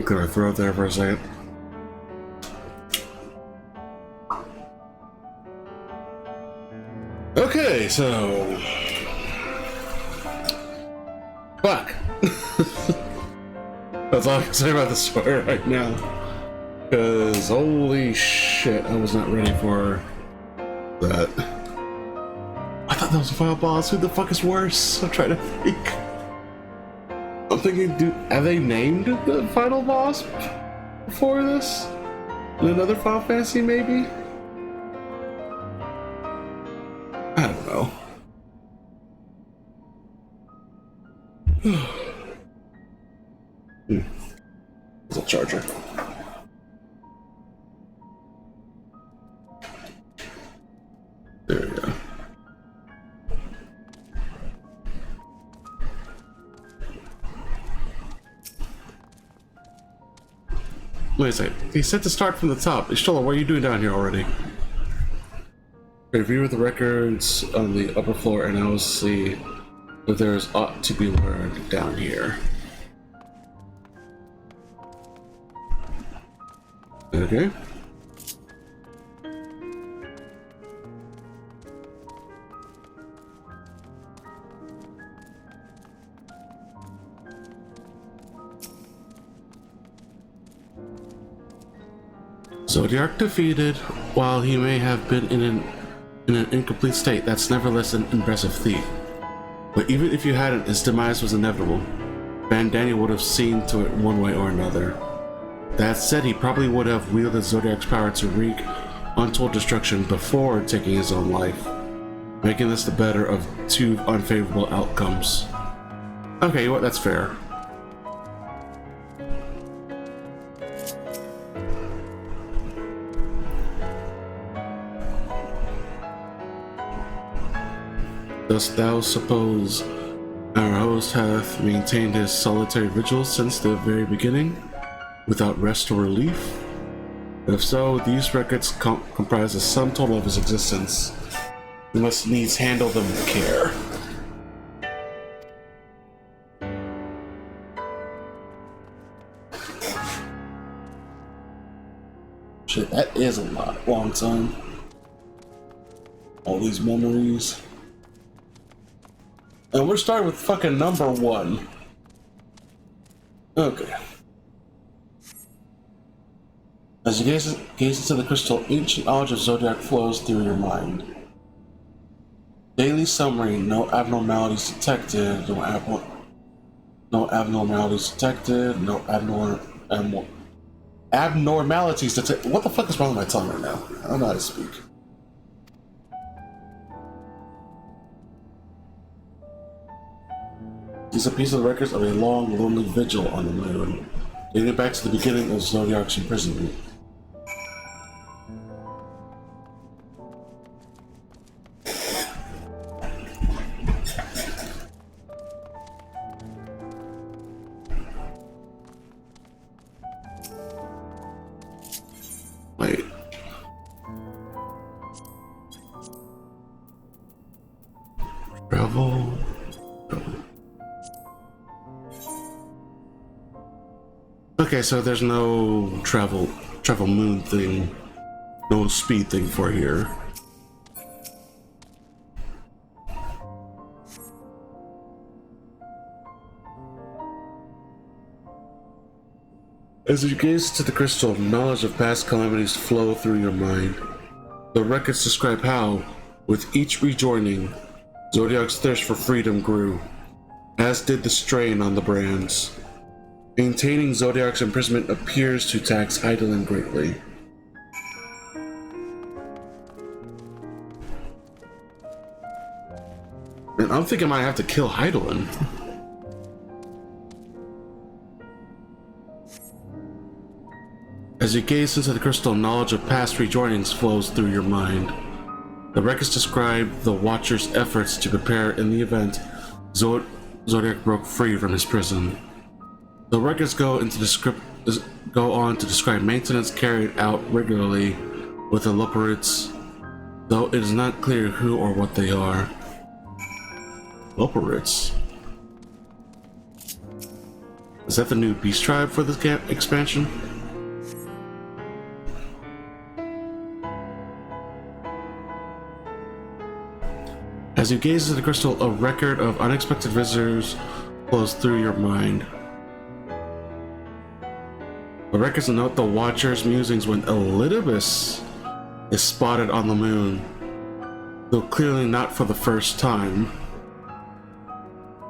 Clear my throat there for a second. Okay, so fuck. That's all I can say about the story right now. Cause holy shit, I was not ready for that. I thought that was the final boss. Who the fuck is worse? I'm trying to think. I'm thinking, have they named the final boss before this? In another Final Fantasy, maybe? I don't know. It's a charger. There we go. Wait a second. He said to start from the top. Ishtola, what are you doing down here already? Review the records on the upper floor and I will see if there is aught to be learned down here. Okay. Zodiac defeated. While he may have been in an incomplete state, that's nevertheless an impressive feat. But even if you hadn't, his demise was inevitable. Bandania would have seen to it one way or another. That said, he probably would have wielded Zodiac's power to wreak untold destruction before taking his own life, making this the better of two unfavorable outcomes. Okay, what? That's fair. Dost thou suppose our host hath maintained his solitary vigil since the very beginning, without rest or relief? If so, these records comprise the sum total of his existence. We must needs handle them with care. Shit, that is a long time. All these memories. And we're starting with fucking number 1. Okay. As you gaze into the crystal, ancient knowledge of Zodiac flows through your mind. Daily summary, no abnormalities detected, no abnormalities detected, no abnormalities detected. What the fuck is wrong with my tongue right now? I don't know how to speak. These are pieces of records of a long, lonely vigil on the moon, dating back to the beginning of Zodiac's imprisonment. Wait. Travel. Okay, so there's no travel moon thing, no speed thing for here. As you gaze into the crystal, knowledge of past calamities flow through your mind. The records describe how, with each rejoining, Zodiac's thirst for freedom grew, as did the strain on the brands. Maintaining Zodiac's imprisonment appears to tax Heidelin greatly. And I'm thinking I might have to kill Heidelin. As you gaze into the crystal, knowledge of past rejoinings flows through your mind. The records describe the Watcher's efforts to prepare in the event Zodiac broke free from his prison. The records go on to describe maintenance carried out regularly with the Loporits, though it is not clear who or what they are. Operates. Is that the new beast tribe for this expansion? As you gaze into the crystal, a record of unexpected visitors flows through your mind. The records note the Watcher's musings when Elidibus is spotted on the moon, though clearly not for the first time.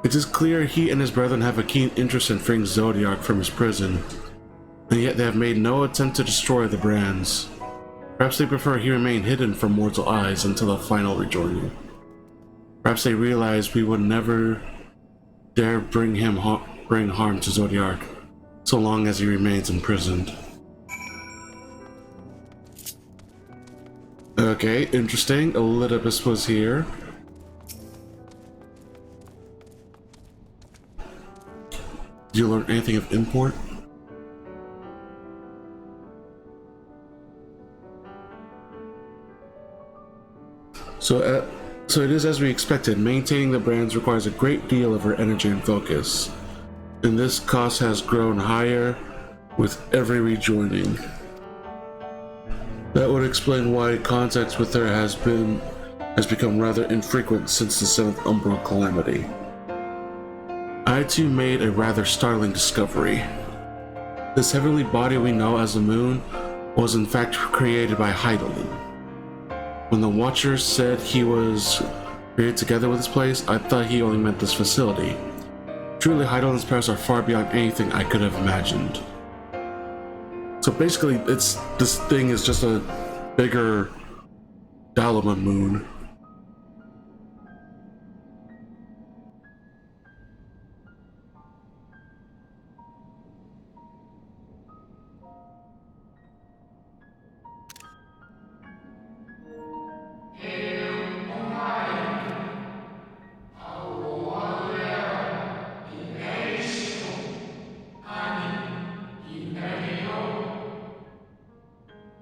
It is clear he and his brethren have a keen interest in freeing Zodiac from his prison, and yet they have made no attempt to destroy the brands. Perhaps they prefer he remain hidden from mortal eyes until the final rejoining. Perhaps they realize we would never dare bring harm to Zodiac, so long as he remains imprisoned. Okay, interesting. Elidibus was here. Did you learn anything of import? So it is as we expected. Maintaining the brands requires a great deal of our energy and focus, and this cost has grown higher with every rejoining. That would explain why contact with her has become rather infrequent since the 7th Umbral calamity. I too made a rather startling discovery. This heavenly body we know as the moon was in fact created by Heidelin. When the Watcher said he was created together with this place, I thought he only meant this facility. Truly, Heidelin's powers are far beyond anything I could have imagined. So basically, this thing is just a bigger Dalama moon.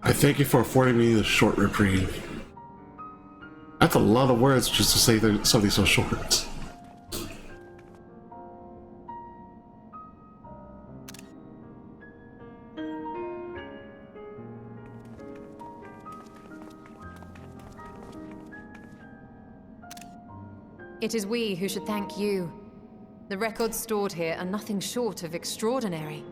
I thank you for affording me this short reprieve. That's a lot of words just to say something so short. It is we who should thank you. The records stored here are nothing short of extraordinary.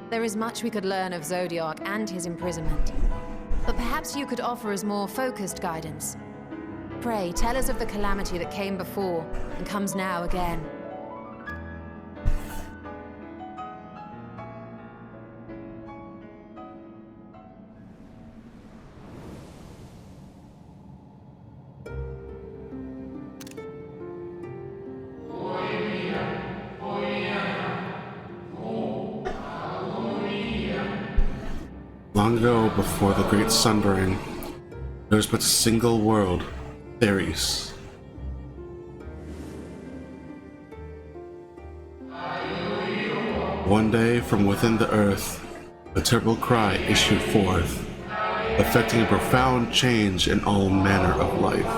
There is much we could learn of Zodiac and his imprisonment, but perhaps you could offer us more focused guidance. Pray, tell us of the calamity that came before and comes now again. Long ago, before the Great Sundering, there was but a single world, Theris. One day, from within the earth, a terrible cry issued forth, affecting a profound change in all manner of life.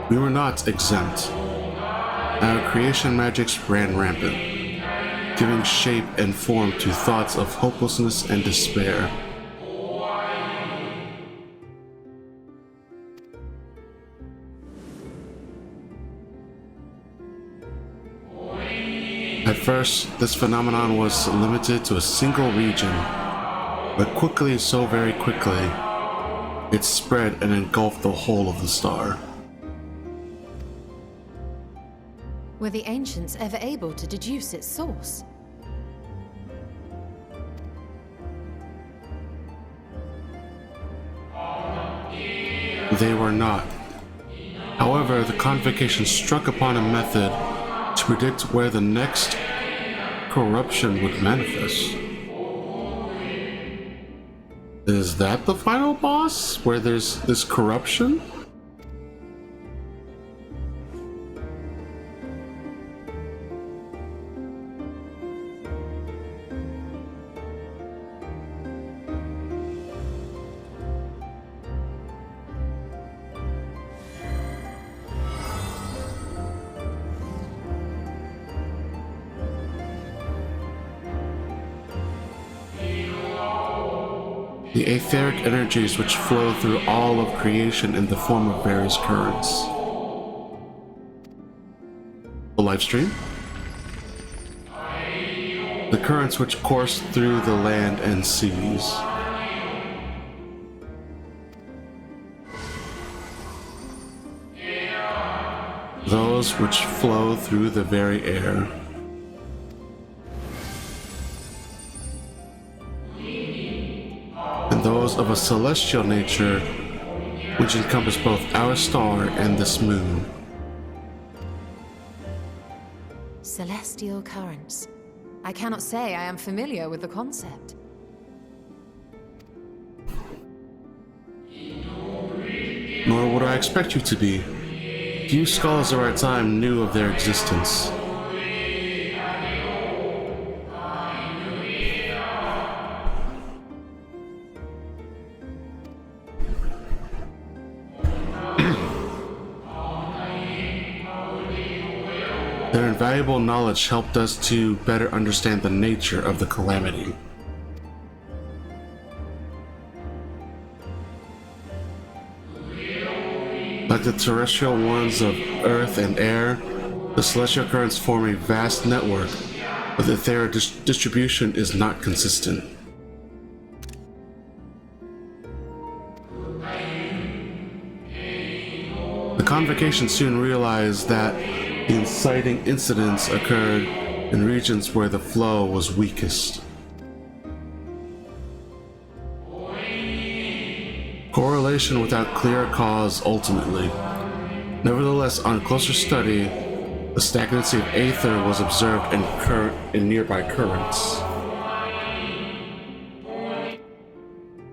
We were not exempt. Our creation magics ran rampant, giving shape and form to thoughts of hopelessness and despair. At first, this phenomenon was limited to a single region, but quickly, so very quickly, it spread and engulfed the whole of the star. Were the ancients ever able to deduce its source? They were not. However, the convocation struck upon a method to predict where the next corruption would manifest. Is that the final boss, where there's this corruption? The etheric energies which flow through all of creation in the form of various currents. The live stream. The currents which course through the land and seas. Those which flow through the very air. And those of a celestial nature which encompass both our star and this moon. Celestial currents. I cannot say I am familiar with the concept. Nor would I expect you to be. Few scholars of our time knew of their existence. Their invaluable knowledge helped us to better understand the nature of the calamity. Like the terrestrial ones of earth and air, the celestial currents form a vast network, but their distribution is not consistent. The convocation soon realized that the inciting incidents occurred in regions where the flow was weakest. Correlation without clear cause ultimately. Nevertheless, on closer study, the stagnancy of aether was observed in nearby currents.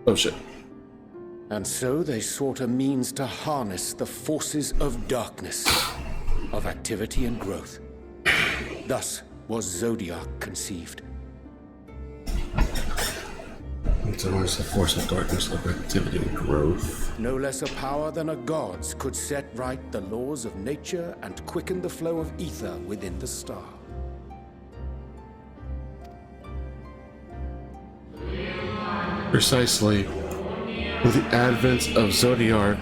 Oh shit. And so they sought a means to harness the forces of darkness, of activity and growth. Thus was Zodiac conceived. To harness the force of darkness, of activity and growth. No less a power than a god's could set right the laws of nature and quicken the flow of ether within the star. Precisely. With the advent of Zodiac,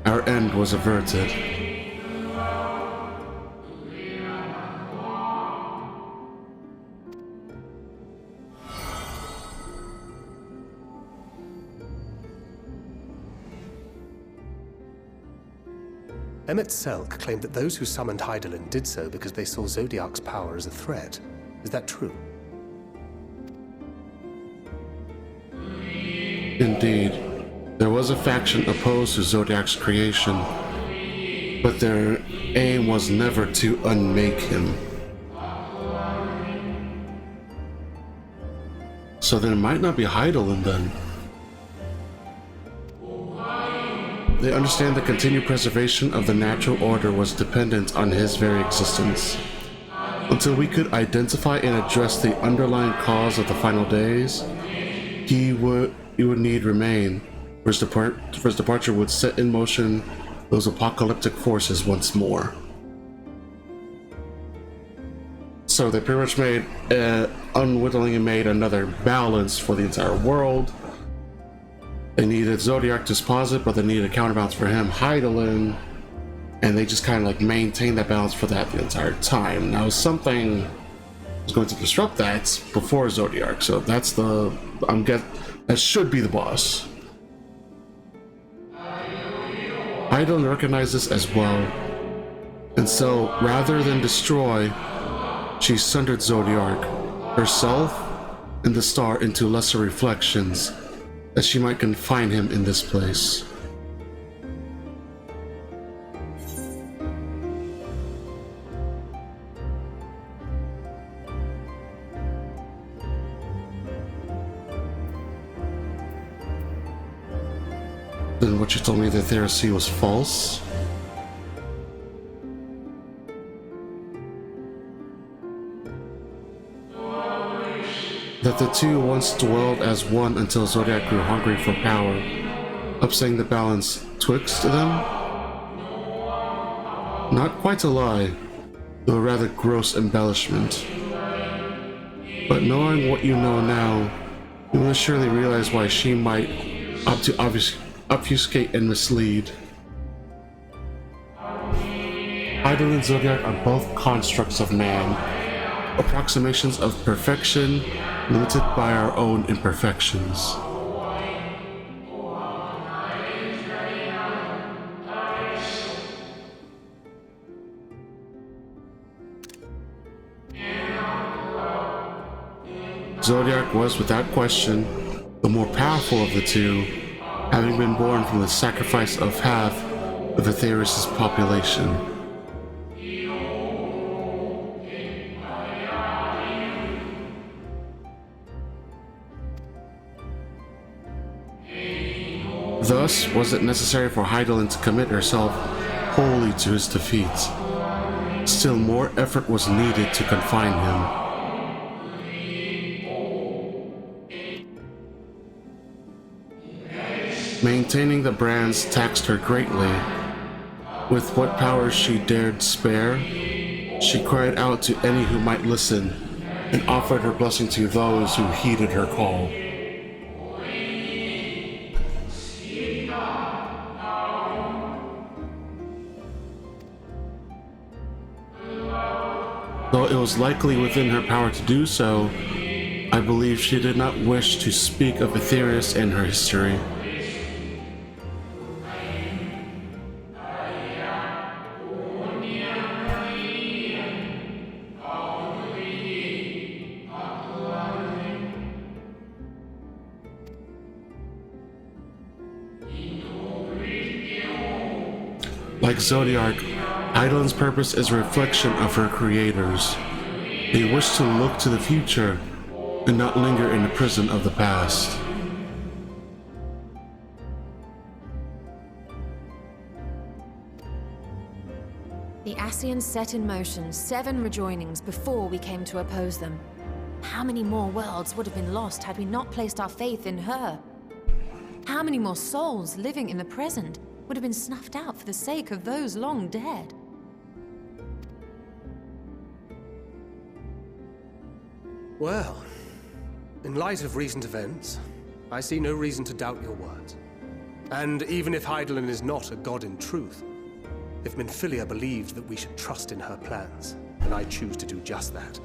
our end was averted. NameIsZ claimed that those who summoned Hydaelyn did so because they saw Zodiac's power as a threat. Is that true? Indeed, there was a faction opposed to Zodiac's creation, but their aim was never to unmake him. So then it might not be Hydaelyn then. They understand the continued preservation of the natural order was dependent on his very existence. Until we could identify and address the underlying cause of the final days, he would need remain. For his departure would set in motion those apocalyptic forces once more. So they pretty much unwittingly made another balance for the entire world. They needed Zodiac to posit, but they needed a counterbalance for him, Hydaelyn, and they just kind of like maintained that balance for that the entire time. Now something was going to disrupt that before Zodiac, so that's that should be the boss. Hydaelyn recognized this as well, and so rather than destroy, she sundered Zodiac, herself, and the star into lesser reflections, that she might confine him in this place. Then what you told me that heresy was false? That the two once dwelled as one until Zodiac grew hungry for power, upsetting the balance twixt them? Not quite a lie, though a rather gross embellishment. But knowing what you know now, He will surely realize why she might opt to obfuscate and mislead. Idol and Zodiac are both constructs of man, approximations of perfection, limited by our own imperfections. Zodiac was, without question, the more powerful of the two, having been born from the sacrifice of half of Aetherius' population. Thus, was it necessary for Hydaelyn to commit herself wholly to his defeat. Still more effort was needed to confine him. Maintaining the brands taxed her greatly. With what powers she dared spare, she cried out to any who might listen, and offered her blessing to those who heeded her call. Though it was likely within her power to do so, I believe she did not wish to speak of Aetherius and her history. Like Zodiac, Hydaelyn's purpose is a reflection of her creators. They wish to look to the future and not linger in the prison of the past. The Ascians set in motion 7 rejoinings before we came to oppose them. How many more worlds would have been lost had we not placed our faith in her? How many more souls living in the present would have been snuffed out for the sake of those long dead? Well, in light of recent events, I see no reason to doubt your words. And even if Hydaelyn is not a god in truth, if Minfilia believed that we should trust in her plans, then I choose to do just that.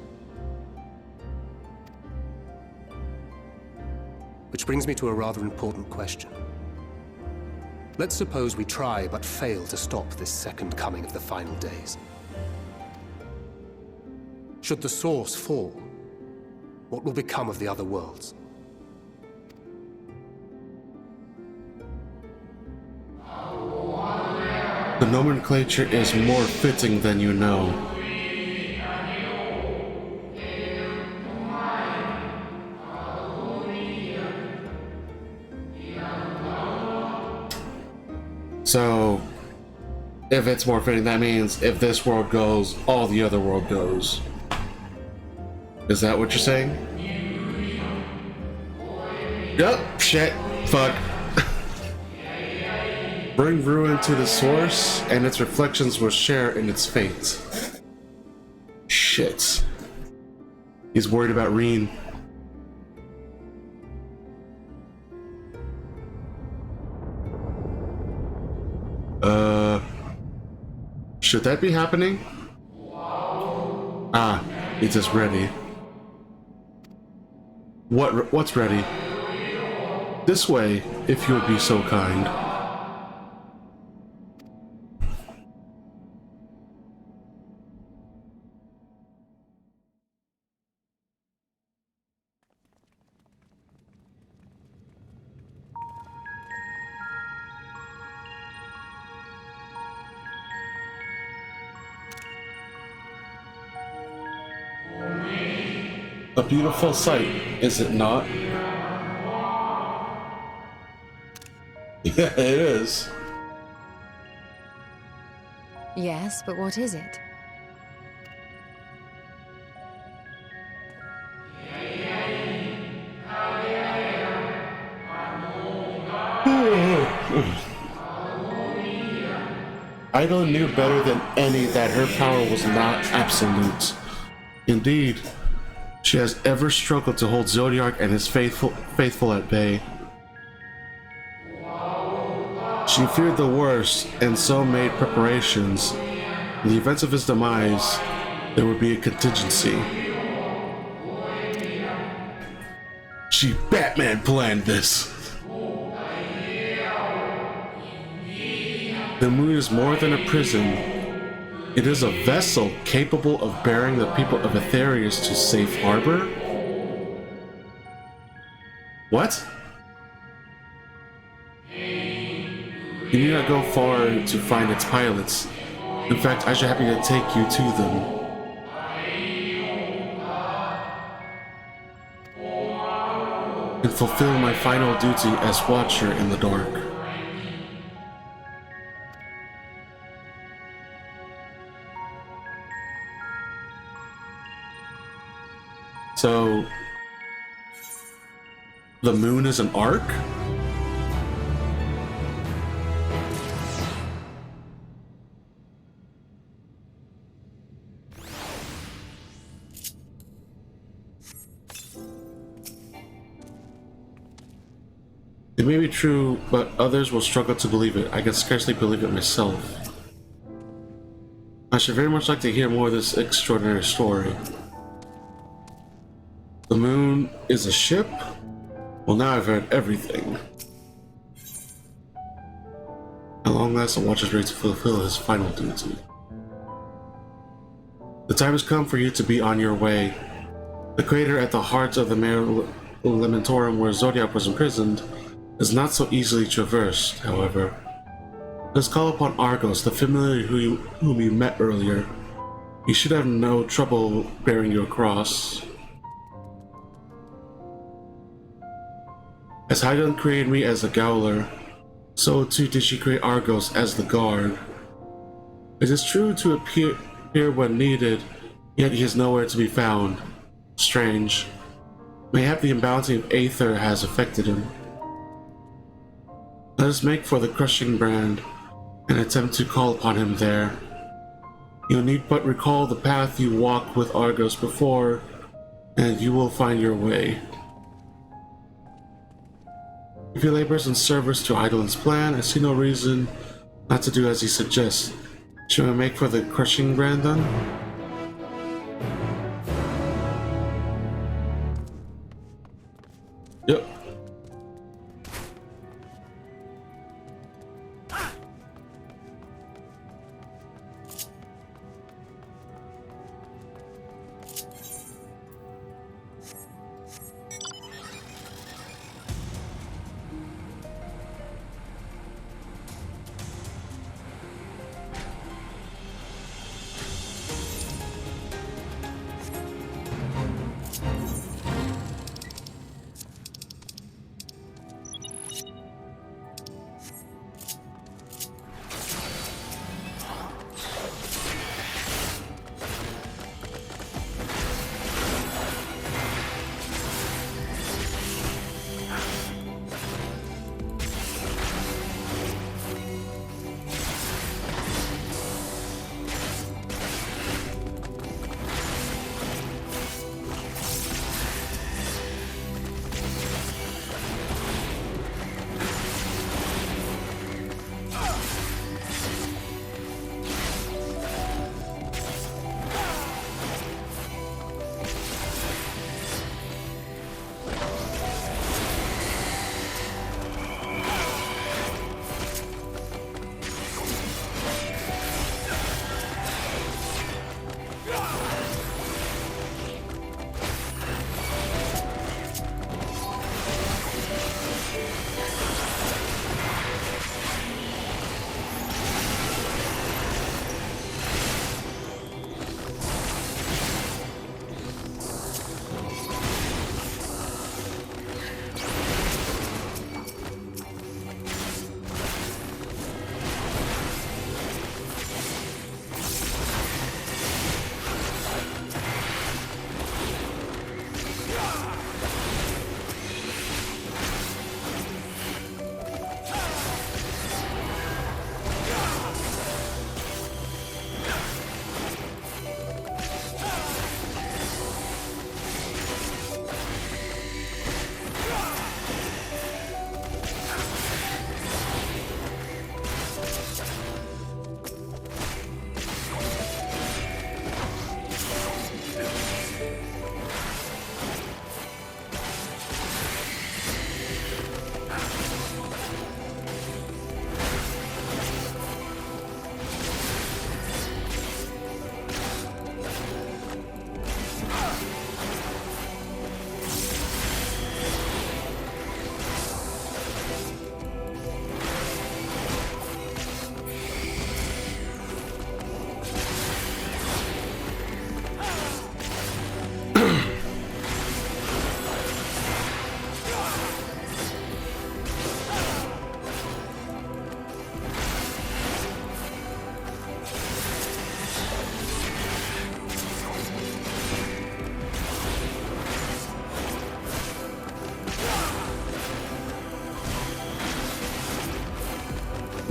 Which brings me to a rather important question. Let's suppose we try but fail to stop this second coming of the final days. Should the source fall, what will become of the other worlds? The nomenclature is more fitting than you know. So, if it's more fitting, that means if this world goes, all the other world goes. Is that what you're saying? Yup, shit, fuck. Bring ruin to the source, and its reflections will share in its fate. Shit. He's worried about Reen. Should that be happening? Ah, it is ready. What's ready? This way, if you would be so kind. A beautiful sight, is it not? Yeah, it is. Yes, but what is it? Hydaelyn knew better than any that her power was not absolute. Indeed, She has ever struggled to hold Zodiac and his faithful at bay. She feared the worst and so made preparations. In the event of his demise, there would be a contingency. She Batman planned this. The moon is more than a prison. It is a vessel capable of bearing the people of Aetherius to safe harbor? What? You need not go far to find its pilots. In fact, I should happy to take you to them. And fulfill my final duty as Watcher in the dark. So, the moon is an arc? It may be true, but others will struggle to believe it. I can scarcely believe it myself. I should very much like to hear more of this extraordinary story. The moon is a ship? Well, now I've heard everything. At long last, the Watcher is ready to fulfill his final duty. The time has come for you to be on your way. The crater at the heart of the Mare Lamentorum, where Zodiac was imprisoned, is not so easily traversed, however. Let's call upon Argos, the familiar whom you met earlier. You should have no trouble bearing your cross. As Hydan created me as a Gowler, so too did she create Argos as the guard. It is true to appear when needed, yet he is nowhere to be found. Strange. Mayhap the imbalancing of Aether has affected him. Let us make for the crushing brand and attempt to call upon him there. You need but recall the path you walked with Argos before, and you will find your way. If he labors in service to Eidolon's plan, I see no reason not to do as he suggests. Should we make for the crushing brand then? Yep.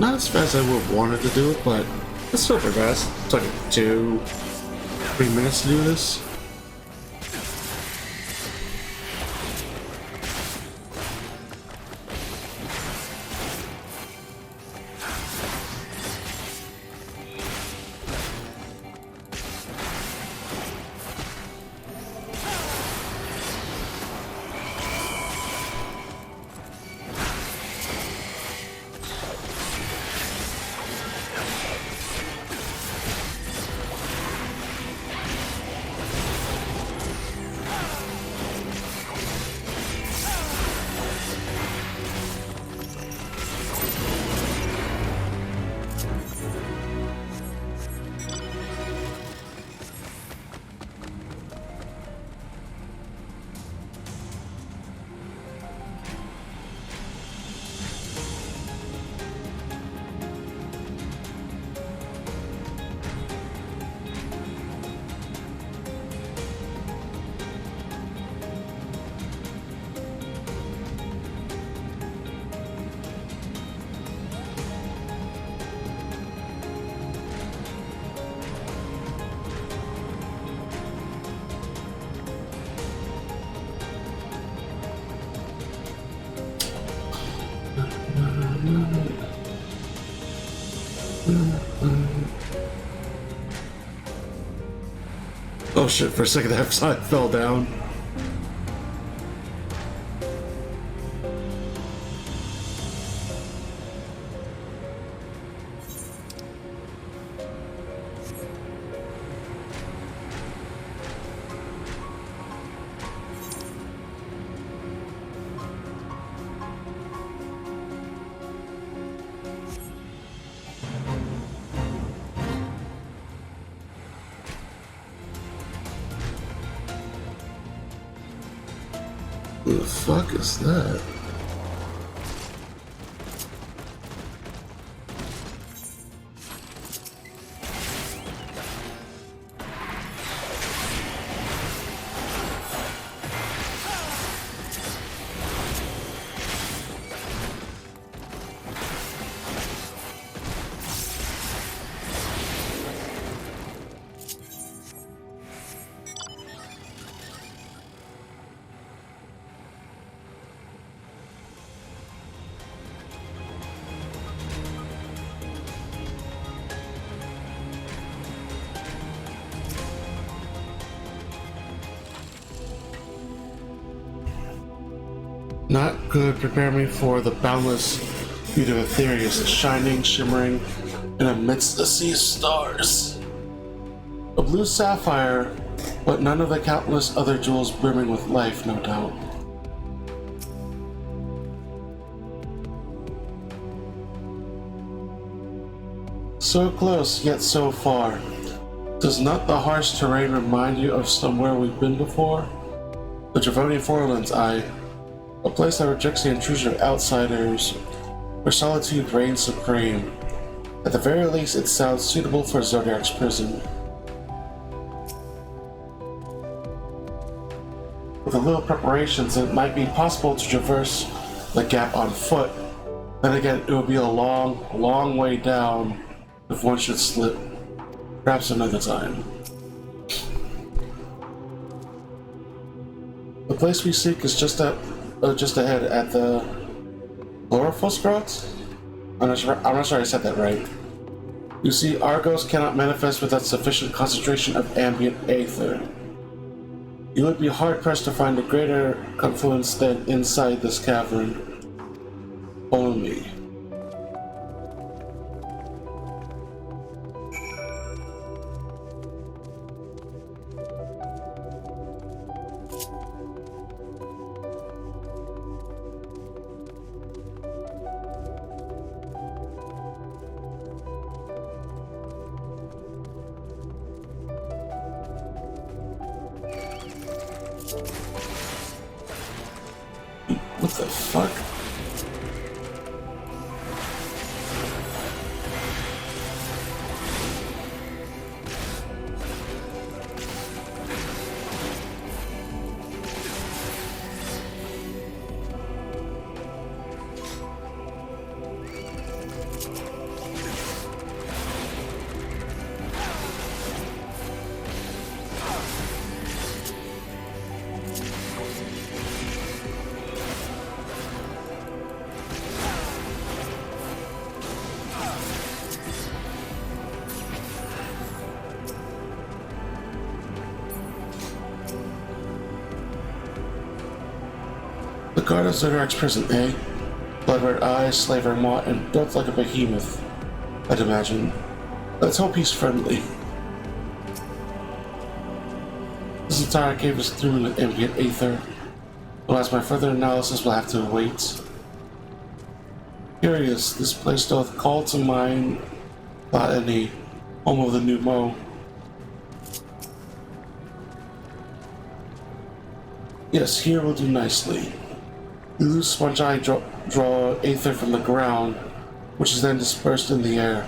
Not as fast as I would have wanted to do it, but it's still pretty fast. It's like 2-3 minutes to do this. Oh shit, for a second that side fell down. Who the fuck is that? Not good. Prepare me for the boundless beauty of Aetherius, shining, shimmering, and amidst the sea of stars. A blue sapphire, but none of the countless other jewels brimming with life, no doubt. So close, yet so far. Does not the harsh terrain remind you of somewhere we've been before? The Dravonian Forelands, a place that rejects the intrusion of outsiders, where solitude reigns supreme. At the very least, it sounds suitable for Zodiac's prison. With a little preparations, it might be possible to traverse the gap on foot. Then again, it would be a long, long way down if one should slip. Perhaps another time. The place we seek is just ahead at the Glorifosgrot? I'm not sure I said that right. You see, Argos cannot manifest without sufficient concentration of ambient aether. You would be hard-pressed to find a greater confluence than inside this cavern. Follow me. What the fuck? The guard of Zodiac's prison, eh? Blood-red eyes, slaver maw, and built like a behemoth, I'd imagine. Let's hope he's friendly. This entire cave is strewn with ambient aether. Alas, my further analysis will have to wait. Curious, this place doth call to mind not any home of the new Mo. Yes, here will do nicely. The loose sponge eye draw aether from the ground, which is then dispersed in the air.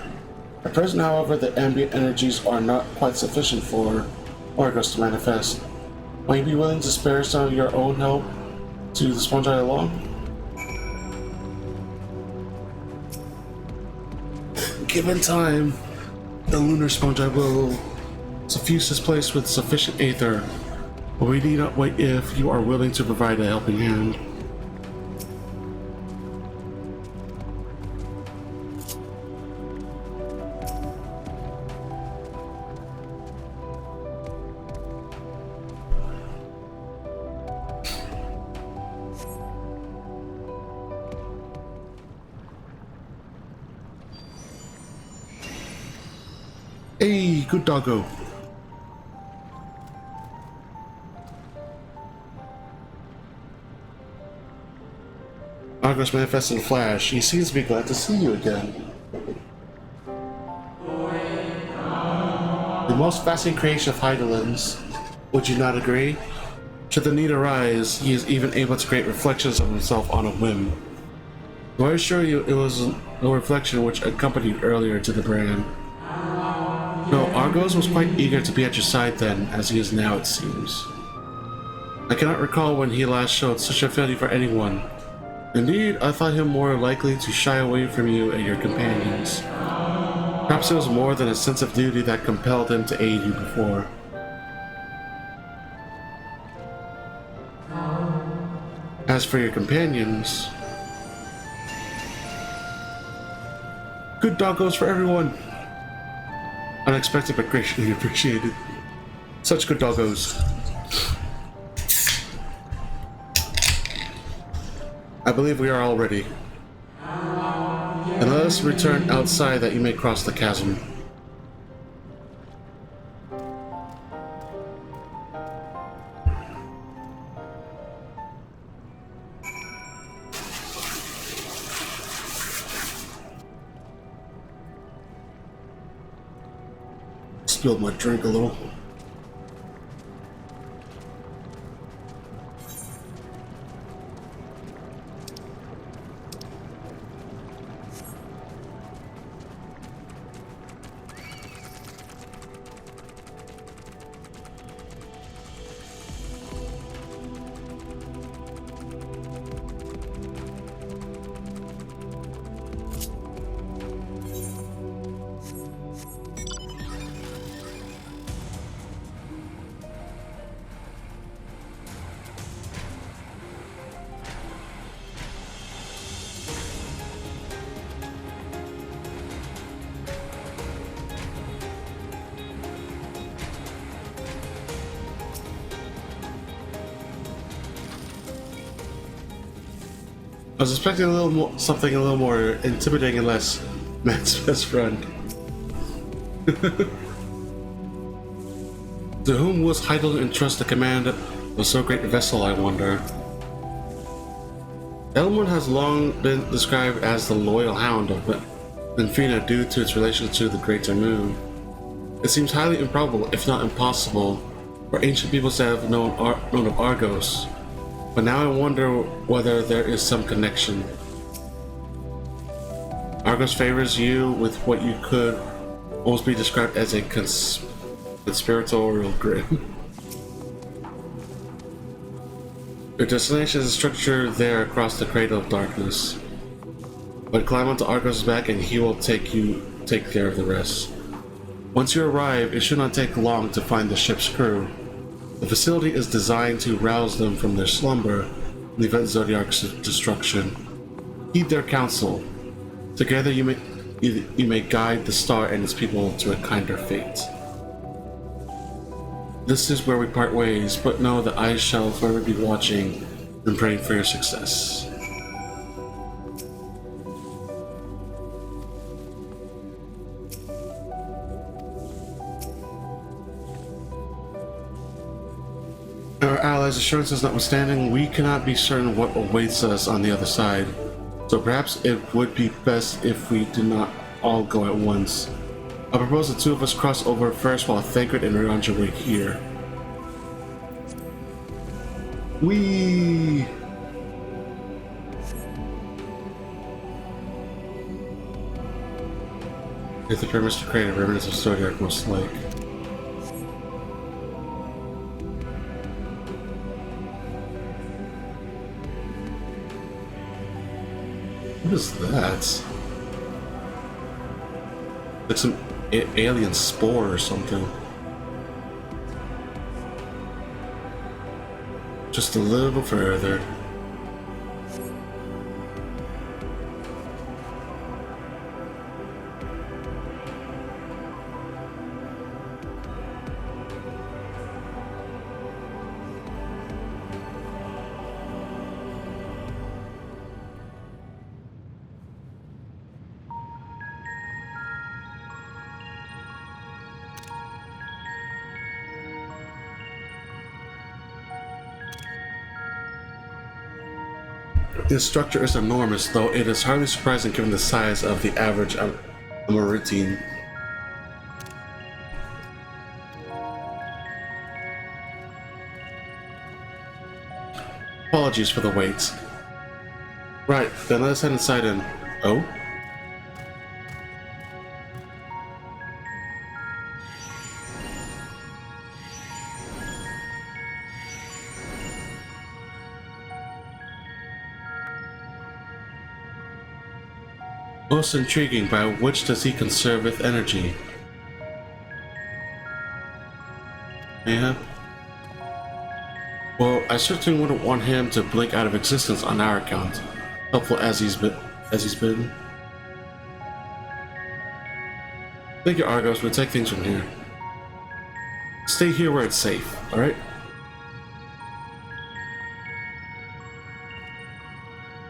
At present, however, the ambient energies are not quite sufficient for Argos to manifest. Might you be willing to spare some of your own help to the sponge eye along? Given time, the lunar sponge eye will suffuse this place with sufficient aether, but we need not wait if you are willing to provide a helping hand. Hey, good doggo. Argos manifests in a flash. He seems to be glad to see you again. The most fascinating creation of Heidelin's. Would you not agree? Should the need arise, he is even able to create reflections of himself on a whim. Do I assure you it was a reflection which accompanied earlier to the brand? No, Argos was quite eager to be at your side then, as he is now, it seems. I cannot recall when he last showed such affinity for anyone. Indeed, I thought him more likely to shy away from you and your companions. Perhaps it was more than a sense of duty that compelled him to aid you before. As for your companions... Good doggos for everyone! Unexpected but graciously appreciated. Such good doggos. I believe we are all ready. And let us return outside that you may cross the chasm. Spilled my drink a little. I was expecting something a little more intimidating and less man's best friend. To whom was Heidel entrust the command of so great a vessel, I wonder? Elmwood has long been described as the loyal hound of Benfina due to its relation to the Greater Moon. It seems highly improbable, if not impossible, for ancient peoples to have known of Argos. But now I wonder whether there is some connection. Argos favors you with what you could almost be described as a conspiratorial grid. Your destination is a structure there across the Cradle of Darkness. But climb onto Argos' back and he will take care of the rest. Once you arrive, it should not take long to find the ship's crew. The facility is designed to rouse them from their slumber in the event Zodiac's destruction. Heed their counsel. Together you may guide the star and its people to a kinder fate. This is where we part ways, but know that I shall forever be watching and praying for your success. Our allies' assurances notwithstanding, we cannot be certain what awaits us on the other side, so perhaps it would be best if we do not all go at once. I propose the two of us cross over first while Thancred and Rayanja wait here. Whee! If the premise to create a remnants of Zodiac most like. What is that? Like some alien spore or something. Just a little further. This structure is enormous, though it is hardly surprising given the size of the average Amaritine. Apologies for the wait. Right, then let's head inside and... Oh? Most intriguing, by which does he conserveth energy? Yeah. Well, I certainly wouldn't want him to blink out of existence on our account. Helpful as he's been. Thank you, Argos. We'll take things from here. Stay here where it's safe, alright?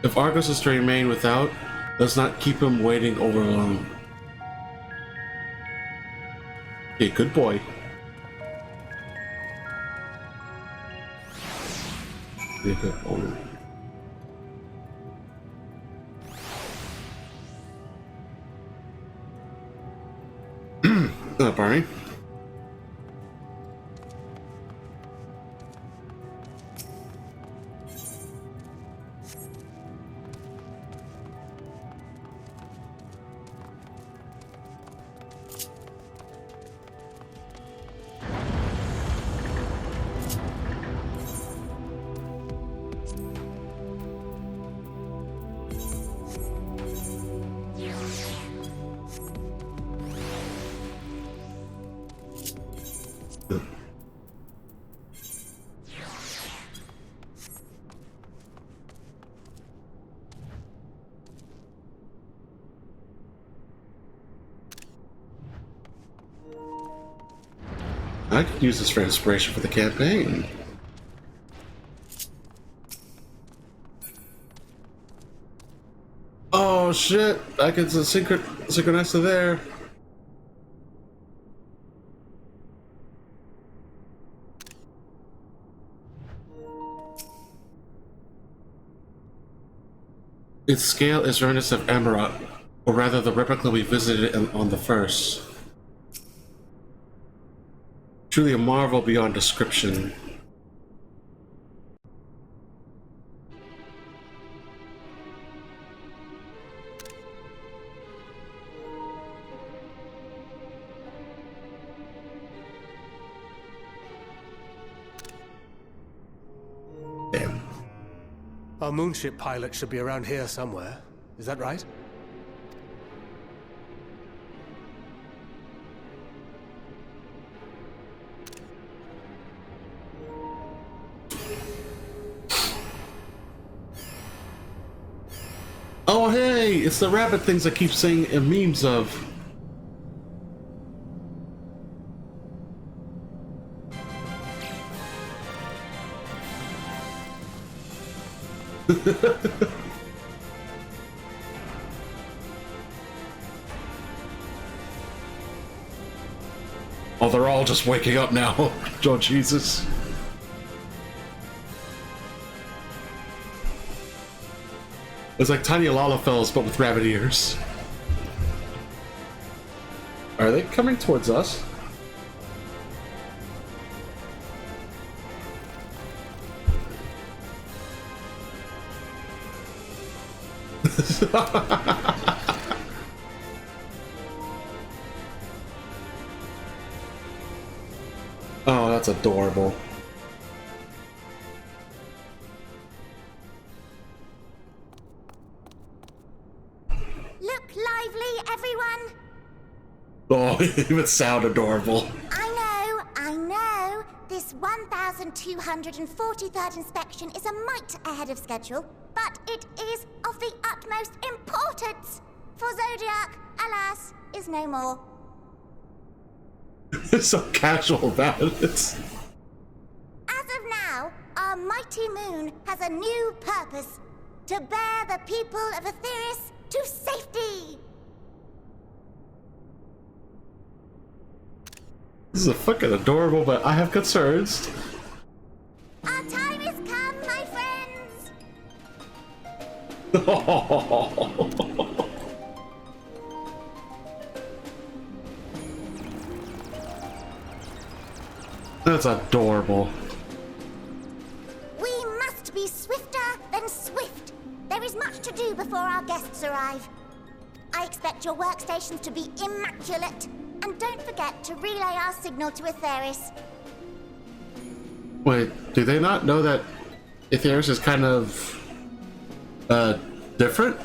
If Argos is to remain without, let's not keep him waiting over long. Okay, good boy. Be a good boy. Pardon me. I could use this for inspiration for the campaign. Oh shit! I can synchronize to there. Its scale is reminiscent of Emerald, or rather the replica we visited on the first. Truly a marvel beyond description. Damn. Our moonship pilot should be around here somewhere. Is that right? Oh hey, it's the rabbit things I keep saying in memes of. Oh, they're all just waking up now. Oh, Jesus. It's like tiny Lalafells, but with rabbit ears. Are they coming towards us? Oh, that's adorable. Look lively, everyone! Oh, it would sound adorable. I know. This 1243rd inspection is a mite ahead of schedule, but it is of the utmost importance. For Zodiac, alas, is no more. It's so casual about it. As of now, our mighty moon has a new purpose: to bear the people of Etheirys to safety. This is a fucking adorable, but I have concerns. Our time has come, my friends. That's adorable. We must be swifter than swift. There is much to do before our guests arrive. I expect your workstations to be immaculate. And don't forget to relay our signal to Etheirys. Wait, do they not know that Etheirys is kind of, different?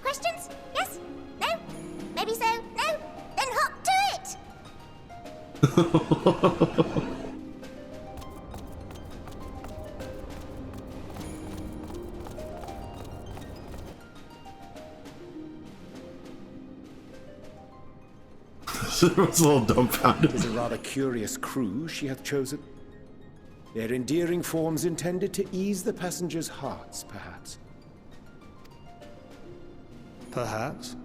Questions? Yes? No? Maybe so? No? Then hop to it! It was a little dumbfounded. It is a rather curious crew she hath chosen. Their endearing forms intended to ease the passengers' hearts, perhaps. Perhaps.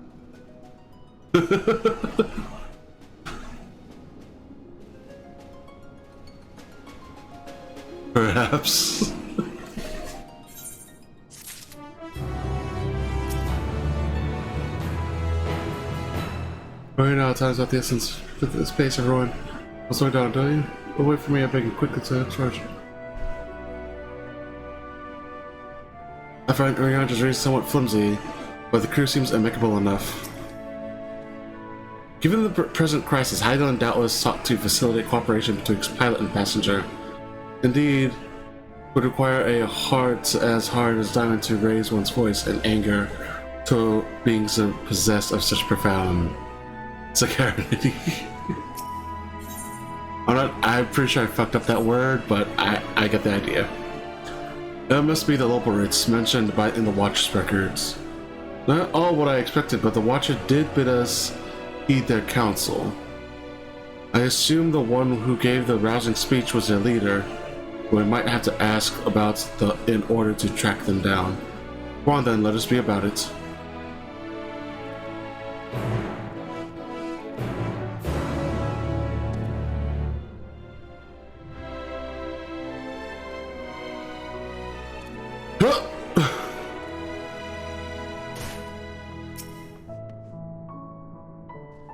Perhaps. Right now, time's at the essence. Look at this pace, everyone. I'll slow down, don't you? But wait for me, I beg you quickly to charge. I find Orion is raised somewhat flimsy, but the crew seems amicable enough. Given the present crisis, Hydaelyn doubtless sought to facilitate cooperation between pilot and passenger. Indeed, would require a heart as hard as diamond to raise one's voice in anger to being so possessed of such profound security. I'm pretty sure I fucked up that word, but I get the idea. That must be the Loperites mentioned in the Watcher's records. Not all what I expected, but the Watcher did bid us heed their counsel. I assume the one who gave the rousing speech was their leader, who I might have to ask about in order to track them down. Come on then, let us be about it.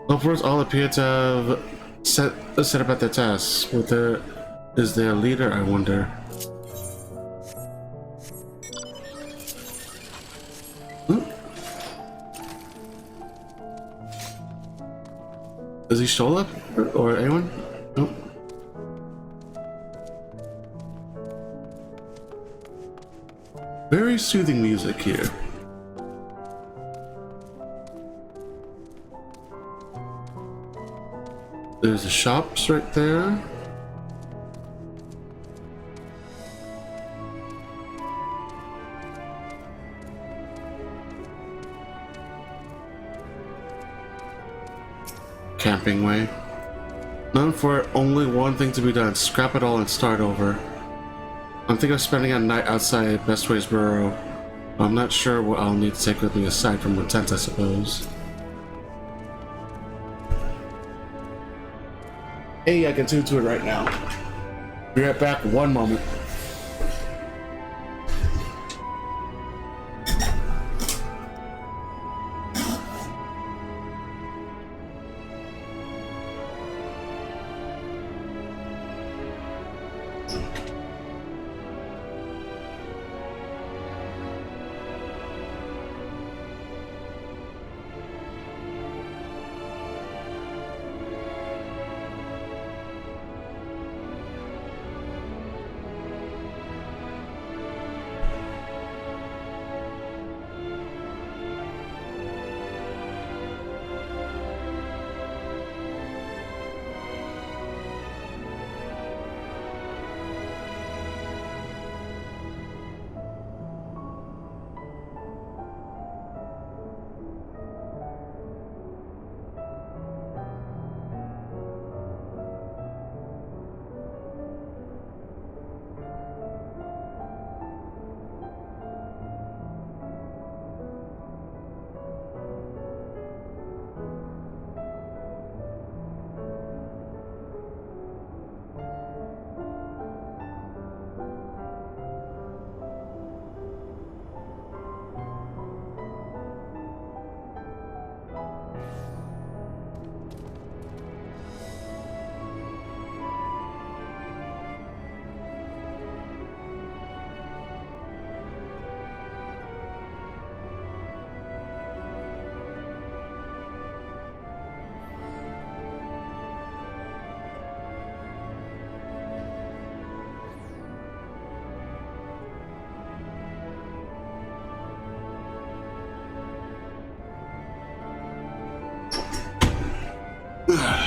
Lopers all appear to have set about their tasks. Is there a leader, I wonder? Hmm? Is he Shola? Or anyone? Nope. Very soothing music here. There's the shops right there. Camping way. None for only one thing to be done. Scrap it all and start over. I'm thinking of spending a night outside Bestway's Burrow. I'm not sure what I'll need to take with me aside from a tent, I suppose. Hey, I can tune to it right now. Be right back, one moment.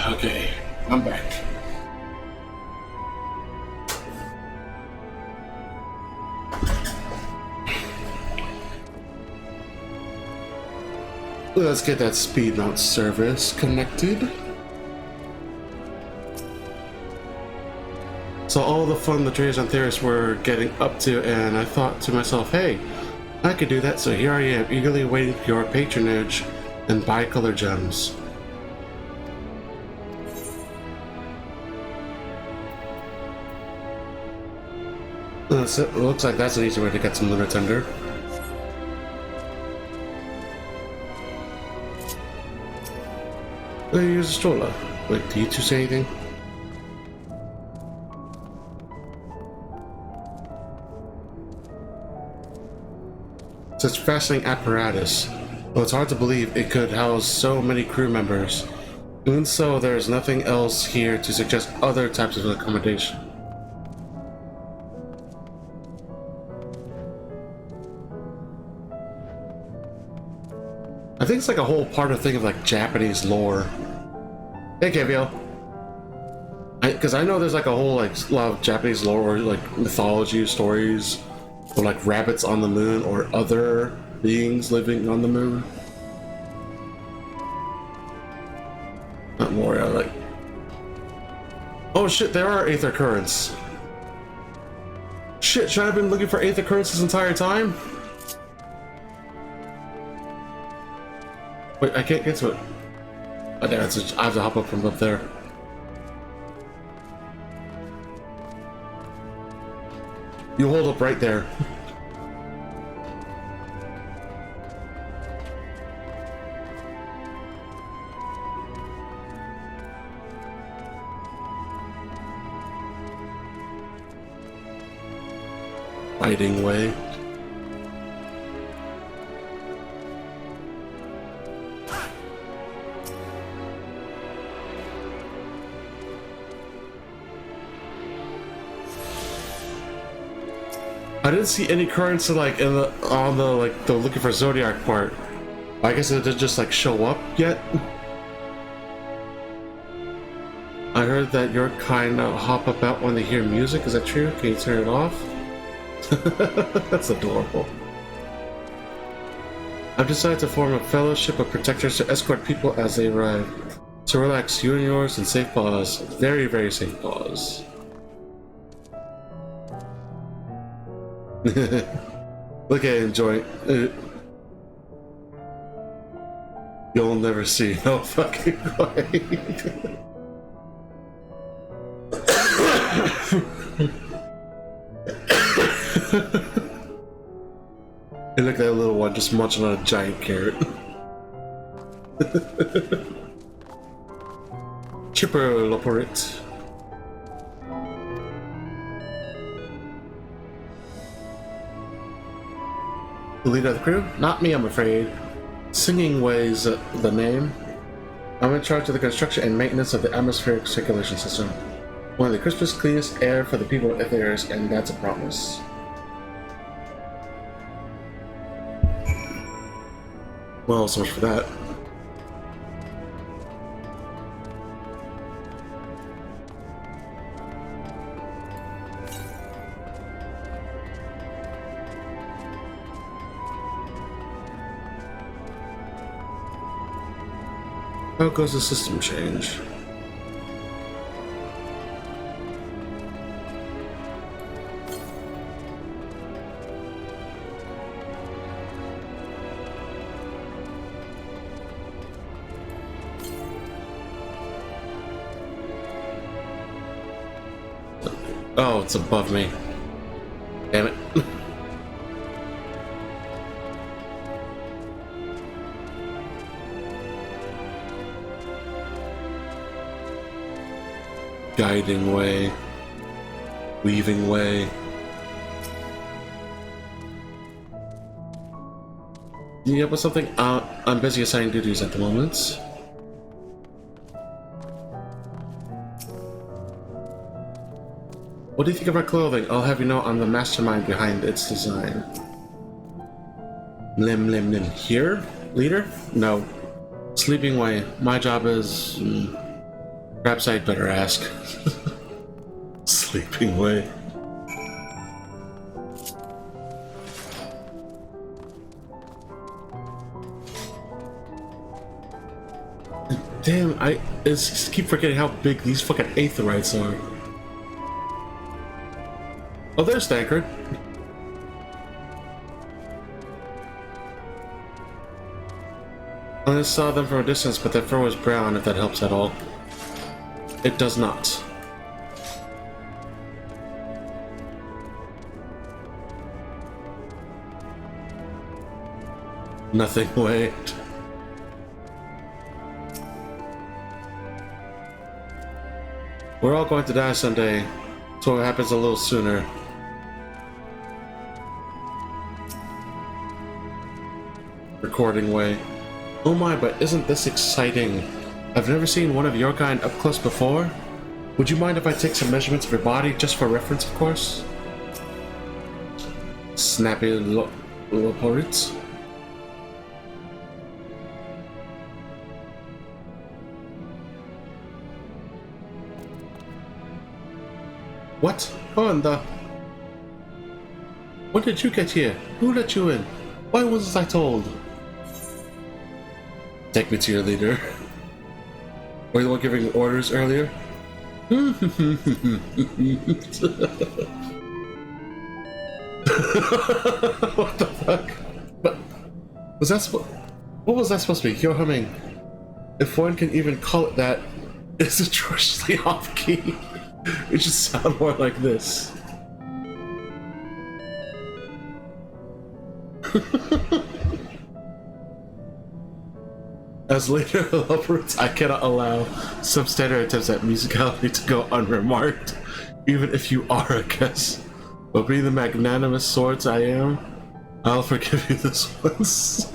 Okay, I'm back. Let's get that speed mount service connected. So all the fun the traders on Theris were getting up to, and I thought to myself, hey, I could do that, so here I am, eagerly awaiting your patronage and bicolor gems. It looks like that's an easy way to get some lunar tender. Use a stroller. Wait, do you two say anything? Such fascinating apparatus. Well, it's hard to believe it could house so many crew members. Even so, there is nothing else here to suggest other types of accommodation. I think it's like a whole part of thing of like Japanese lore. Hey, Kevio. Because I know there's like a whole like lot of Japanese lore or like mythology stories or like rabbits on the moon or other beings living on the moon. Not more, like... Oh shit, there are aether currents. Shit, should I have been looking for aether currents this entire time? Wait, I can't get to it. Oh, damn, I have to hop up from up there. You hold up right there. Fighting way. I didn't see any currents like in the on the like the looking for Zodiac part. I guess it did just like show up yet. I heard that your kind of hop about when they hear music. Is that true? Can you turn it off? That's adorable. I've decided to form a fellowship of protectors to escort people as they arrive. So relax, you and yours, and safe paws. Very, very safe paws. Look at enjoy it. You'll never see no fucking way. Hey, look at that little one just munching on a giant carrot. Chipper Loporit. The leader of the crew? Not me, I'm afraid. Singing Way's the name. I'm in charge of the construction and maintenance of the atmospheric circulation system. One of the crispest, cleanest air for the people of Ethers, and that's a promise. Well, so much for that. How goes the system change? Oh, it's above me. Damn it. Guiding way. Weaving way. You up with something? I'm busy assigning duties at the moment. What do you think of our clothing? I'll have you know I'm the mastermind behind its design. Lim. Here? Leader? No. Sleeping way. My job is... perhaps I'd better ask. Sleeping way. Damn, I just keep forgetting how big these fucking aetherites are. Oh, there's Stankard. I saw them from a distance, but their fur was brown, if that helps at all. It does not. Nothing, wait. We're all going to die someday, so it happens a little sooner. Recording way. Oh my, but isn't this exciting? I've never seen one of your kind up close before. Would you mind if I take some measurements of your body, just for reference, of course? Snappy Loporits. What? Oh, and when did you get here? Who let you in? Why wasn't I told? Take me to your leader. Were you the one giving orders earlier? What the fuck? But was that what was that supposed to be? You're humming. If one can even call it that, it's atrociously off key. It should sound more like this. As leader of Loporits, I cannot allow substandard attempts at musicality to go unremarked, even if you are a guest. But being the magnanimous swords I am, I'll forgive you this once.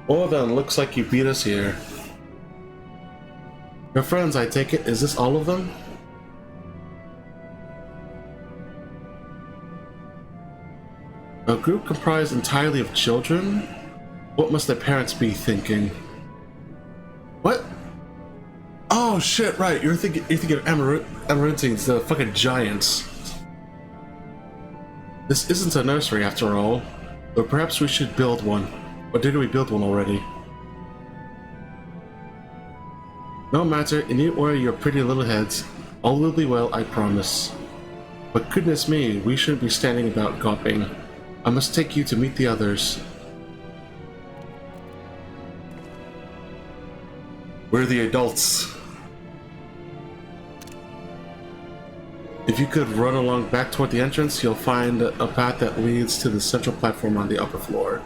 Well then, looks like you beat us here. Your friends, I take it, is this all of them? A group comprised entirely of children? What must their parents be thinking? What? Oh shit, right, you're thinking of Amaranthines, the fucking giants. This isn't a nursery after all, but perhaps we should build one. Or did we build one already? No matter, you need worry your pretty little heads. All will be well, I promise. But goodness me, we shouldn't be standing about gawping. I must take you to meet the others. We're the adults. If you could run along back toward the entrance, you'll find a path that leads to the central platform on the upper floor.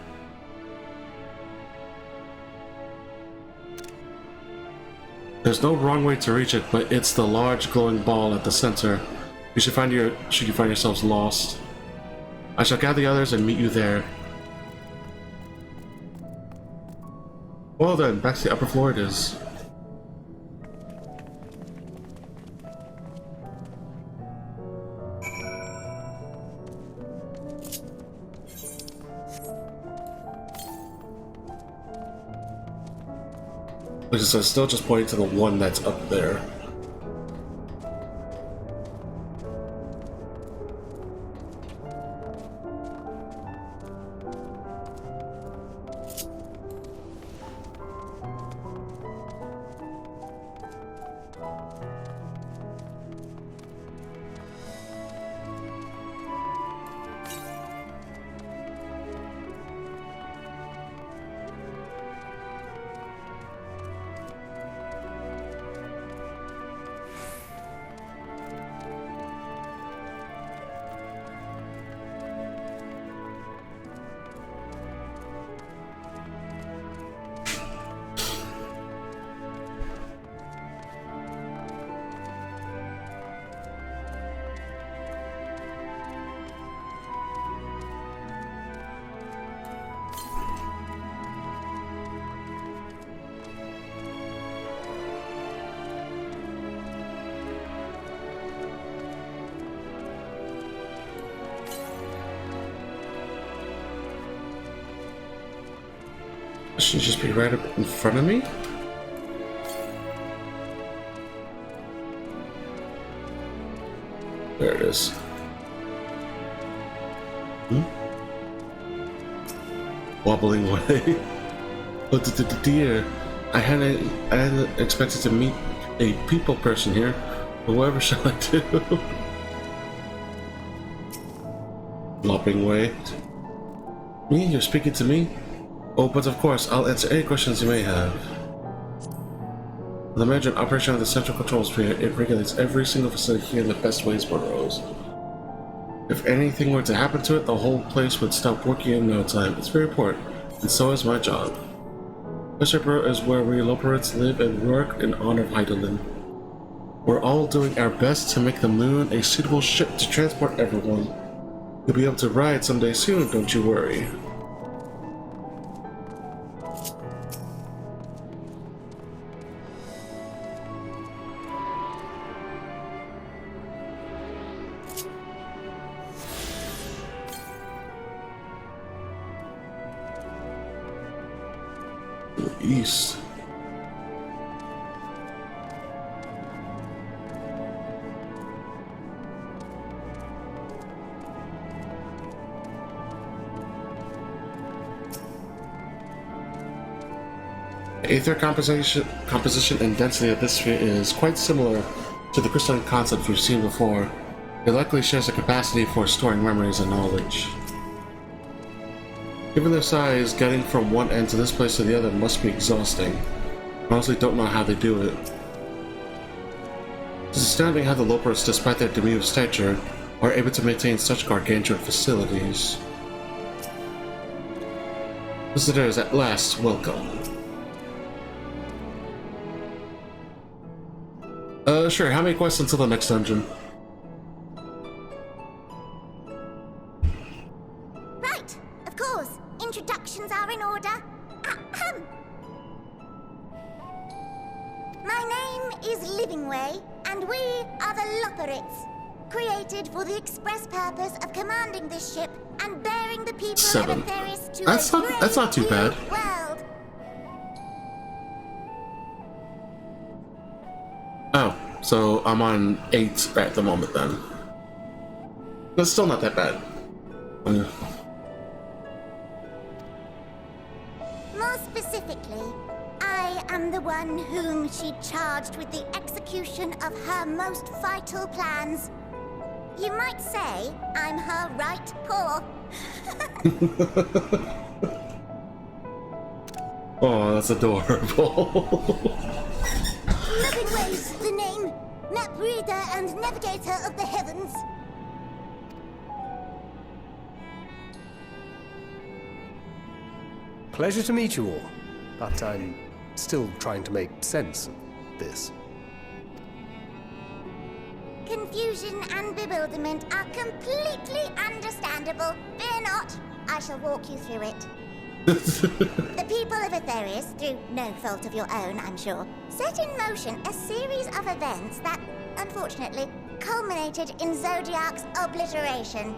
There's no wrong way to reach it, but it's the large glowing ball at the center. You should you find yourselves lost. I shall gather the others and meet you there. Well then, back to the upper floor it is. Which is still just pointing to the one that's up there. Should just be right up in front of me? There it is. Wobbling away. Oh dear, I hadn't expected to meet a people person here. Whoever shall I do? Lopping away. Me? You're speaking to me? Oh, but of course, I'll answer any questions you may have. The management operation of the central control sphere, it regulates every single facility here in the best ways boroughs. If anything were to happen to it, the whole place would stop working in no time. It's very important, and so is my job. Mr. Borough is where we Loperites live and work in honor of Heidelin. We're all doing our best to make the moon a suitable ship to transport everyone. You'll be able to ride someday soon, don't you worry. East. The aether composition and density of this sphere is quite similar to the crystalline concept we've seen before. It likely shares a capacity for storing memories and knowledge. Given their size, getting from one end to this place to the other must be exhausting. I honestly don't know how they do it. It's astounding how the Lopers, despite their diminutive stature, are able to maintain such gargantuan facilities. Visitors, at last, welcome. Sure, how many quests until the next dungeon? Introductions are in order. My name is Livingway, and we are the Loperites, created for the express purpose of commanding this ship and bearing the people of 7. Etheris to That's not too bad. World. Oh, so I'm on 8 at the moment then. That's still not that bad. More specifically, I am the one whom she charged with the execution of her most vital plans. You might say I'm her right paw. Oh, that's adorable. Loving Ways, the name. Map reader and navigator of the heavens. Pleasure to meet you all, but I'm still trying to make sense of this. Confusion and bewilderment are completely understandable. Fear not, I shall walk you through it. The people of Aetheris, through no fault of your own, I'm sure, set in motion a series of events that, unfortunately, culminated in Zodiac's obliteration.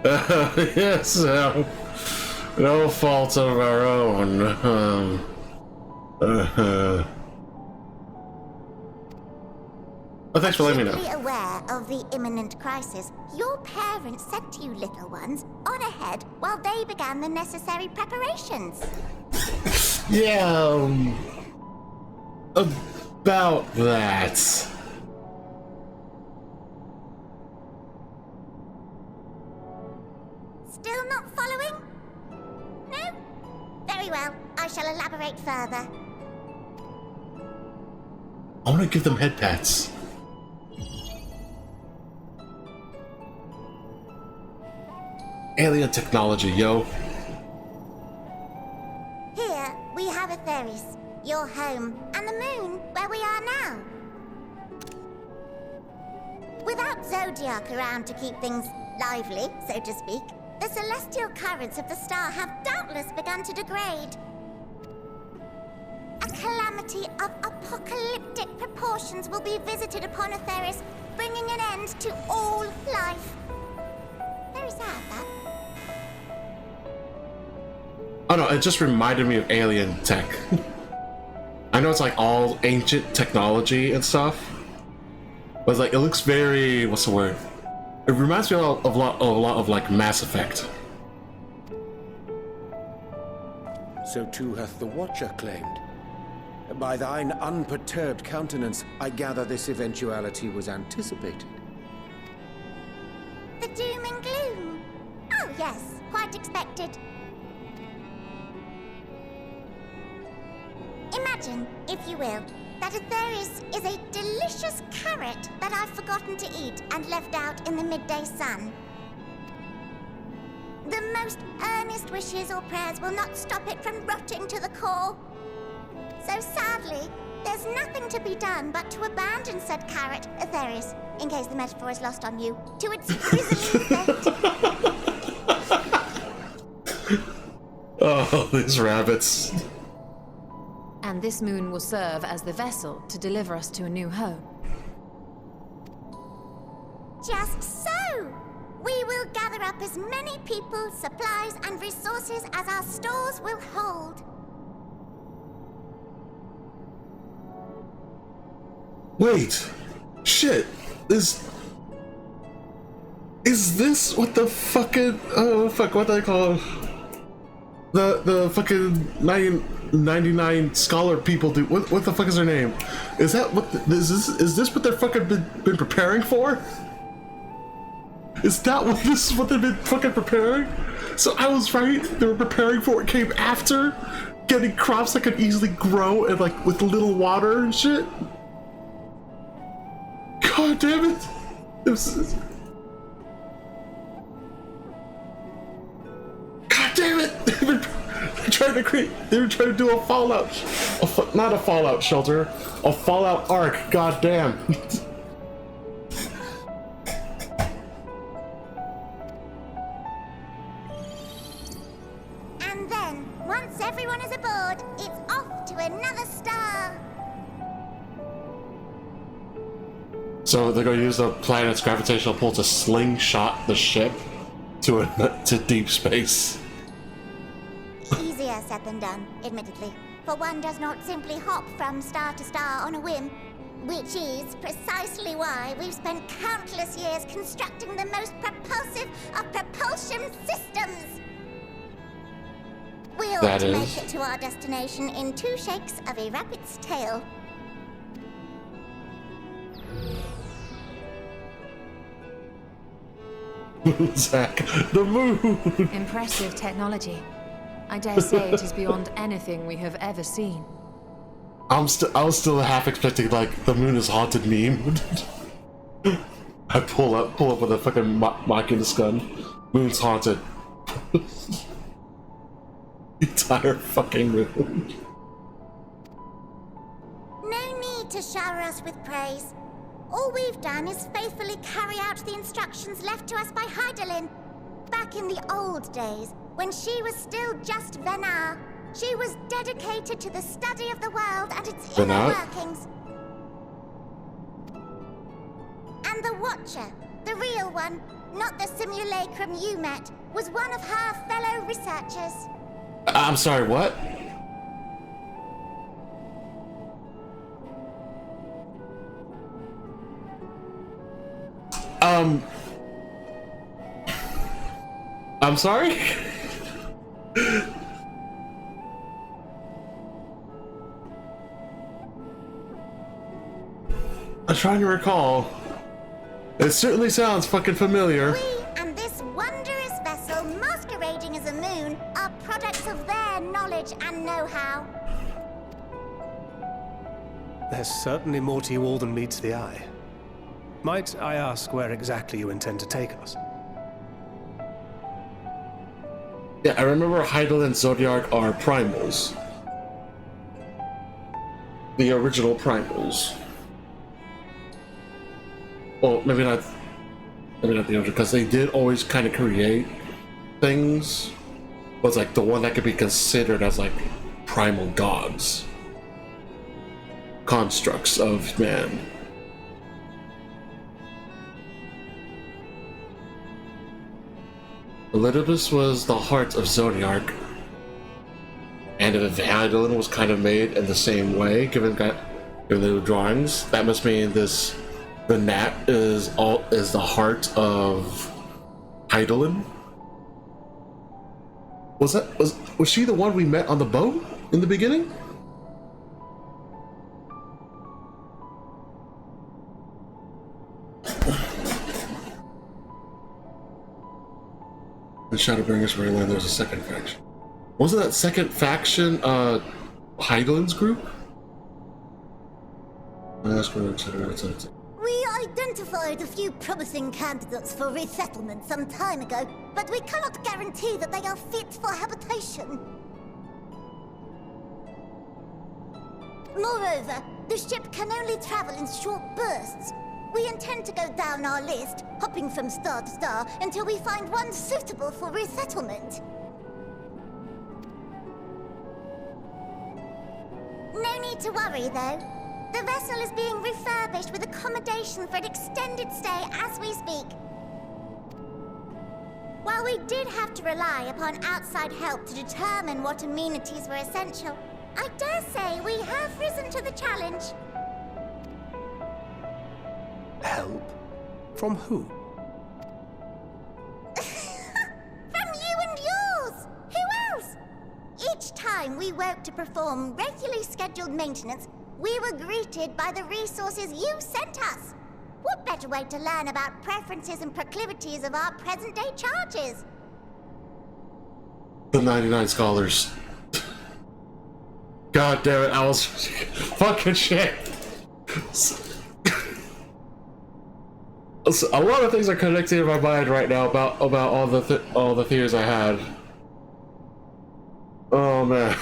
Yes, no fault of our own. Oh, thanks for letting me know. Acutely aware of the imminent crisis, your parents sent you little ones on ahead while they began the necessary preparations. Yeah, about that. Still not following? No? Very well, I shall elaborate further. I want to give them head pats. Alien technology, yo. Here, we have Aetheris, your home, and the moon, where we are now. Without Zodiac around to keep things lively, so to speak, the celestial currents of the star have doubtless begun to degrade. A calamity of apocalyptic proportions will be visited upon Aetheris, bringing an end to all life. Very sad, that. Oh no, it just reminded me of alien tech. I know it's like all ancient technology and stuff, but it's like it looks very, what's the word? It reminds me of a lot of like Mass Effect. So too hath the Watcher claimed. By thine unperturbed countenance, I gather this eventuality was anticipated. The doom and gloom. Oh yes, quite expected. Imagine, if you will, that Aetheris is a delicious carrot that I've forgotten to eat and left out in the midday sun. The most earnest wishes or prayers will not stop it from rotting to the core. So sadly, there's nothing to be done but to abandon said carrot, Aetheris, in case the metaphor is lost on you, to its grisly fate. Oh, these rabbits. And this moon will serve as the vessel to deliver us to a new home. Just so! We will gather up as many people, supplies, and resources as our stores will hold. Wait, shit, is this what the fucking, oh fuck, what do they call it? The fucking 99 scholar people do, what the fuck is their name? Is that what, is this what they're fucking been preparing for? Is that what this is what they've been fucking preparing? So I was right, they were preparing for what came after? Getting crops that could easily grow and like with little water and shit? God damn it! God damn it! They were trying to do a Fallout, not a Fallout shelter, a Fallout Ark. God damn. And then, once everyone is aboard, it's off to another star. So they're going to use the planet's gravitational pull to slingshot the ship to deep space. Easier said than done, admittedly. For one does not simply hop from star to star on a whim, which is precisely why we've spent countless years constructing the most propulsive of propulsion systems. We ought to make it to our destination in 2 shakes of a rabbit's tail. Zach, the moon! Impressive technology. I dare say it is beyond anything we have ever seen. I was still half expecting like the moon is haunted meme. I pull up with a fucking Machinist gun. Moon's haunted. Entire fucking moon. No need to shower us with praise. All we've done is faithfully carry out the instructions left to us by Hydaelyn. Back in the old days, when she was still just Venar, she was dedicated to the study of the world and its inner workings. And the Watcher, the real one, not the simulacrum you met, was one of her fellow researchers. I'm sorry, what? I'm sorry? I'm trying to recall. It certainly sounds fucking familiar. We and this wondrous vessel masquerading as a moon are products of their knowledge and know-how. There's certainly more to you all than meets the eye. Might I ask where exactly you intend to take us? Yeah, I remember Hydaelyn and Zodiac are primals. The original primals. Well, maybe not the original, because they did always kind of create things. Was like the one that could be considered as like primal gods. Constructs of man. Elidibus was the heart of Zodiac, and if Hydaelyn was kind of made in the same way, given the drawings, that must mean this the Nat is the heart of Hydaelyn. Was she the one we met on the boat in the beginning? In Shadowbringers Maryland, there's a second faction. Wasn't that second faction Hydaelyn's group? We identified a few promising candidates for resettlement some time ago, but we cannot guarantee that they are fit for habitation. Moreover, the ship can only travel in short bursts. We intend to go down our list, hopping from star to star, until we find one suitable for resettlement. No need to worry, though. The vessel is being refurbished with accommodation for an extended stay as we speak. While we did have to rely upon outside help to determine what amenities were essential, I dare say we have risen to the challenge. Help? From who? From you and yours! Who else? Each time we woke to perform regularly scheduled maintenance, we were greeted by the resources you sent us. What better way to learn about preferences and proclivities of our present-day charges? The 99 scholars. God damn it, I was fucking shit. A lot of things are connecting in my mind right now about all the theories I had. Oh man.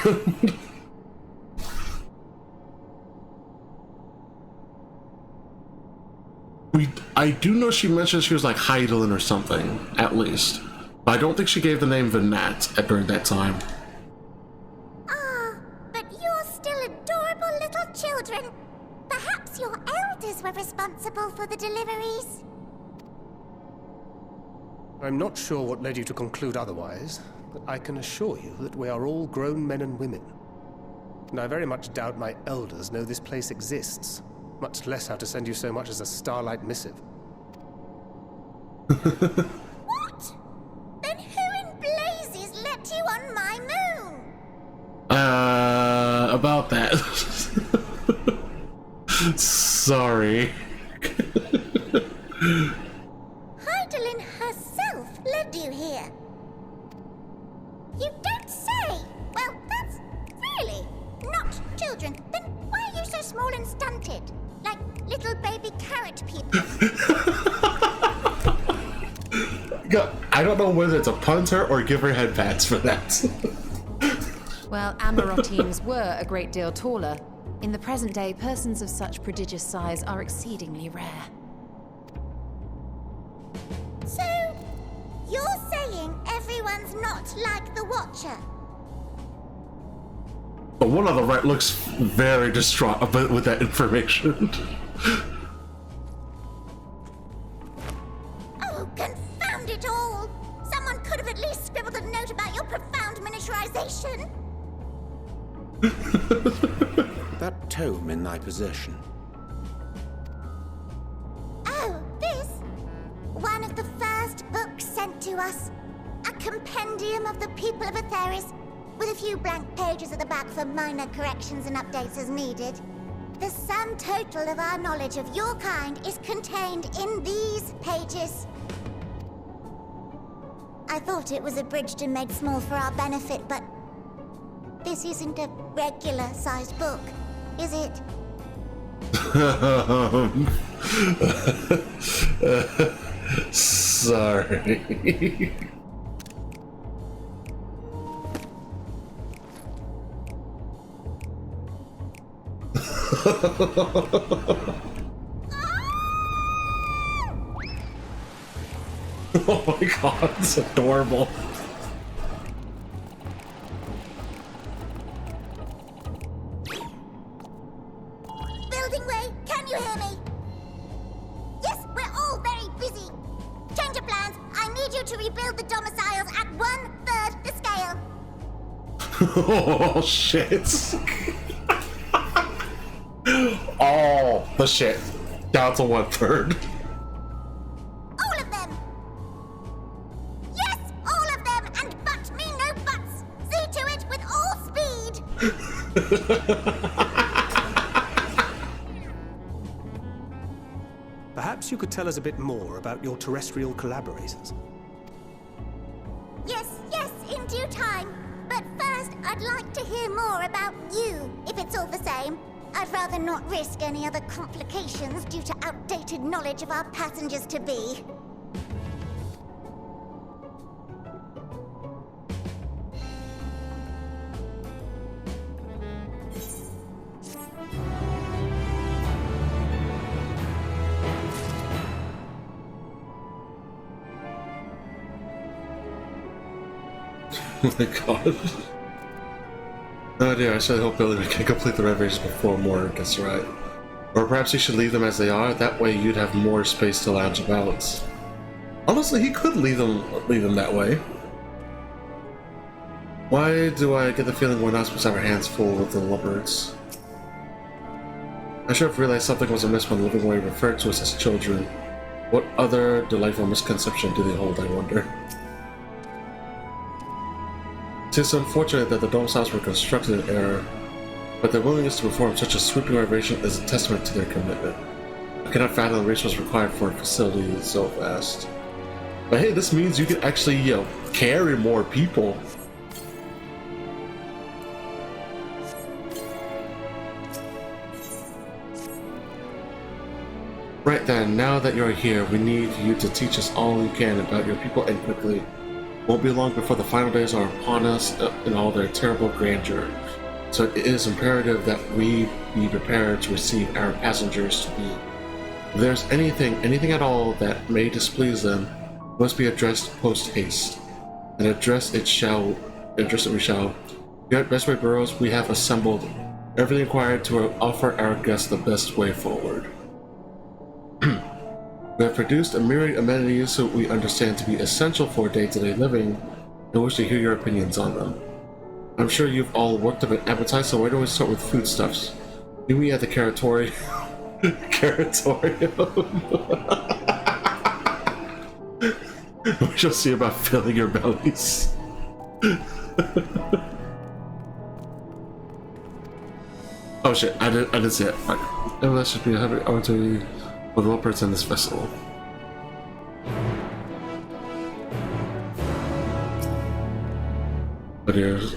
I do know she mentioned she was like Hydaelyn or something, at least. But I don't think she gave the name Venat during that time. Ah, but you're still adorable little children. Perhaps your elders were responsible for the deliveries. I'm not sure what led you to conclude otherwise, but I can assure you that we are all grown men and women. And I very much doubt my elders know this place exists, much less how to send you so much as a starlight missive. What? Then who in blazes let you on my moon? About that. Sorry. Hydaelyn herself little baby carrot people. I don't know whether it's a punter or give her head pats for that. Well, Amarotines were a great deal taller. In the present day, persons of such prodigious size are exceedingly rare. So, you're saying everyone's not like the Watcher? The one on the right looks very distraught with that information. Oh, confound it all! Someone could have at least scribbled a note about your profound miniaturization. That tome in thy possession. Oh, this? One of the first books sent to us. A compendium of the people of Aetheris, with a few blank pages at the back for minor corrections and updates as needed. The sum total of our knowledge of your kind is contained in these pages. I thought it was abridged and made small for our benefit, but this isn't a regular-sized book, is it? Sorry. Oh my god, it's adorable. Building Way, can you hear me? Yes, we're all very busy. Change of plans. I need you to rebuild the domiciles at 1/3 the scale. Oh shit. Oh, the shit. Down to 1/3. All of them. Yes, all of them, and but me no buts. See to it with all speed. Perhaps you could tell us a bit more about your terrestrial collaborators. Yes, in due time. But first, I'd like to hear more about you, if it's all the same. I'd rather not risk any other complications due to outdated knowledge of our passengers-to-be. Oh my god. Oh dear, I certainly hope Billy can complete the renovations before Moore gets right. Or perhaps you should leave them as they are, that way you'd have more space to lounge about. Honestly, he could leave them that way. Why do I get the feeling we're not supposed to have our hands full with the lovebirds? I should have realized something was amiss when Living Way referred to us as children. What other delightful misconception do they hold, I wonder? It is unfortunate that the domiciles were constructed in error, but their willingness to perform such a sweeping renovation is a testament to their commitment. I cannot fathom the resources required for a facility so vast. But hey, this means you can actually, carry more people. Right then, now that you're here, we need you to teach us all you can about your people and quickly. Won't be long before the final days are upon us in all their terrible grandeur. So it is imperative that we be prepared to receive our passengers to be. If there's anything at all that may displease them, must be addressed post-haste. And address it we shall. Here at Bestway Burrows, we have assembled everything required to offer our guests the best way forward. We have produced a myriad amenities that we understand to be essential for day-to-day living, and wish to hear your opinions on them. I'm sure you've all worked up an appetite, so why don't we start with foodstuffs? Meet me at the Caratorium. We shall see about filling your bellies. Oh shit, I didn't see it. Right. Oh, that should be I want to with leopards in this festival. But here's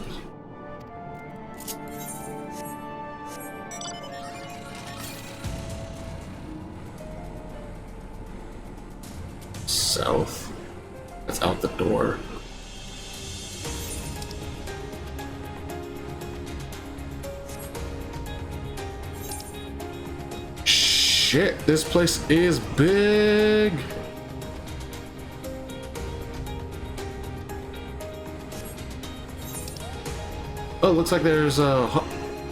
south. That's out the door. Shit, this place is big. Oh, looks like there's a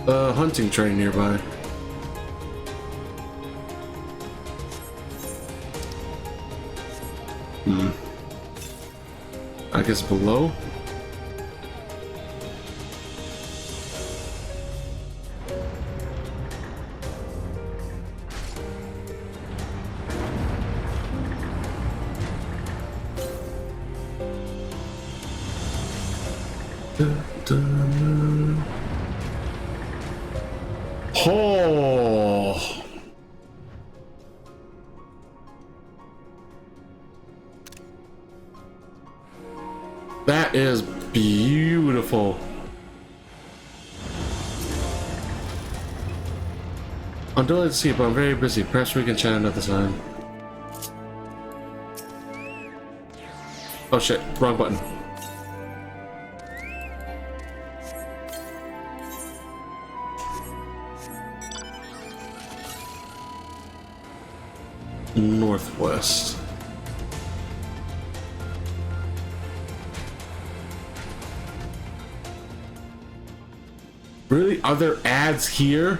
hunting train nearby. I guess below? Oh! That is beautiful. I'm delighted to see you, but I'm very busy. Perhaps we can chat another time. Oh shit, wrong button. Northwest. Really? Are there ads here?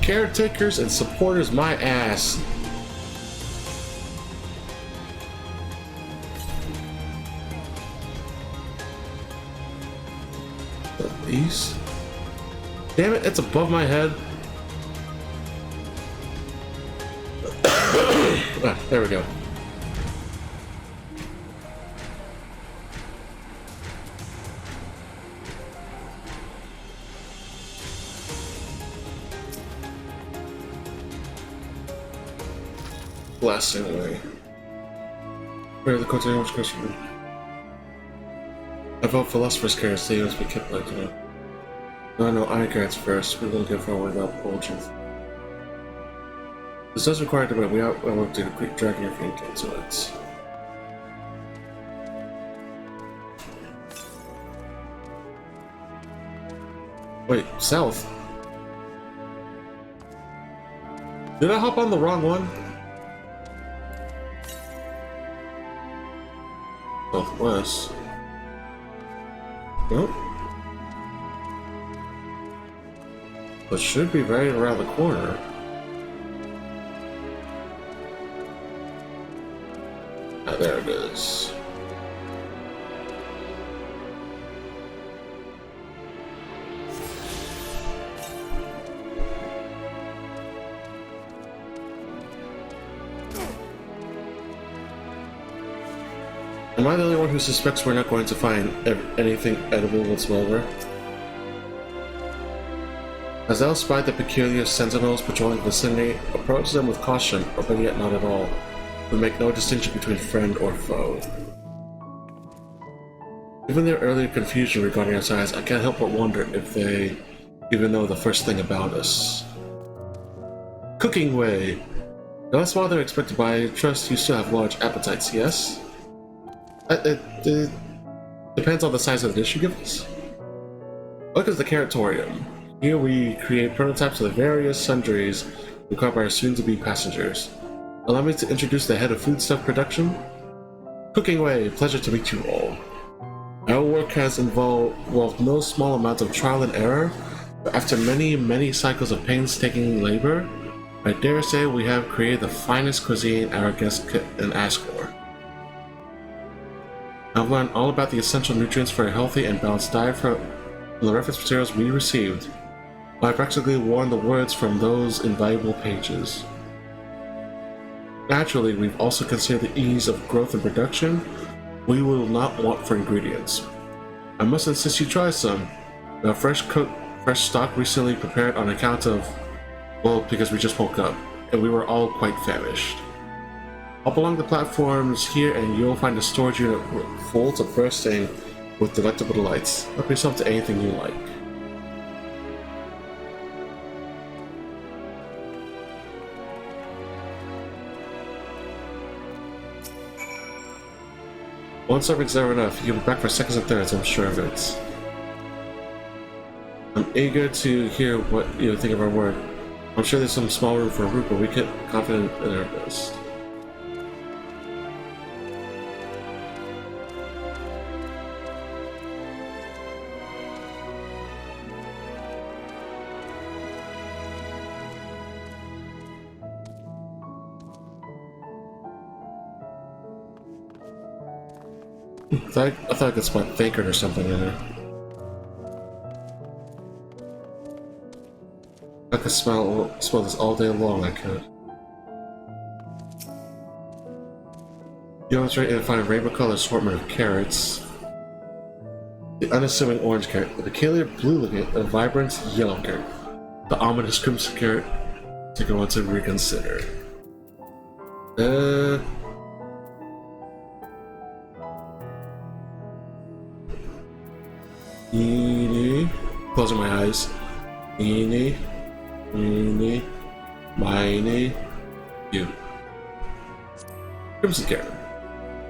Caretakers and supporters, my ass. East? Damn it, it's above my head. Ah, there we go. Blasting away. Where are the continuous question? I vote Philosopher's Carrots, they must be kept like no, Iron Carrots first. We won't get forward without bulging. This does require debate. We want to quick dragging your feet into it. Wait, south? Did I hop on the wrong one? Southwest. Nope. But should be right around the corner. Ah, there it is. Am I the only one who suspects we're not going to find anything edible whatsoever? As Al spied the peculiar sentinels patrolling the vicinity, approach them with caution, or better yet not at all. We make no distinction between friend or foe. Given their earlier confusion regarding our size, I can't help but wonder if they even know the first thing about us. Cooking way! Now that's why they're expected by I trust you still have large appetites, yes? It depends on the size of the dish you give us. Look at the Caratorium. Here we create prototypes of the various sundries required by our soon-to-be passengers. Allow me to introduce the head of foodstuff production. Cooking Way, pleasure to meet you all. Our work has involved no small amount of trial and error, but after many cycles of painstaking labor, I dare say we have created the finest cuisine our guests could ask for. I've learned all about the essential nutrients for a healthy and balanced diet from the reference materials we received. I practically worn the words from those invaluable pages. Naturally, we've also considered the ease of growth and production, we will not want for ingredients. I must insist you try some. A fresh stock recently prepared on account of, well, because we just woke up, and we were all quite famished. Hop along the platforms here and you'll find a storage unit full to bursting with delectable delights. Help yourself to anything you like. One serving's never enough. You'll be back for seconds and thirds, I'm sure of it. I'm eager to hear what you think of our work. I'm sure there's some small room for improvement, but we get confident in our best. I thought I could spot Vagrant or something in there. I could smell this all day long, I could. You know, it's right, and find a rainbow colored assortment of carrots. The unassuming orange carrot, the peculiar blue looking, a vibrant yellow carrot, the ominous crimson carrot. Take a moment to reconsider. Eeny, closing my eyes. Eeny, meeny, miny, you. Crimson carrot.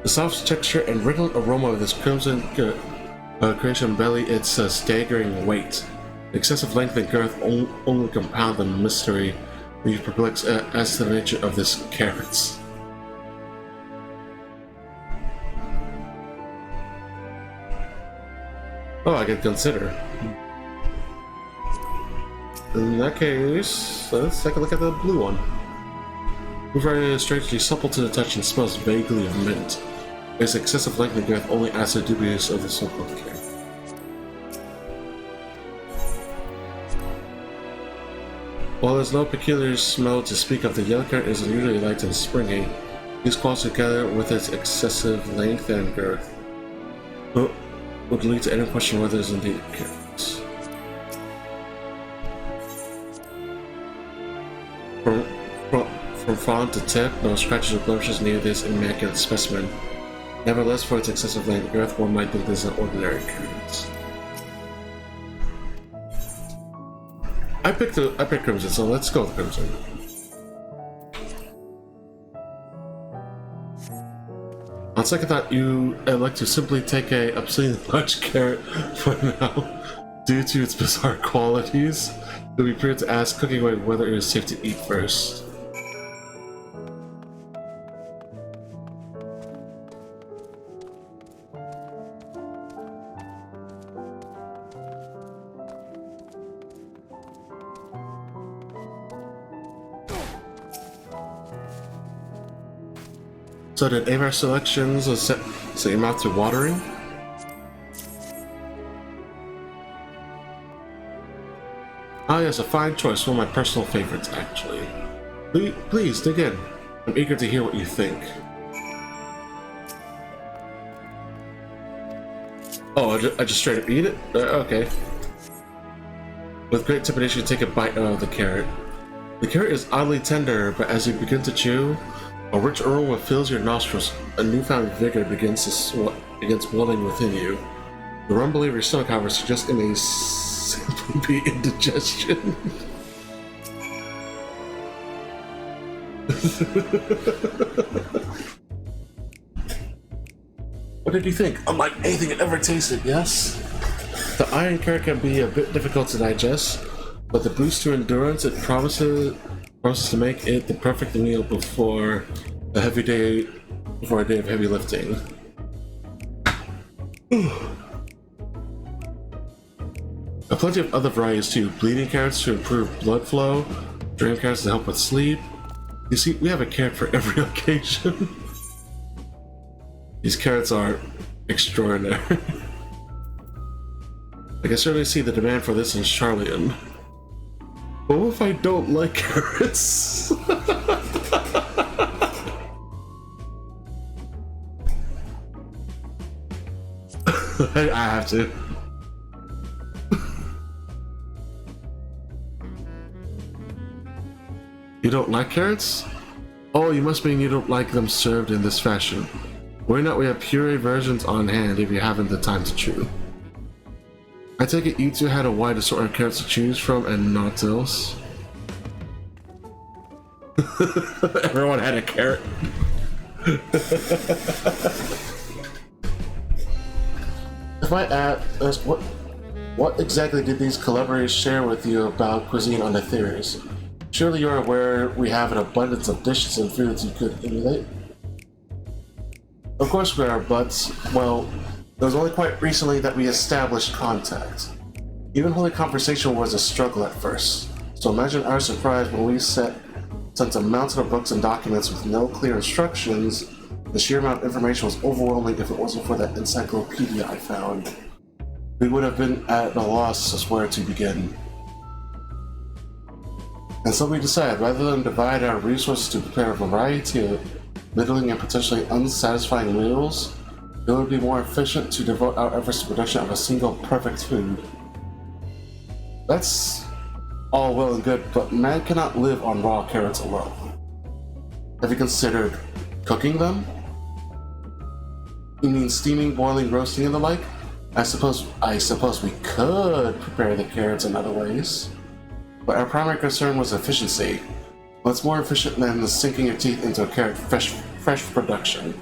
The soft texture and wrinkling aroma of this crimson creation belly its staggering weight. The excessive length and girth only compound the mystery we perplex as to the nature of this carrot. Oh, I can consider. In that case, let's take a look at the blue one. Blueberry is strangely supple to the touch and smells vaguely of mint. Its excessive length and girth only adds to the dubious of the so-called care. While there's no peculiar smell to speak of, the yellow carrot is unusually light and springy. These qualities together with its excessive length and girth would lead to any question whether it's indeed a carrot. From front to tip, no scratches or blemishes near this immaculate specimen. Nevertheless, for its excessive length and girth, one might think this is an ordinary carrot. I picked Crimson, so let's go with Crimson. On second thought, I'd like to simply take a obscenely large carrot for now. Due to its bizarre qualities, it would be prudent to ask Cooking Away whether it is safe to eat first. So did any of our selections set your mouth to watering? Ah yes, a fine choice, one of my personal favorites actually. Please dig in. I'm eager to hear what you think. Oh, I just straight up eat it? Okay. With great trepidation, take a bite of the carrot. The carrot is oddly tender, but as you begin to chew, a rich aroma fills your nostrils. A newfound vigor begins welling within you. The rumbling of your stomach, however, suggests it may simply be indigestion. What did you think? Unlike anything I've ever tasted, yes? The iron carrot can be a bit difficult to digest, but the boost to endurance it promises to make it the perfect meal before a day of heavy lifting. Plenty of other varieties too. Bleeding carrots to improve blood flow, dream carrots to help with sleep. You see, we have a carrot for every occasion. These carrots are extraordinary. I can certainly see the demand for this in Charlian. But what if I don't like carrots? I have to. You don't like carrots? Oh, you must mean you don't like them served in this fashion. Worry not, we have puree versions on hand if you haven't the time to chew. I take it you two had a wide assortment of carrots to choose from and not else. Everyone had a carrot. If I ask, what exactly did these collaborators share with you about cuisine on the theories? Surely you're aware we have an abundance of dishes and foods you could emulate? Of course we are, but, well, it was only quite recently that we established contact. Even holding conversation was a struggle at first, so imagine our surprise when we sent a mountain of books and documents with no clear instructions. The sheer amount of information was overwhelming if it wasn't for that encyclopedia I found. We would have been at a loss as where to begin. And so we decided, rather than divide our resources to prepare a variety of middling and potentially unsatisfying meals, it would be more efficient to devote our efforts to production of a single perfect food. That's all well and good, but man cannot live on raw carrots alone. Have you considered cooking them? You mean steaming, boiling, roasting, and the like? I suppose we could prepare the carrots in other ways. But our primary concern was efficiency. What's more efficient than sinking your teeth into a carrot fresh production?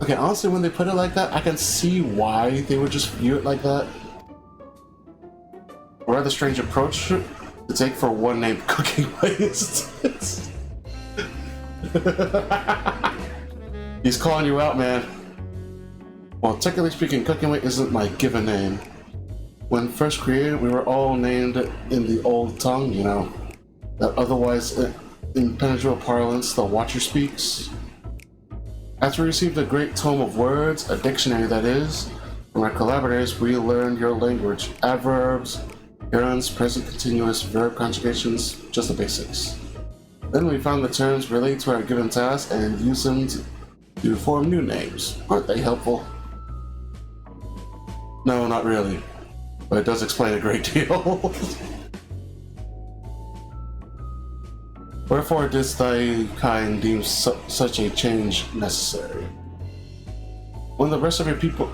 Okay, honestly, when they put it like that, I can see why they would just view it like that. A rather strange approach to take for one named cooking waste. He's calling you out, man. Well, technically speaking, cooking waste isn't my given name. When first created, we were all named in the old tongue, you know, that otherwise impenetrable parlance the Watcher speaks. After we received a great tome of words, a dictionary that is, from our collaborators, we learned your language, adverbs, gerunds, present continuous, verb conjugations, just the basics. Then we found the terms related to our given task and used them to form new names. Aren't they helpful? No, not really. But it does explain a great deal. Wherefore didst thy kind deem such a change necessary? When the rest of your people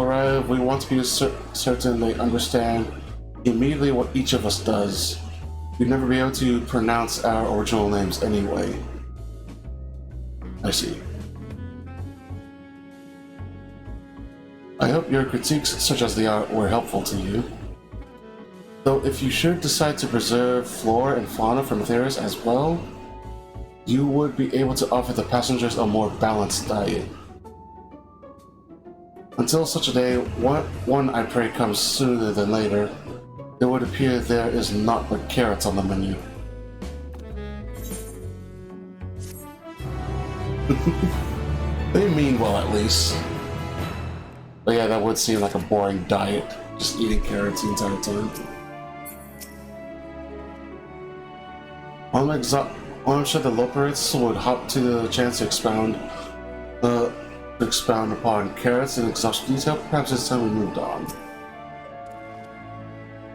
arrive, we want to be certain they understand immediately what each of us does. We'd never be able to pronounce our original names anyway. I see. I hope your critiques, such as they are, were helpful to you. Though if you should decide to preserve flora and fauna from Theris as well, you would be able to offer the passengers a more balanced diet. Until such a day, one I pray comes sooner than later, it would appear there is naught but carrots on the menu. They mean well, at least. But yeah, that would seem like a boring diet, just eating carrots the entire time. I'm sure the Loperites would hop to the chance to expound upon carrots in exhaustive detail. Perhaps it's time we moved on.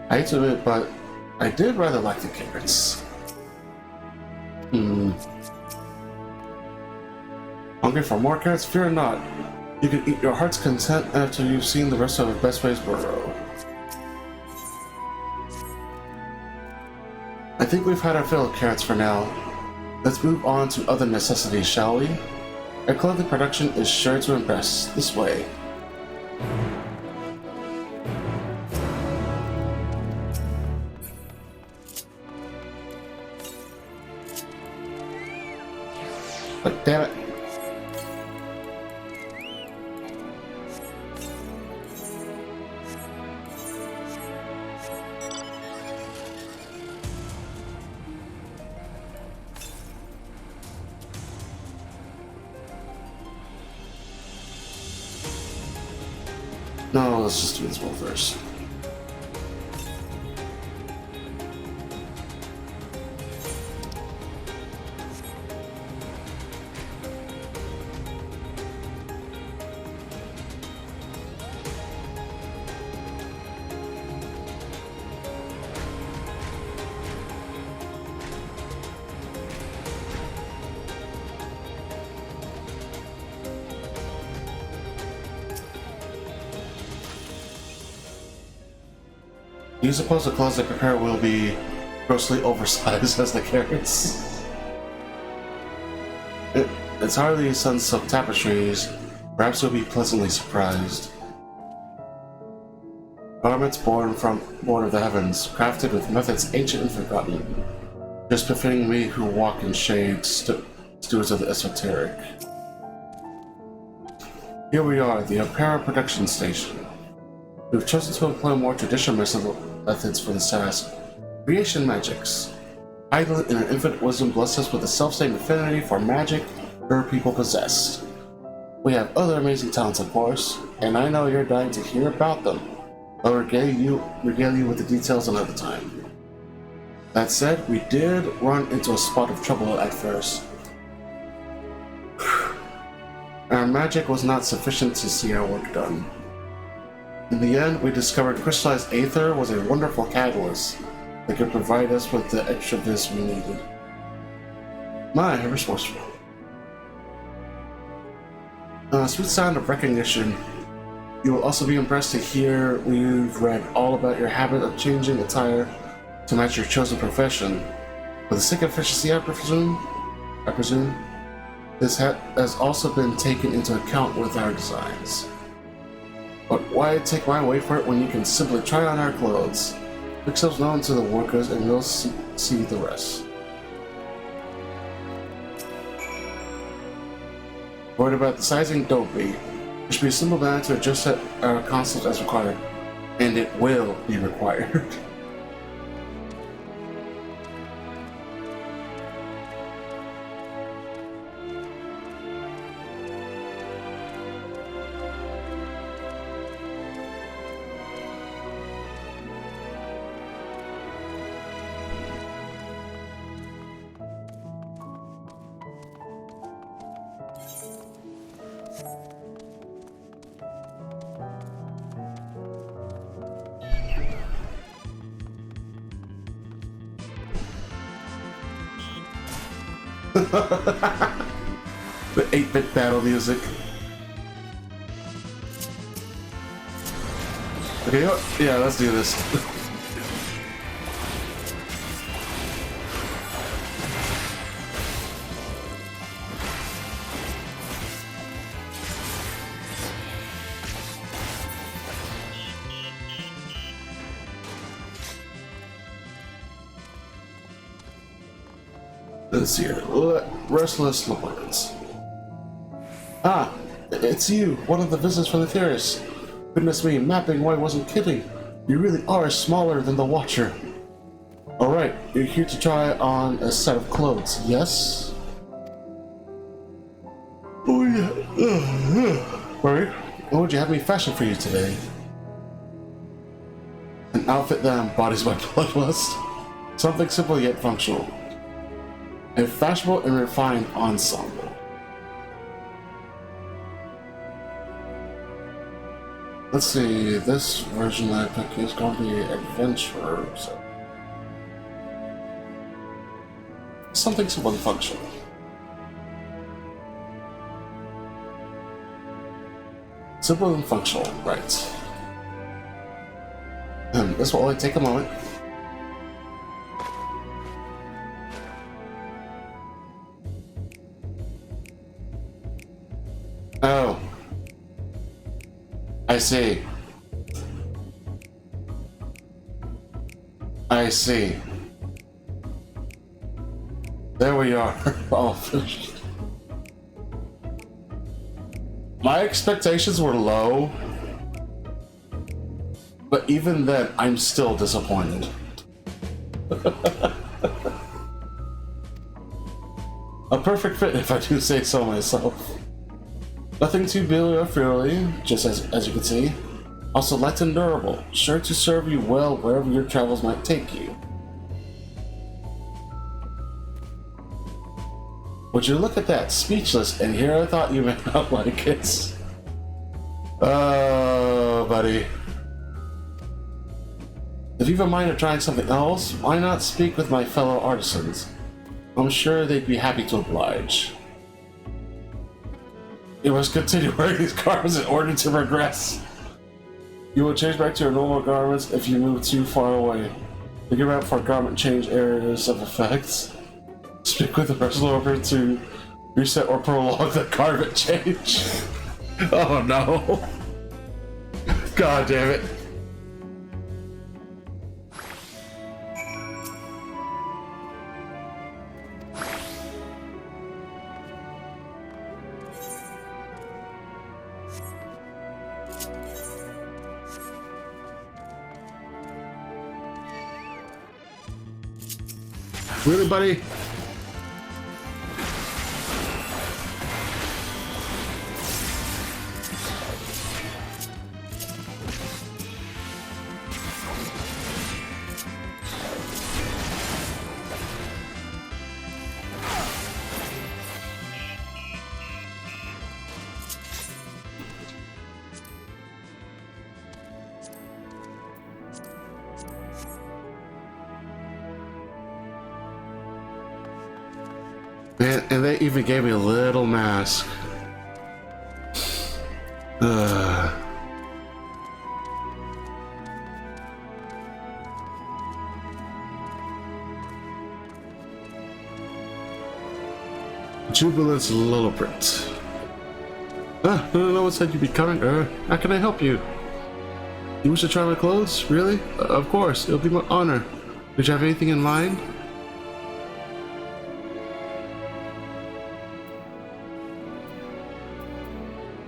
I hate to admit, but I did rather like the carrots. Hungry for more carrots? Fear not. You can eat your heart's content after you've seen the rest of Best Ways Burrow. I think we've had our fill of carrots for now. Let's move on to other necessities, shall we? Our clothing production is sure to impress. This way. But damn it. No, let's just do this one first. you suppose the clothes they prepare will be grossly oversized as the carrots? It's hardly sun silk tapestries. Perhaps you'll be pleasantly surprised. Garments born of the heavens, crafted with methods ancient and forgotten. Just befitting me who walk in shade, stewards of the esoteric. Here we are, the Opera production station. We've chosen to employ more traditional methods for this task. Creation magics. Idle in her infinite wisdom blessed us with a self-same affinity for magic her people possess. We have other amazing talents, of course, and I know you're dying to hear about them. I'll regale you with the details another time. That said, we did run into a spot of trouble at first. Our magic was not sufficient to see our work done. In the end, we discovered crystallized aether was a wonderful catalyst that could provide us with the extra vis we needed. My, how resourceful. Sweet sound of recognition. You will also be impressed to hear we've read all about your habit of changing attire to match your chosen profession. For the sake of efficiency, I presume, this has also been taken into account with our designs. But why take my word for it when you can simply try on our clothes? Make yourselves known to the workers and we'll see the rest. Worried about the sizing? Don't be. There should be a simple manner to adjust our concept as required. And it will be required. The 8-bit battle music. Okay, yeah, let's do this. Let's see here. Restless Lawrence. Ah, it's you, one of the visitors from the terrace. Goodness me, Mapping White wasn't kidding. You really are smaller than the Watcher. Alright, you're here to try on a set of clothes, yes? Oh yeah. Right, what would you have me fashion for you today? An outfit that embodies my bloodlust. Something simple yet functional. A fashionable and refined ensemble. Let's see, this version that I pick is going to be adventurer, so something simple and functional. Simple and functional, right. This will only take a moment. Oh. I see. I see. There we are. All finished. My expectations were low, but even then, I'm still disappointed. A perfect fit, if I do say so myself. Nothing too big or frilly, just as you can see. Also light and durable, sure to serve you well wherever your travels might take you. Would you look at that, speechless, and here I thought you may not like it. Oh, buddy. If you've a mind of trying something else, why not speak with my fellow artisans? I'm sure they'd be happy to oblige. You must continue wearing these garments in order to progress. You will change back to your normal garments if you move too far away. Look around for garment change areas of effects. Speak with the wrestler to reset or prolong the garment change. Oh no. God damn it. Really, buddy? And they even gave me a little mask. Jubilance Lillibrit. No one said you'd be coming. How can I help you? You wish to try my clothes? Really? Of course, it'll be my honor. Did you have anything in mind?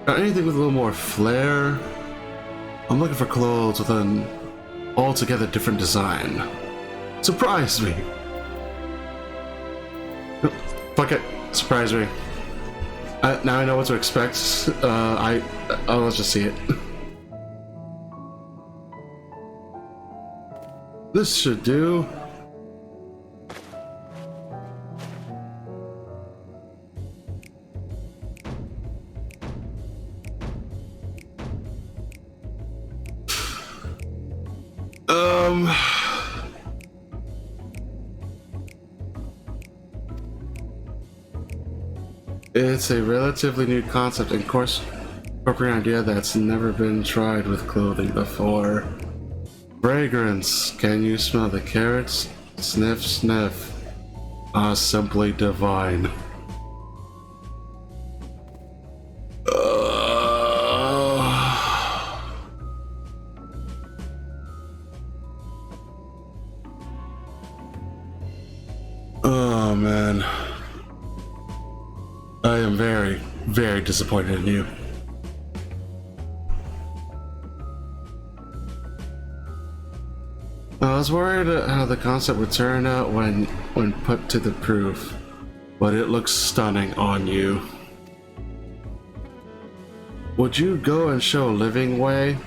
Anything with a little more flair? I'm looking for clothes with an altogether different design. Surprise me! Fuck it, surprise me. Now I know what to expect. Let's just see it. This should do. It's a relatively new concept and course appropriate idea that's never been tried with clothing before. Fragrance. Can you smell the carrots? Sniff, sniff. Simply divine. Oh man. I am very, very disappointed in you. I was worried how the concept would turn out when put to the proof, but it looks stunning on you. Would you go and show Living Way?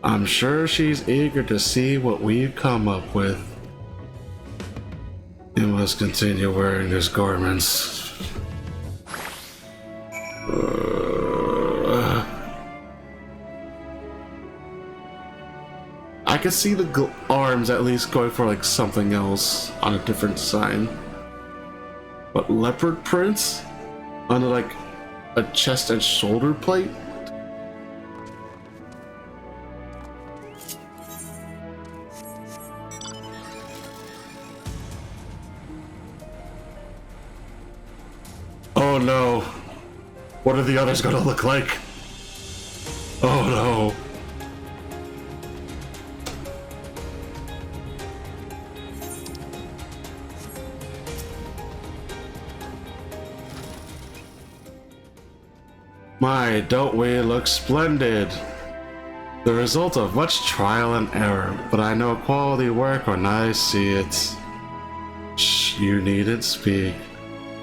I'm sure she's eager to see what we've come up with. You must continue wearing these garments. I could see the arms at least going for like something else on a different sign. But leopard prints on like a chest and shoulder plate? Oh no. What are the others gonna look like? Oh no. My, don't we look splendid? The result of much trial and error, but I know quality work when I see it. Shh, you needn't speak.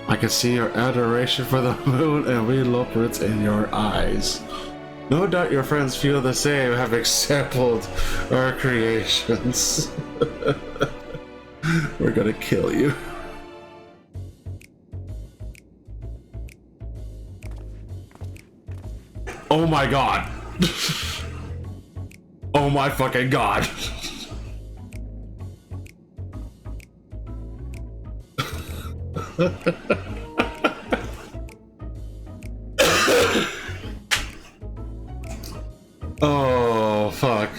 I can see your adoration for the moon and reluctance in your eyes. No doubt your friends feel the same, having sampled our creations. We're gonna kill you. Oh my god. Oh my fucking god. Oh fuck.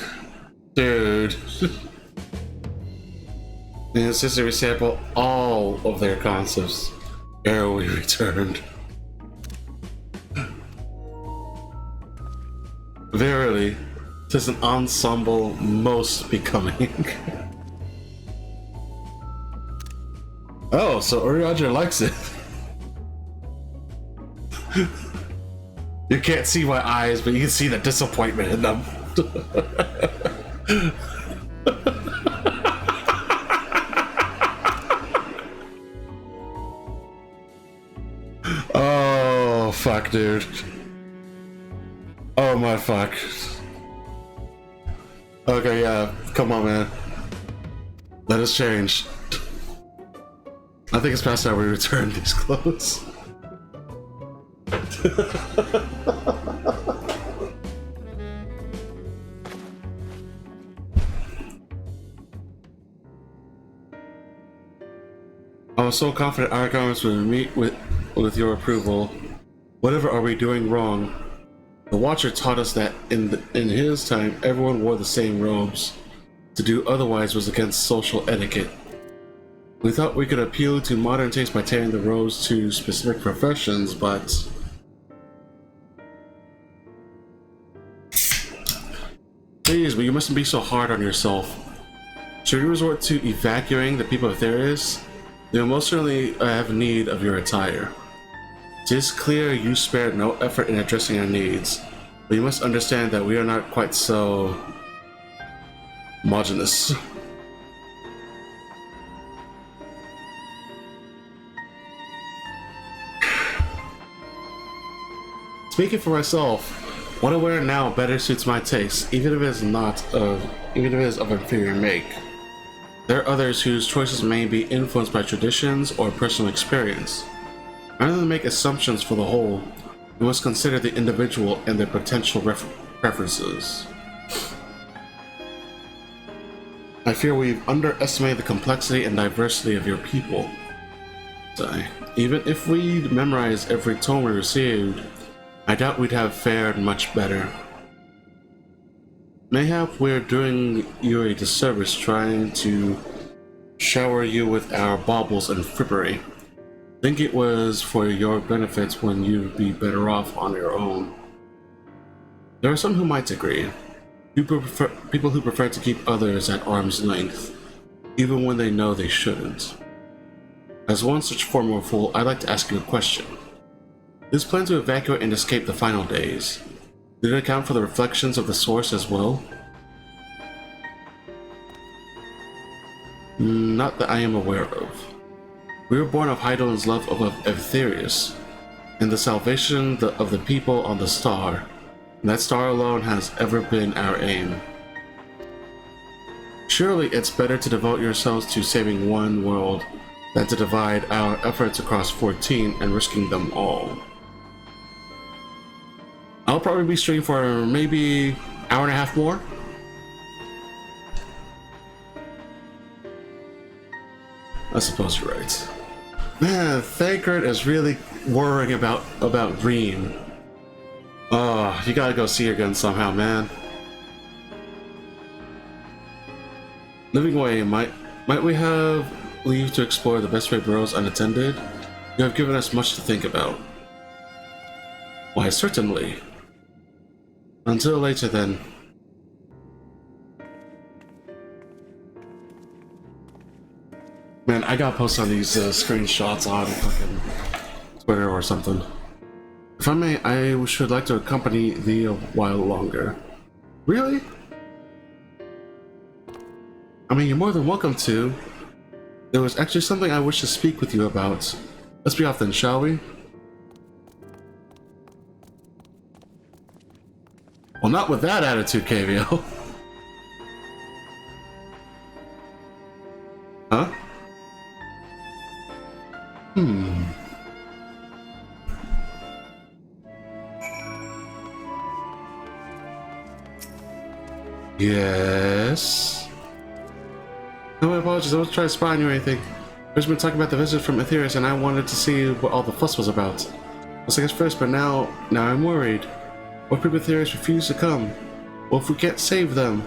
and insisted we sample all of their concepts ere we returned. Verily, 'tis an ensemble most becoming. Oh, so Urianger likes it. You can't see my eyes, but you can see the disappointment in them. Oh, fuck, dude. Oh my fuck. Okay, yeah, come on, man. Let us change. I think it's past time we return these clothes. I was so confident our governments would meet with your approval. Whatever are we doing wrong? The Watcher taught us that in his time, everyone wore the same robes. To do otherwise was against social etiquette. We thought we could appeal to modern taste by tailoring the robes to specific professions, but... Please, but you mustn't be so hard on yourself. Should we resort to evacuating the people of Theris? They will most certainly have need of your attire. It is clear you spared no effort in addressing our needs, but you must understand that we are not quite so... homogeneous. Speaking for myself, what I wear now better suits my taste, even if it is of inferior make. There are others whose choices may be influenced by traditions or personal experience. Rather than make assumptions for the whole, we must consider the individual and their potential preferences. I fear we've underestimated the complexity and diversity of your people. Even if we'd memorized every tome we received, I doubt we'd have fared much better. Mayhap we're doing you a disservice trying to shower you with our baubles and frippery. Think it was for your benefits when you'd be better off on your own. There are some who might agree. People who prefer to keep others at arm's length, even when they know they shouldn't. As one such former fool, I'd like to ask you a question. This plan to evacuate and escape the final days, did it account for the reflections of the source as well? Not that I am aware of. We were born of Heidel's love of Ethereus, and the salvation of the people on the star. And that star alone has ever been our aim. Surely it's better to devote yourselves to saving one world than to divide our efforts across 14 and risking them all. I'll probably be streaming for maybe an hour and a half more. I suppose you're right. Man, Thancred is really worrying about Reem. Oh, you gotta go see her again somehow, man. Living away, might we have leave to explore the best way burrows unattended? You have given us much to think about. Why, certainly. Until later, then. Man, I gotta post on these screenshots on fucking Twitter or something. If I may, I should like to accompany thee a while longer. Really? I mean, you're more than welcome to. There was actually something I wish to speak with you about. Let's be off then, shall we? Well, not with that attitude, KVO. Huh? Yes? No, my apologies, I wasn't trying to spy on you or anything. I've just been talking about the visit from Ethereus and I wanted to see what all the fuss was about. I was like at first, but now I'm worried. What if people Ethereus refuse to come? Well, if we can't save them?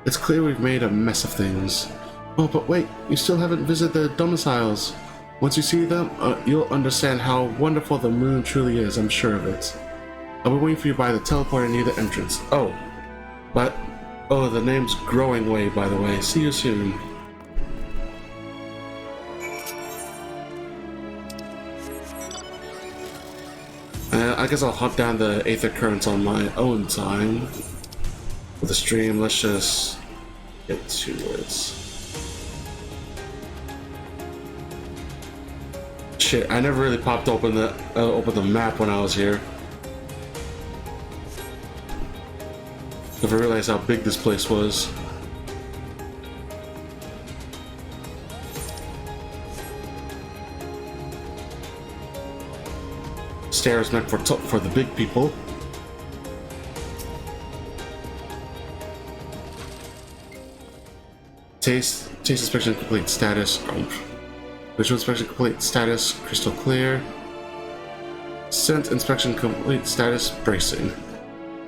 It's clear we've made a mess of things. Oh, but wait, you still haven't visited the domiciles. Once you see them, you'll understand how wonderful the moon truly is, I'm sure of it. I'll be waiting for you by the teleporter near the entrance. Oh, but... Oh, the name's Growing Way, by the way. See you soon. I guess I'll hunt down the Aether Currents on my own time. With the stream, let's just get to it. Shit, I never really popped open the map when I was here. Never realized how big this place was. Stairs meant for the big people. Taste inspection complete. Status. Visual inspection complete. Status crystal clear. Scent inspection complete. Status bracing.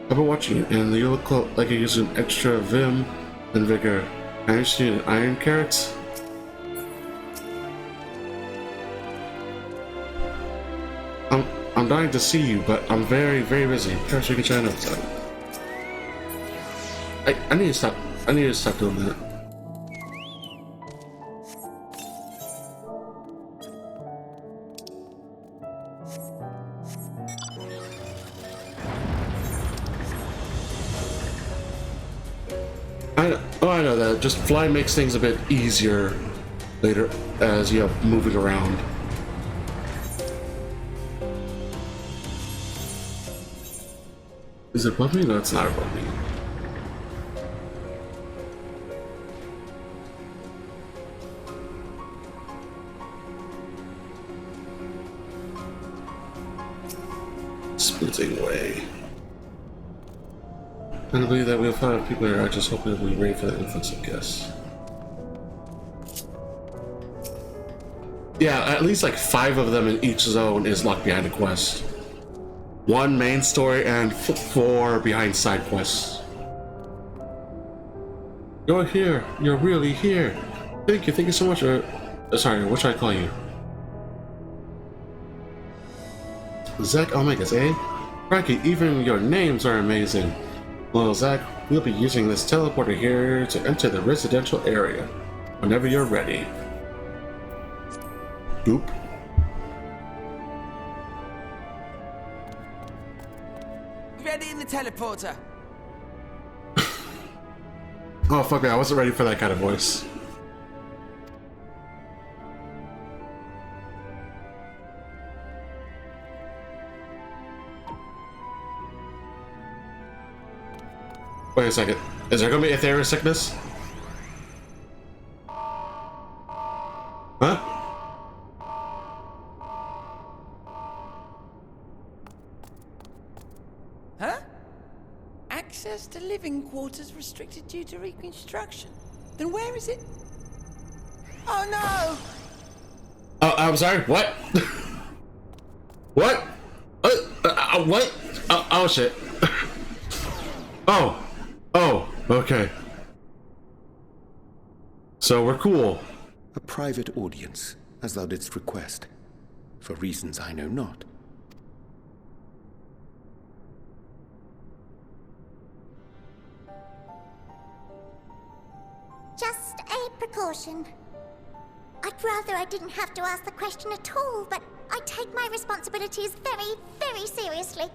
I've been watching you, and you look like you're using extra vim and vigor. I understand an iron carrot. I'm dying to see you, but I'm very, very busy. Perhaps we can try another time. I need to stop. I need to stop doing that. I know that. Just fly makes things a bit easier later as you're moving around. Is it above me? No, it's not above me. Splitting way. I don't believe that we'll find people here. I just hope that we'll be ready for the influx of guests. Yeah, at least like 5 of them in each zone is locked behind a quest. 1 main story and 4 behind side quests. You're here. You're really here. Thank you so much. Sorry, what should I call you? Zach Omegas, eh? Frankie, even your names are amazing. Well, Zach, we'll be using this teleporter here to enter the residential area. Whenever you're ready. Boop. Ready in the teleporter. Oh, fuck me, I wasn't ready for that kind of voice. Wait a second. Is there gonna be Aetherius sickness? Huh? Huh? Access to living quarters restricted due to reconstruction. Then where is it? Oh no! Oh, I'm sorry. What? What? What? Oh shit. Oh, okay. So we're cool. A private audience, as thou didst request, for reasons I know not. Just a precaution. I'd rather I didn't have to ask the question at all, but I take my responsibilities very, very seriously.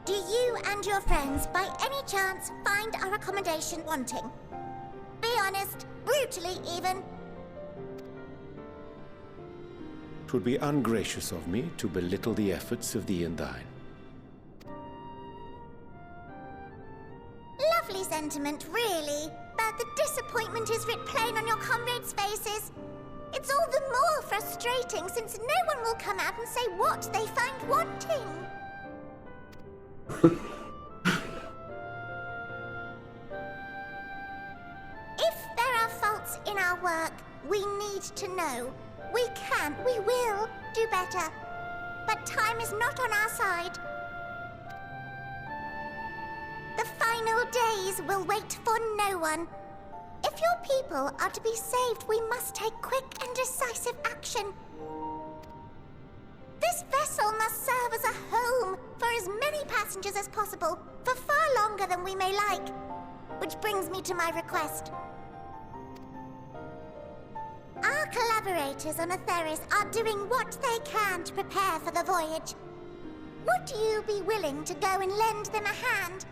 Do you and your friends, by any chance, find our accommodation wanting? Be honest, brutally even. 'Twould be ungracious of me to belittle the efforts of thee and thine. Lovely sentiment, really. But the disappointment is writ plain on your comrades' faces. It's all the more frustrating since no one will come out and say what they find wanting. If there are faults in our work, we need to know. We can, we will do better. But time is not on our side. The final days will wait for no one. If your people are to be saved, we must take quick and decisive action. This vessel must serve as a home for as many passengers as possible, for far longer than we may like. Which brings me to my request. Our collaborators on Atheris are doing what they can to prepare for the voyage. Would you be willing to go and lend them a hand?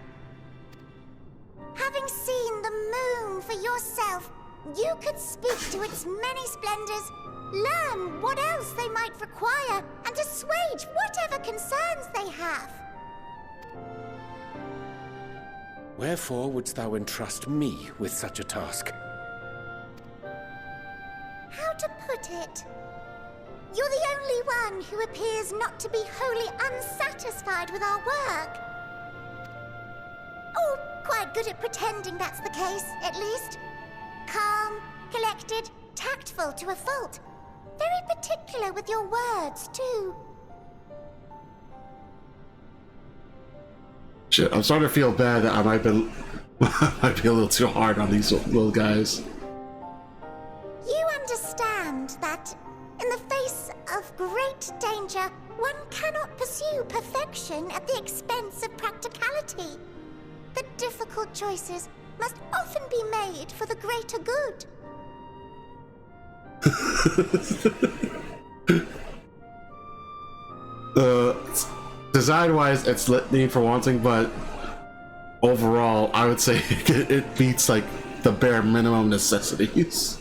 Having seen the moon for yourself, you could speak to its many splendors, learn what else they might require, and assuage whatever concerns they have. Wherefore wouldst thou entrust me with such a task? How to put it? You're the only one who appears not to be wholly unsatisfied with our work. Or quite good at pretending that's the case, at least. Calm, collected, tactful to a fault. Very particular with your words, too. Shit, I'm starting to feel bad that I might be a little too hard on these little guys. You understand that, in the face of great danger, one cannot pursue perfection at the expense of practicality. The difficult choices must often be made for the greater good. Design-wise, it's litany for wanting, but overall, I would say it beats like the bare minimum necessities.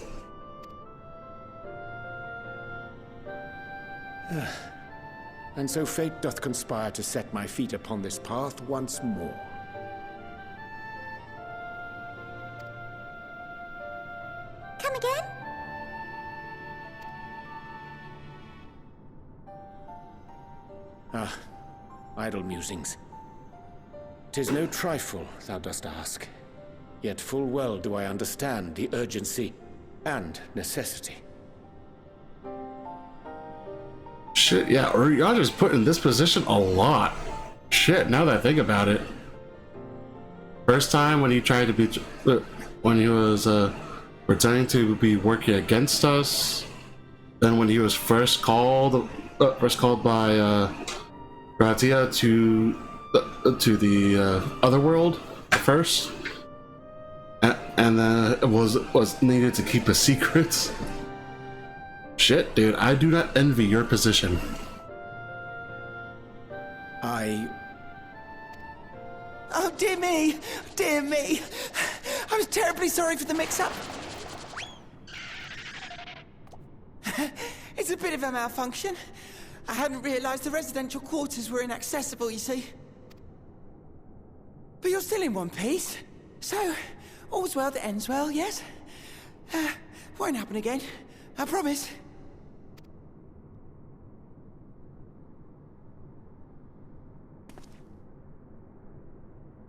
And so fate doth conspire to set my feet upon this path once more. Come again? Ah, idle musings. 'Tis no trifle thou dost ask, yet full well do I understand the urgency and necessity. Shit, yeah, Roger's put in this position a lot. Shit, now that I think about it. First time when he tried to be, when he was pretending to be working against us. Then when he was first called by Gratia to the other world first, and then was needed to keep a secret. Shit, dude, I do not envy your position. Oh, dear me! Dear me! I was terribly sorry for the mix-up. It's a bit of a malfunction. I hadn't realized the residential quarters were inaccessible, you see. But you're still in one piece. So, all's well that ends well, yes? Won't happen again. I promise.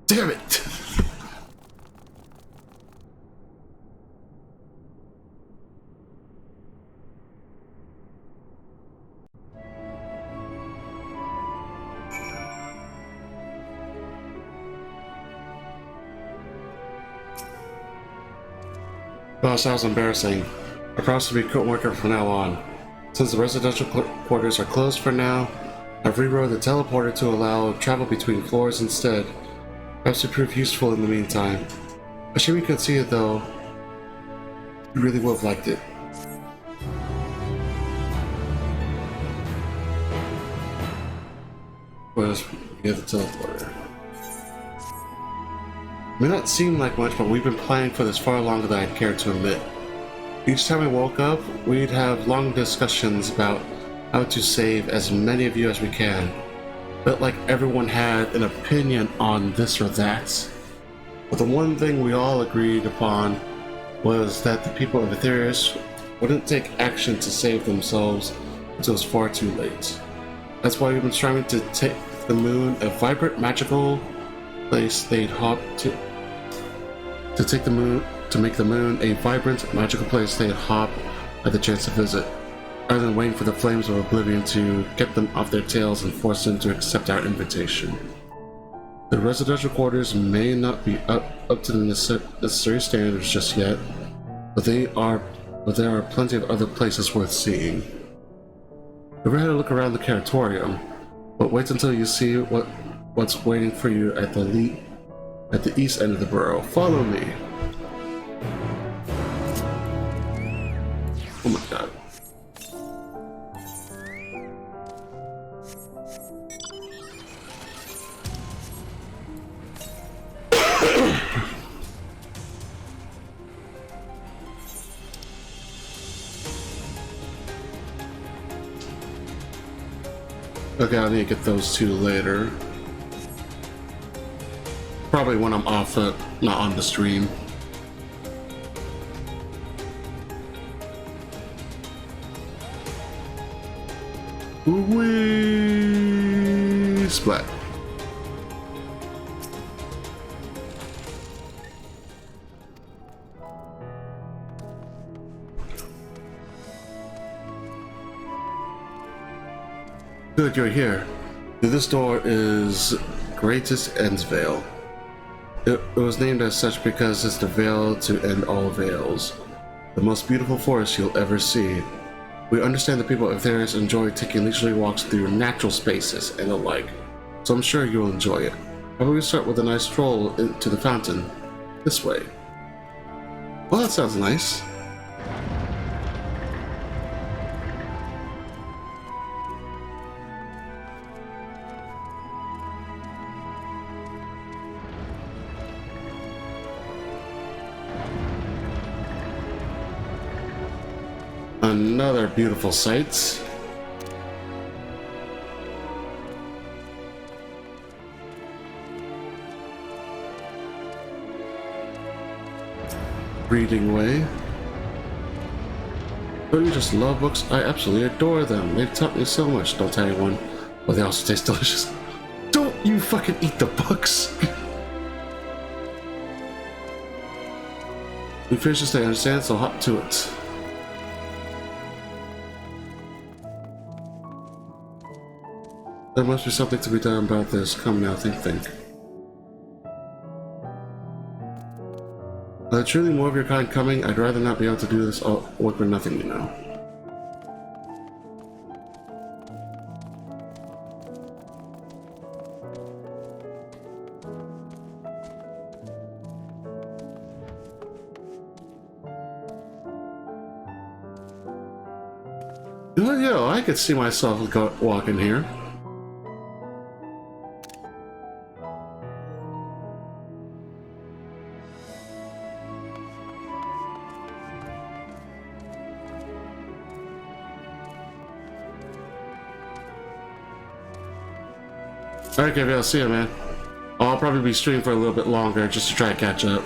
Damn it! Well, sounds embarrassing. I promise to be a co-worker from now on. Since the residential quarters are closed for now, I've rewrote the teleporter to allow travel between floors instead. Perhaps it proved useful in the meantime. Assuming you could see it though, you really would have liked it. Whereas we have the teleporter. It may not seem like much, but we've been planning for this far longer than I'd care to admit. Each time we woke up, we'd have long discussions about how to save as many of you as we can. Felt like everyone had an opinion on this or that. But the one thing we all agreed upon was that the people of Atheris wouldn't take action to save themselves until it was far too late. That's why we've been striving to take the moon a vibrant, magical place they'd hop to make the moon a vibrant, magical place they'd hop at the chance to visit, rather than waiting for the flames of oblivion to get them off their tails and force them to accept our invitation. The residential quarters may not be up to the necessary standards just yet, but there are plenty of other places worth seeing. We're ready to look around the curatorium, but wait until you see what's waiting for you at the east end of the borough. Follow me. Oh my god. Okay, I need to get those two later. Probably when I'm off not on the stream. Wee splat. Good, you're here. This door is Greatest End's Veil. It was named as such because it's the veil to end all veils. The most beautiful forest you'll ever see. We understand that people of Theris enjoy taking leisurely walks through natural spaces and the like, so I'm sure you'll enjoy it. How about we start with a nice stroll into the fountain? This way. Well, that sounds nice. Another beautiful sight. Reading way. Don't you just love books? I absolutely adore them. They've taught me so much. Don't tell anyone. But they also taste delicious. Don't you fucking eat the books. We finished this day, understand? So hop to it. There must be something to be done about this. Come now, think. Truly more of your kind coming. I'd rather not be able to do this all work for nothing, you know. Well, yo, I could see myself walking here. Alright, Gabriel, I'll see you, man. I'll probably be streaming for a little bit longer just to try to catch up.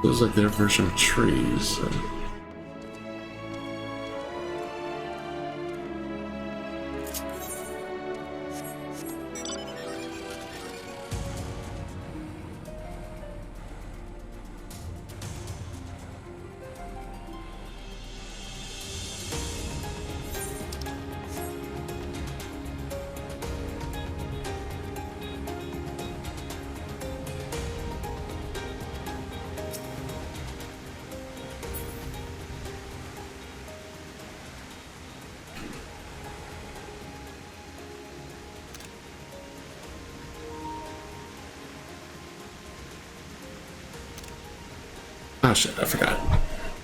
Looks like their version of trees. Oh shit, I forgot.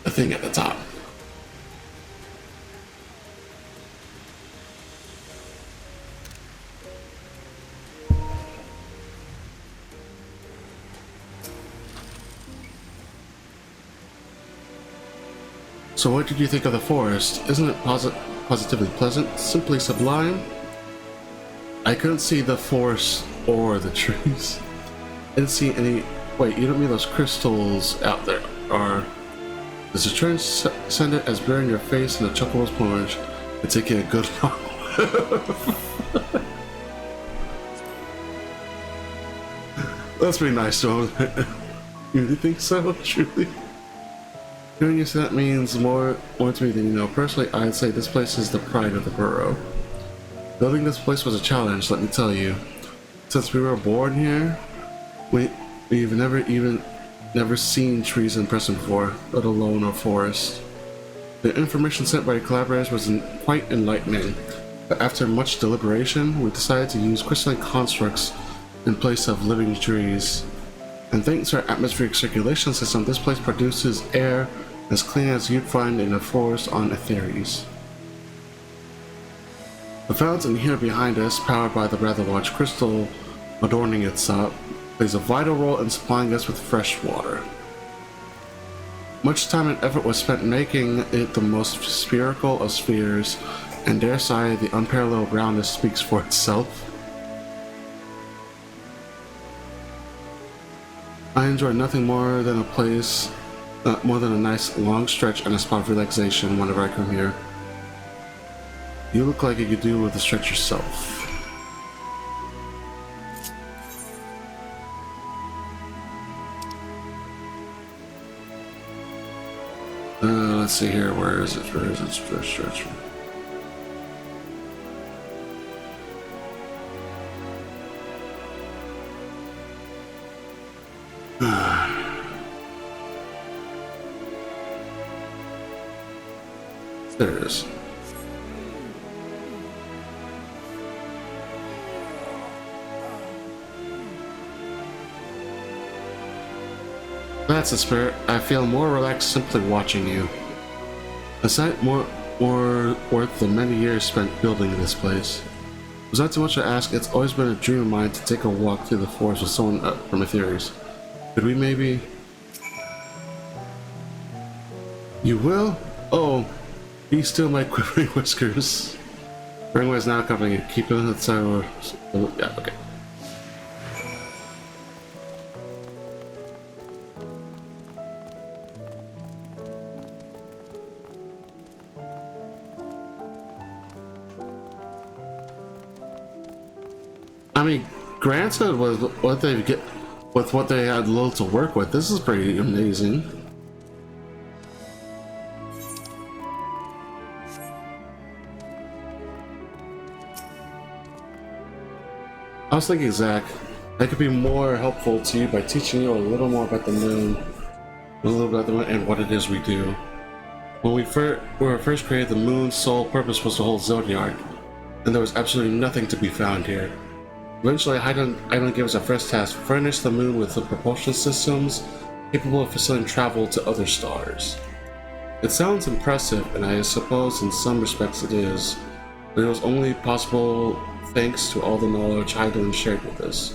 The thing at the top. So what did you think of the forest? Isn't it positively pleasant? Simply sublime? I couldn't see the forest or the trees. I didn't see any... Wait, you don't mean those crystals out there? Or does the transcend it as bearing your face in the chocobo's plumage? It's taking a good long. That's pretty nice, though. You really think so? Truly? Doing this, that means more to me than you know. Personally, I'd say this place is the pride of the borough. Building this place was a challenge, let me tell you. Since we were born here, we've never seen trees in person before, let alone a forest. The information sent by the collaborators was quite enlightening, but after much deliberation, we decided to use crystalline constructs in place of living trees. And thanks to our atmospheric circulation system, this place produces air as clean as you'd find in a forest on Aetheres. The fountain here behind us, powered by the rather large crystal adorning its top, plays a vital role in supplying us with fresh water. Much time and effort was spent making it the most spherical of spheres, and dare say the unparalleled roundness speaks for itself. I enjoy nothing more than a nice long stretch and a spot of relaxation whenever I come here. You look like you could do with a stretch yourself. Let's see here. Where is it? Stretch. There it is. That's the spirit. I feel more relaxed simply watching you. A sight more worth the many years spent building this place. Was that too much to ask? It's always been a dream of mine to take a walk through the forest with someone from Aetheres. Could we maybe... You will? Oh, be still my quivering whiskers. Ringway is now accompanying you. Keep it on the side. Yeah, okay. I mean, granted, with what they had little to work with, this is pretty amazing. I was thinking, Zach, I could be more helpful to you by teaching you a little more about the moon, and what it is we do. When we were first created, the moon's sole purpose was to hold Zodiac, and there was absolutely nothing to be found here. Eventually, Hydaelyn gave us our first task: furnish the moon with the propulsion systems capable of facilitating travel to other stars. It sounds impressive, and I suppose in some respects it is, but it was only possible thanks to all the knowledge Hydaelyn shared with us.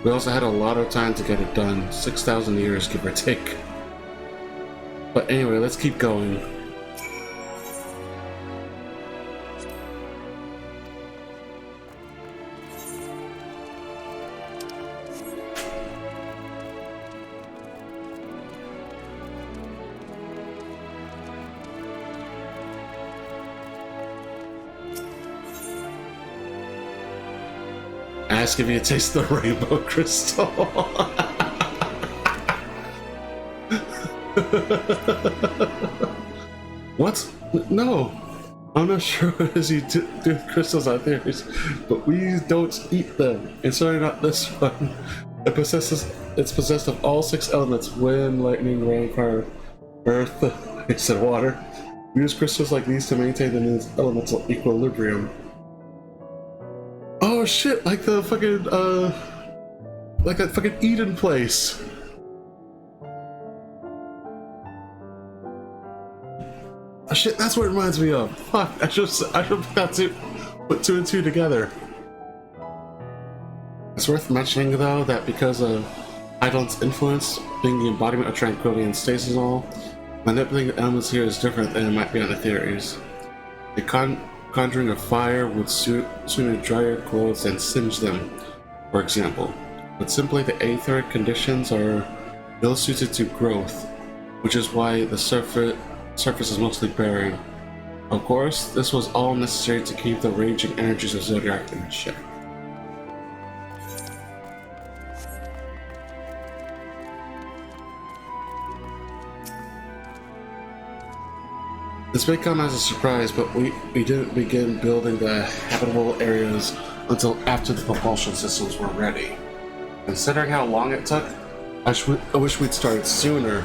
We also had a lot of time to get it done, 6,000 years give or take. But anyway, let's keep going. Ask if you taste the rainbow crystal. What? No. I'm not sure what it is you do with crystals out there, but we don't eat them. And sorry, not this one. It's possessed of all 6 elements: wind, lightning, rain, fire, earth, I said water. We use crystals like these to maintain the moon's elemental equilibrium. Oh shit, like the fucking, like that fucking Eden place. Oh shit, that's what it reminds me of. Fuck, I should have to put 2 and 2 together. It's worth mentioning though that because of Hydaelyn's influence, being the embodiment of tranquility and stasis and all, manipulating the elements here is different than it might be on Aetheres. Conjuring a fire would sooner dry your clothes than singe them, for example. But simply the aetheric conditions are ill-suited to growth, which is why the surface is mostly barren. Of course, this was all necessary to keep the raging energies of Zodiac in check. This may come as a surprise, but we didn't begin building the habitable areas until after the propulsion systems were ready. Considering how long it took, I wish we'd started sooner.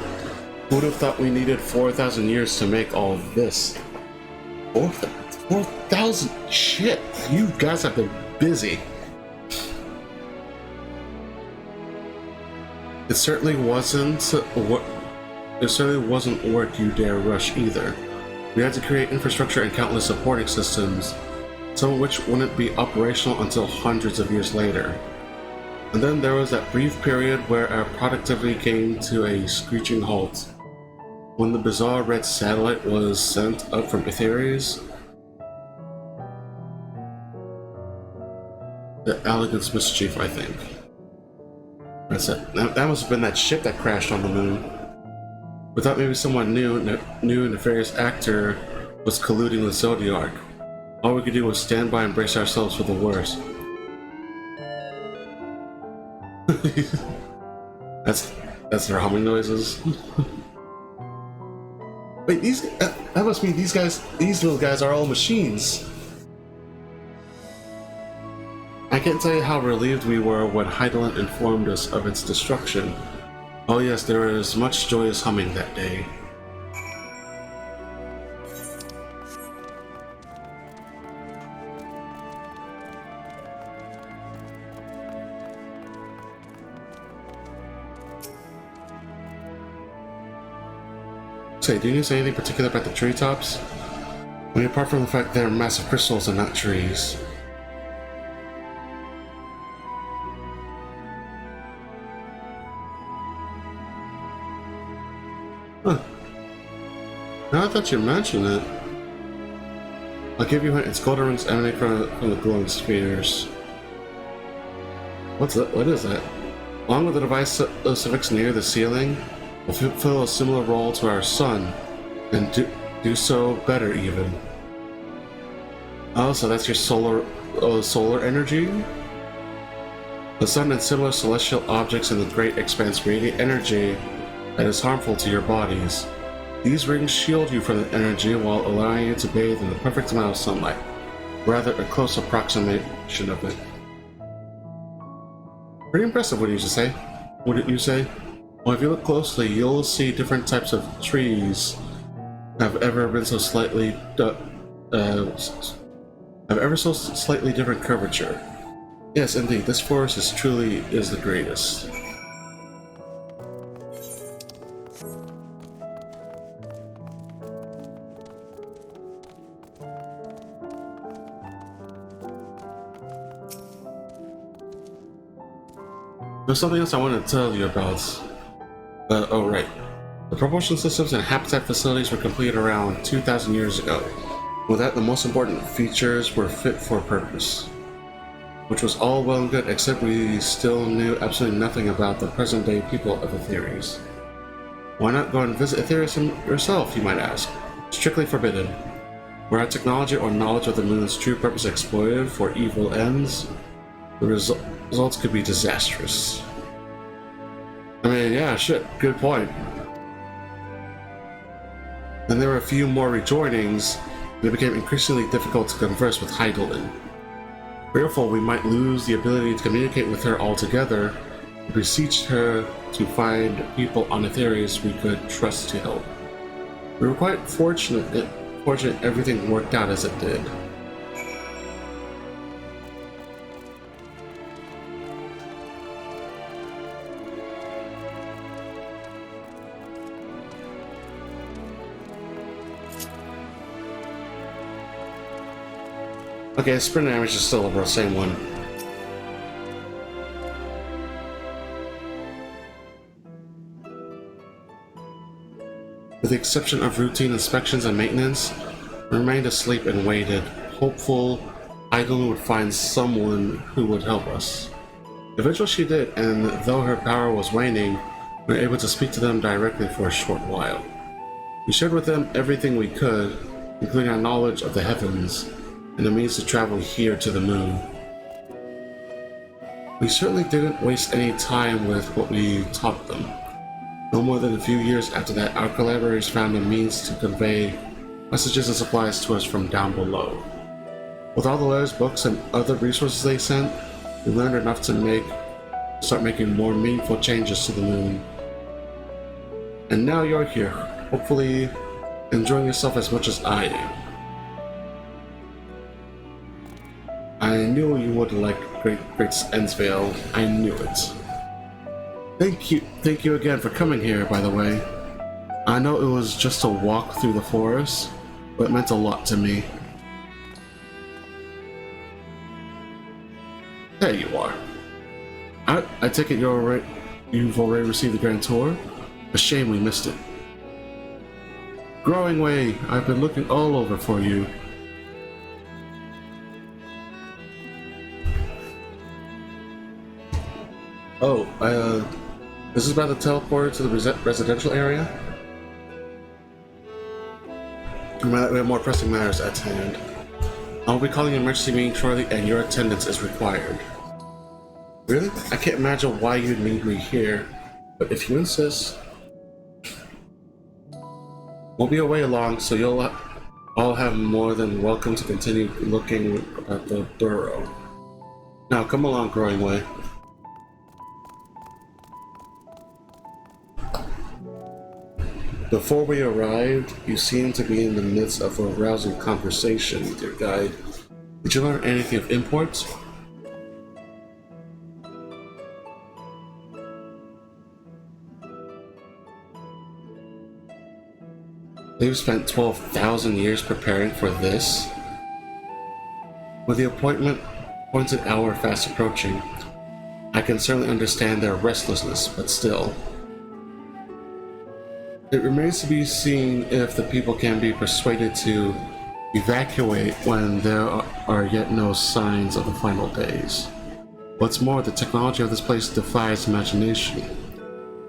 Who would have thought we needed 4,000 years to make all of this? 4,000? Shit, you guys have been busy. It certainly wasn't work you dare rush either. We had to create infrastructure and countless supporting systems, some of which wouldn't be operational until hundreds of years later. And then there was that brief period where our productivity came to a screeching halt. When the bizarre red satellite was sent up from Aetherius, the Elegance Mischief, I think. That's it. That must have been that ship that crashed on the moon. We thought maybe someone new nefarious actor was colluding with Zodiac. All we could do was stand by and brace ourselves for the worst. that's their humming noises. Wait, that must mean these little guys are all machines. I can't tell you how relieved we were when Heidelin informed us of its destruction. Oh yes, there was much joyous humming that day. Say, do you say anything particular about the treetops? I mean, apart from the fact they're massive crystals and not trees. Huh. Now that you mention it, I'll give you a hint. Its golden rings emanate from the glowing spheres. What is that? Along with the device civics near the ceiling, will fulfill a similar role to our sun, and do so better even. Oh, so that's your solar energy? The sun and similar celestial objects in the great expanse radiate energy that is harmful to your bodies. These rings shield you from the energy while allowing you to bathe in the perfect amount of sunlight, rather a close approximation of it. Pretty impressive, wouldn't you say? Well, if you look closely, you'll see different types of trees have ever so slightly different curvature. Yes, indeed, this forest truly is the greatest. There's something else I wanted to tell you about. Oh right. The propulsion systems and habitat facilities were completed around 2,000 years ago. With that, the most important features were fit for purpose. Which was all well and good, except we still knew absolutely nothing about the present-day people of Aetherius. Why not go and visit Aetherius yourself, you might ask? Strictly forbidden. Were our technology or knowledge of the moon's true purpose exploited for evil ends, the results could be disastrous. I mean, yeah, shit, good point. Then there were a few more rejoinings, and it became increasingly difficult to converse with Heidelin. Fearful we might lose the ability to communicate with her altogether, we beseeched her to find people on Aetherius we could trust to help. We were quite fortunate everything worked out as it did. Okay, sprint damage is still over the same one. With the exception of routine inspections and maintenance, we remained asleep and waited, hopeful Heidelin would find someone who would help us. Eventually she did, and though her power was waning, we were able to speak to them directly for a short while. We shared with them everything we could, including our knowledge of the heavens and the means to travel here to the moon. We certainly didn't waste any time with what we taught them. No more than a few years after that, our collaborators found a means to convey messages and supplies to us from down below. With all the letters, books, and other resources they sent, we learned enough to start making more meaningful changes to the moon. And now you're here, hopefully enjoying yourself as much as I am. I knew you would like Great Endsvale. I knew it. Thank you again for coming here, by the way. I know it was just a walk through the forest, but it meant a lot to me. There you are. I take it you've already received the Grand Tour? A shame we missed it. Growing Way, I've been looking all over for you. Oh, this is about the teleporter to the residential area? We have more pressing matters at hand. I'll be calling an emergency meeting shortly, and your attendance is required. Really? I can't imagine why you'd need me here, but if you insist... Won't be away long, so you'll all have more than welcome to continue looking at the burrow. Now, come along, Growing Way. Before we arrived, you seemed to be in the midst of a rousing conversation with your guide. Did you learn anything of import? They've spent 12,000 years preparing for this. With the appointed hour fast approaching, I can certainly understand their restlessness, but still. It remains to be seen if the people can be persuaded to evacuate when there are yet no signs of the final days. What's more, the technology of this place defies imagination.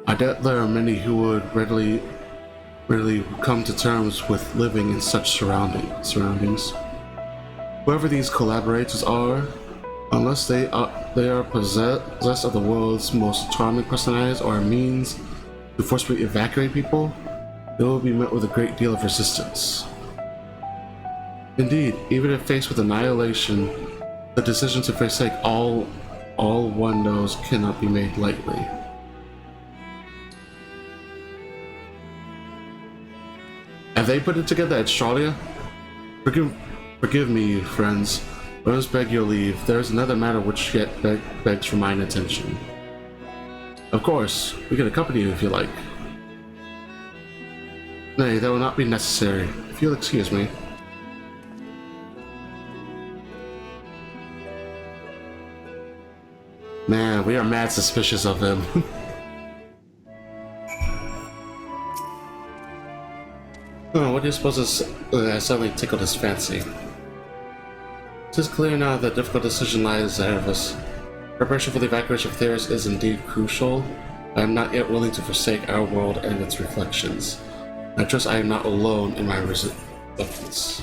I doubt there are many who would readily come to terms with living in such surroundings. Whoever these collaborators are, unless they are possessed of the world's most charming personalities or a means to forcibly evacuate people, they will be met with a great deal of resistance. Indeed, even if faced with annihilation, the decision to forsake all one knows cannot be made lightly. Have they put it together at Australia? Forgive me, friends. Let us beg your leave. There is another matter which yet begs for mine attention. Of course, we can accompany you if you like. Nay, that will not be necessary, if you'll excuse me. Man, we are mad suspicious of him. Oh, what do you suppose has suddenly tickled his fancy? It is clear now that a difficult decision lies ahead of us. Preparation for the evacuation of Theros is indeed crucial. I am not yet willing to forsake our world and its reflections. I trust I am not alone in my reluctance.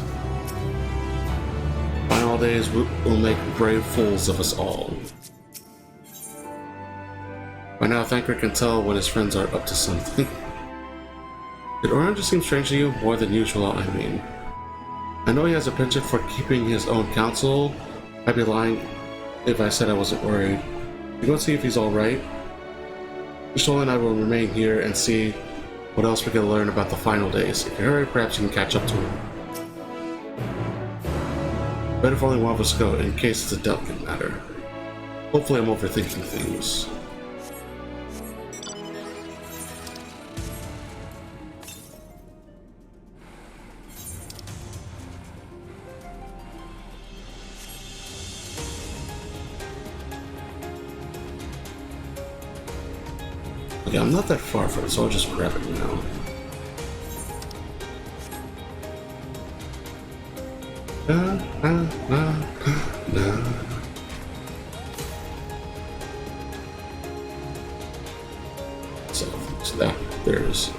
Final days will make brave fools of us all. By now, Thanker can tell when his friends are up to something. Did Orange seem strange to you? More than usual, I mean. I know he has a penchant for keeping his own counsel. I'd be lying if I said I wasn't worried. You go see if he's alright. Ishol and I will remain here and see what else we can learn about the final days. If you hurry, perhaps you can catch up to him. Better if only one of us go, in case it's a delicate matter. Hopefully I'm overthinking things. Okay, I'm not that far from it, so I'll just grab it now. So there's.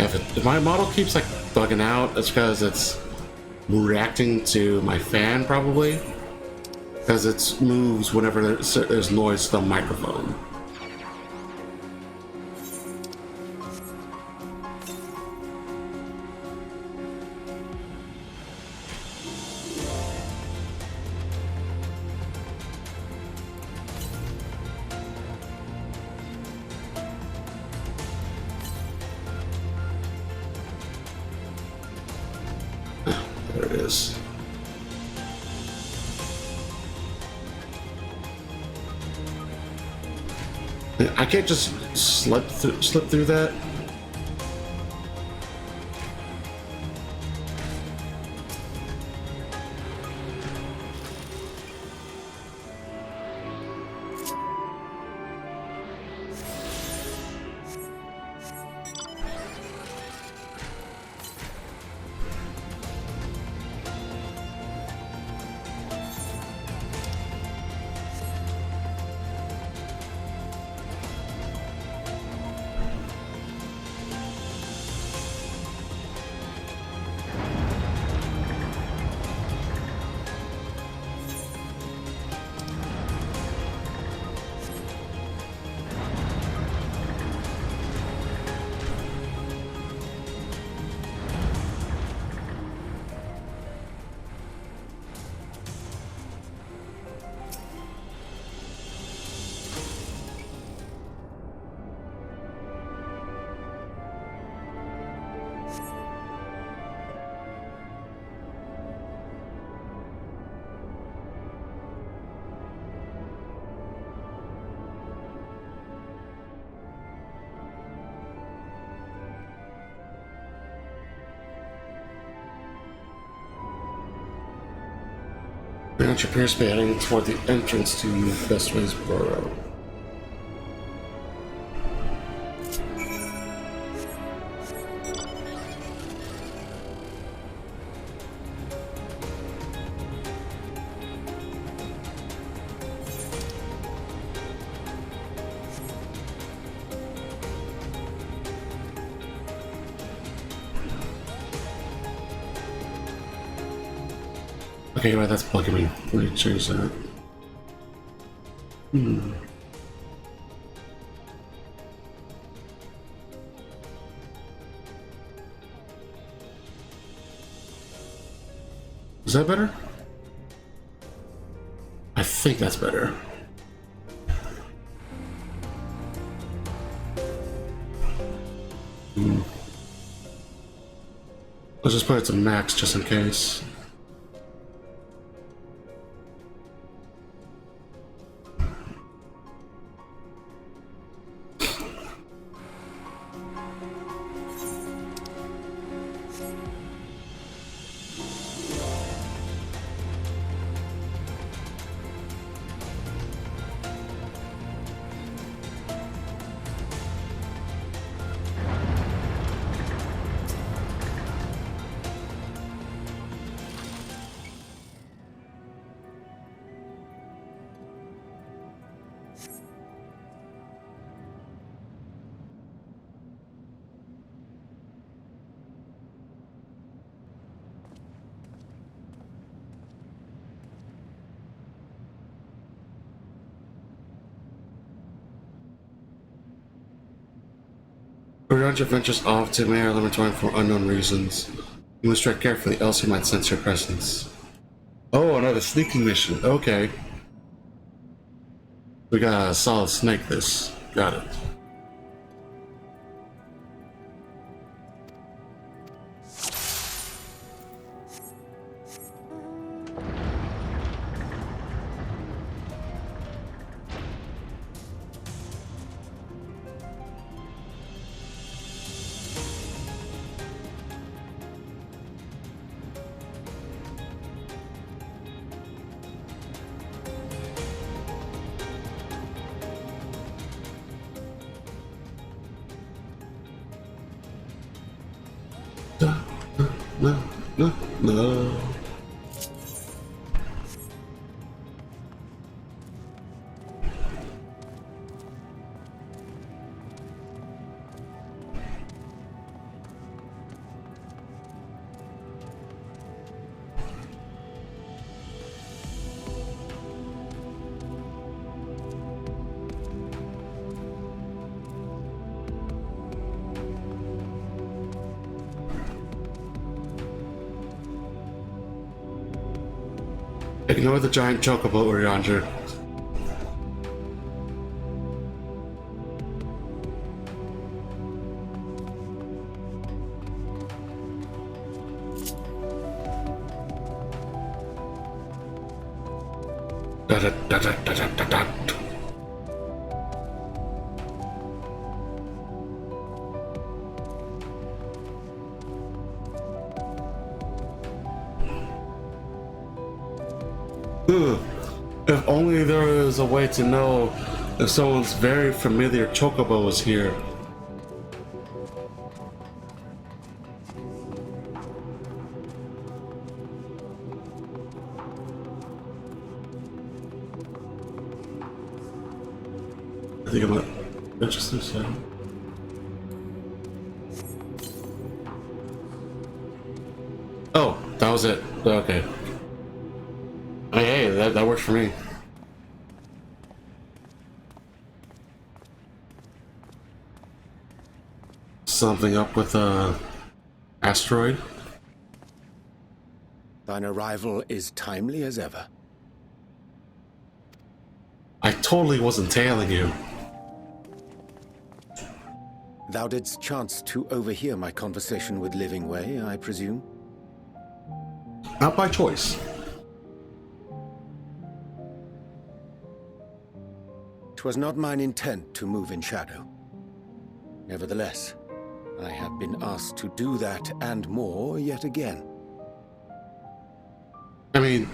Yeah, if my model keeps like bugging out, it's because it's reacting to my fan probably. Because it moves whenever there's noise to the microphone. There it is. I can't just slip through that. Branch appears to be heading toward the entrance to Bestway's Burrow. Okay, right, that's bugging me. Let me change that. Is that better? I think that's better. Let's just put it to max just in case. Your ventures off to Mayor Laboratory for unknown reasons. You must tread carefully, else he might sense your presence. Oh, another sneaking mission. Okay. We gotta solid snake this. Got it. No. Ignore the giant chocobo or yonder. Da da da da da da da da. If only there was a way to know if someone's very familiar chocobo is here. I think I'm interested in that. Oh, that was it. Okay. Hey, that works for me. Something up with asteroid? Thine arrival is timely as ever. I totally wasn't tailing you. Thou didst chance to overhear my conversation with Living Way, I presume? Not by choice. 'Twas not mine intent to move in shadow. Nevertheless, I have been asked to do that and more yet again. I mean,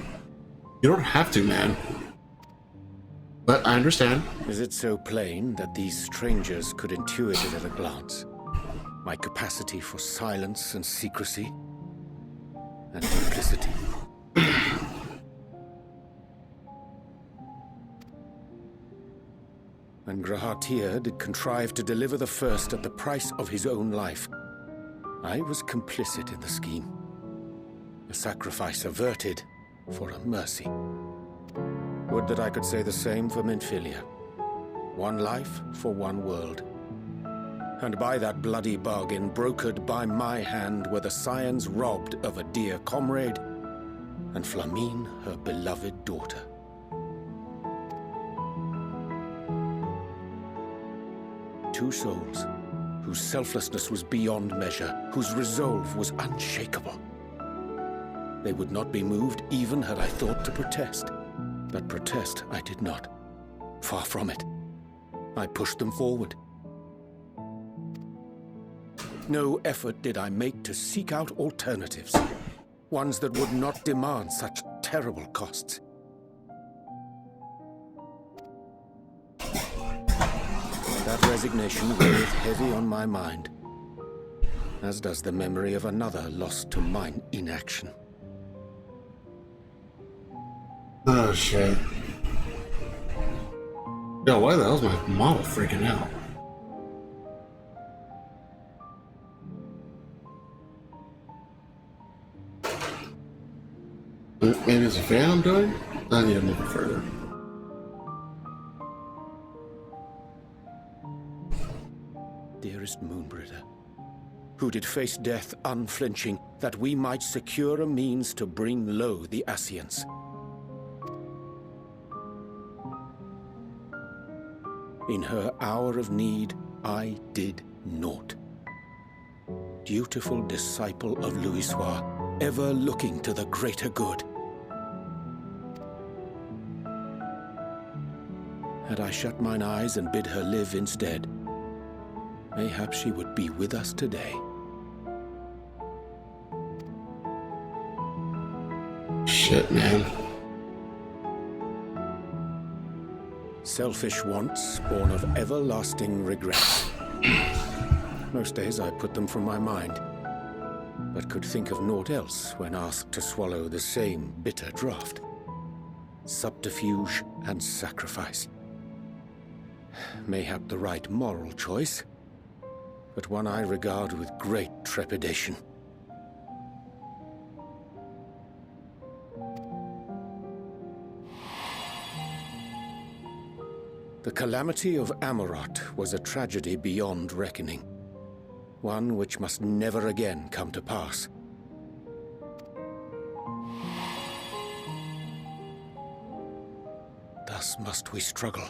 you don't have to, man. But I understand. Is it so plain that these strangers could intuit it at a glance? My capacity for silence and secrecy and duplicity. When Grahatir did contrive to deliver the first at the price of his own life, I was complicit in the scheme. A sacrifice averted for a mercy. Would that I could say the same for Minfilia. One life for one world. And by that bloody bargain brokered by my hand were the scions robbed of a dear comrade, and Flamine her beloved daughter. Two souls, whose selflessness was beyond measure, whose resolve was unshakable. They would not be moved even had I thought to protest. But protest I did not. Far from it. I pushed them forward. No effort did I make to seek out alternatives, ones that would not demand such terrible costs. That resignation weigheth heavy on my mind, as does the memory of another lost to mine inaction. Oh shit. Yo, why the hell's my model freaking out? Maybe it's a fan I'm doing? I need to move it further. Dearest Moonbritter, who did face death unflinching, that we might secure a means to bring low the Ascians. In her hour of need, I did naught. Dutiful disciple of Louisoix, ever looking to the greater good. Had I shut mine eyes and bid her live instead, mayhap she would be with us today. Shit, man. Selfish wants born of everlasting regrets. Most days I put them from my mind, but could think of naught else when asked to swallow the same bitter draught. Subterfuge and sacrifice. Mayhap the right moral choice, but one I regard with great trepidation. The calamity of Amarot was a tragedy beyond reckoning, one which must never again come to pass. must we struggle,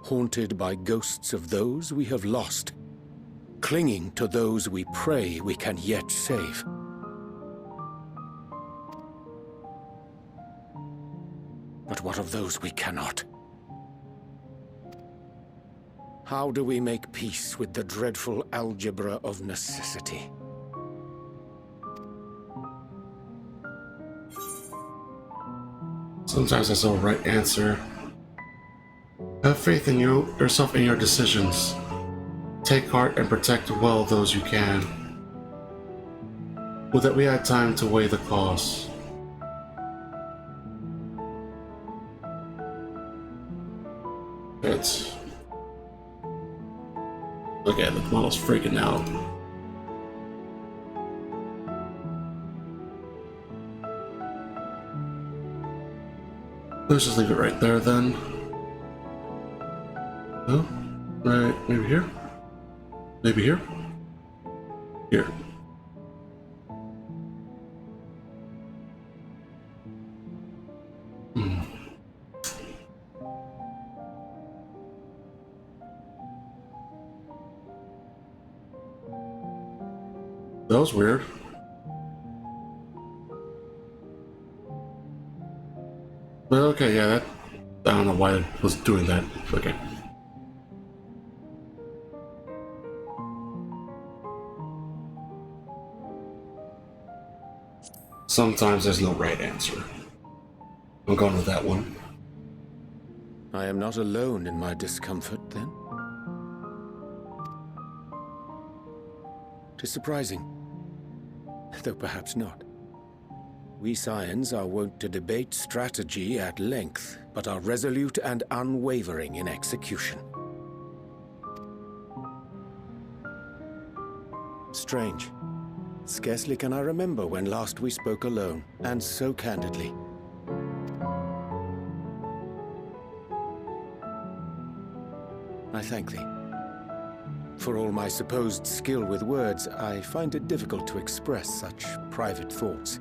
haunted by ghosts of those we have lost, clinging to those we pray we can yet save. But what of those we cannot? How do we make peace with the dreadful algebra of necessity? Sometimes there's no right answer. Have faith in yourself and your decisions. Take heart and protect well those you can. Would that we had time to weigh the costs. It's... Look at it, the model's freaking out. Let's just leave it right there then. Oh, right, maybe here? Maybe here? Here. That was weird. But okay, yeah, that... I don't know why it was doing that. Okay. Sometimes there's no right answer. I'm going with that one. I am not alone in my discomfort, then? 'Tis surprising, though perhaps not. We Scions are wont to debate strategy at length, but are resolute and unwavering in execution. Strange. Scarcely can I remember when last we spoke alone, and so candidly. I thank thee. For all my supposed skill with words, I find it difficult to express such private thoughts.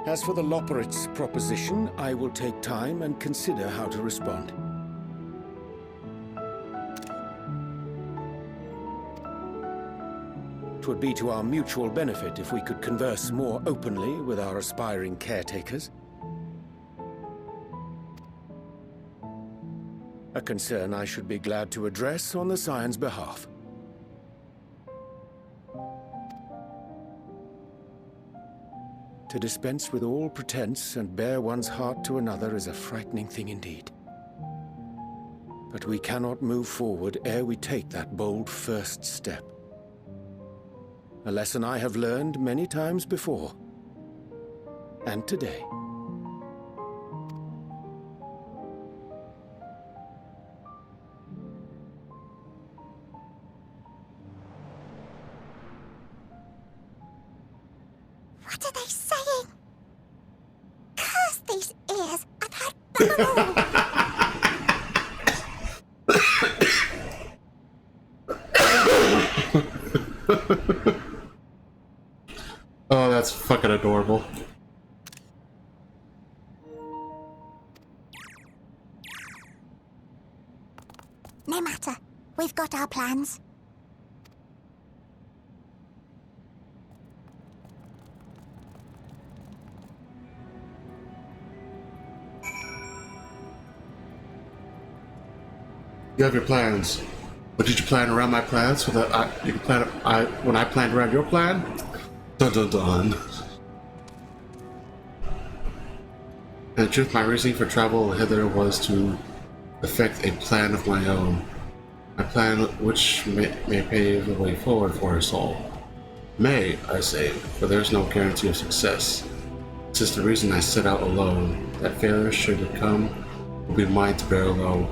As for the Loporrit's proposition, I will take time and consider how to respond. 'Twould be to our mutual benefit if we could converse more openly with our aspiring caretakers. A concern I should be glad to address on the Scion's behalf. To dispense with all pretense and bare one's heart to another is a frightening thing indeed. But we cannot move forward ere we take that bold first step. A lesson I have learned many times before. And today. What are they saying? Curse these ears! I've had them all! Oh, that's fucking adorable. No matter. We've got our plans. You have your plans. But did you plan around my plans so that you can plan when I planned around your plan? Dun dun dun. And in truth, my reasoning for travel hither was to effect a plan of my own. A plan which may pave the way forward for us all. May, I say, for there is no guarantee of success. This is the reason I set out alone, that failure should it come, will be mine to bear alone.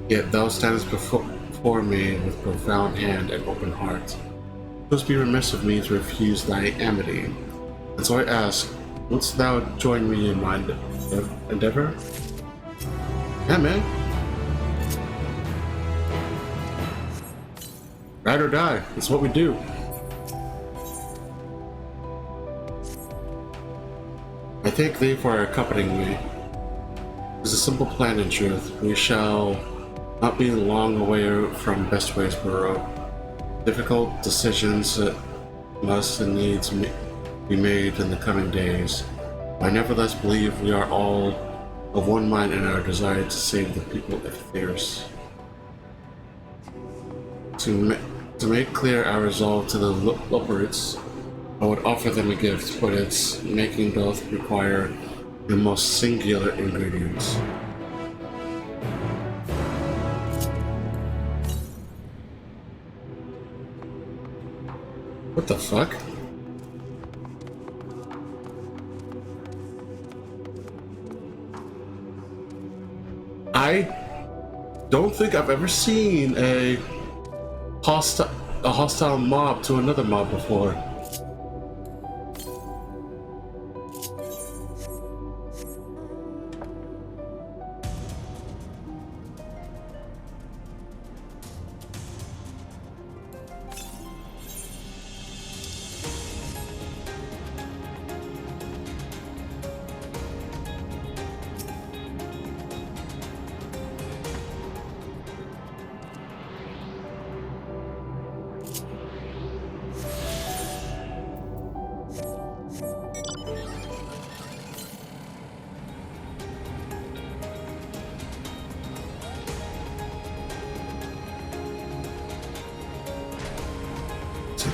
Yet thou standest before me with profound hand and open heart. It must be remiss of me to refuse thy amity. And so I ask, wouldst thou join me in my endeavor? Yeah, man. Ride or die, it's what we do. I thank thee for accompanying me. It's a simple plan in truth. We shall not be long away from Bestway's Burrow. Difficult decisions must and needs be made in the coming days. I nevertheless believe we are all of one mind in our desire to save the people of Theirs. To make clear our resolve to the Loporits, I would offer them a gift, but its making doth require the most singular ingredients. What the fuck? I don't think I've ever seen a hostile mob to another mob before.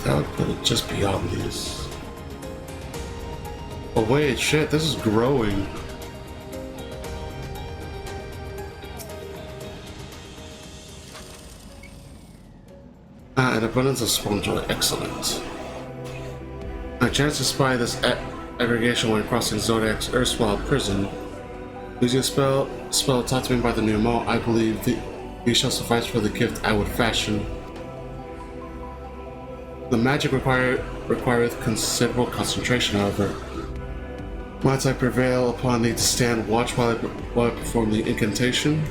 That would put it just beyond these. Oh wait, shit, this is growing. An abundance of sponge oil, excellent. I chanced to spy this aggregation when crossing Zodiac's erstwhile prison. Using a spell taught to me by the new Maw, I believe these shall suffice for the gift I would fashion. The magic requireth considerable concentration, however. Might I prevail upon thee to stand watch while I perform the incantation?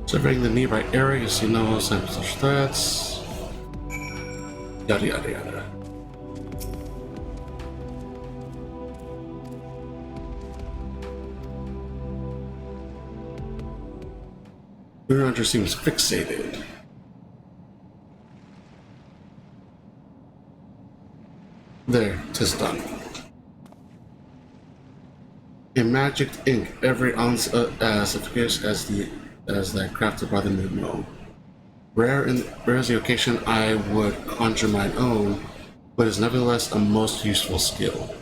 Surveying the nearby area, you see no signs of such threats. Yada yada yada. Your hunter seems fixated. There, 'tis done. A magic ink, every ounce as efficacious as that crafted by the new Maw. Rare as the occasion I would conjure mine own, but is nevertheless a most useful skill.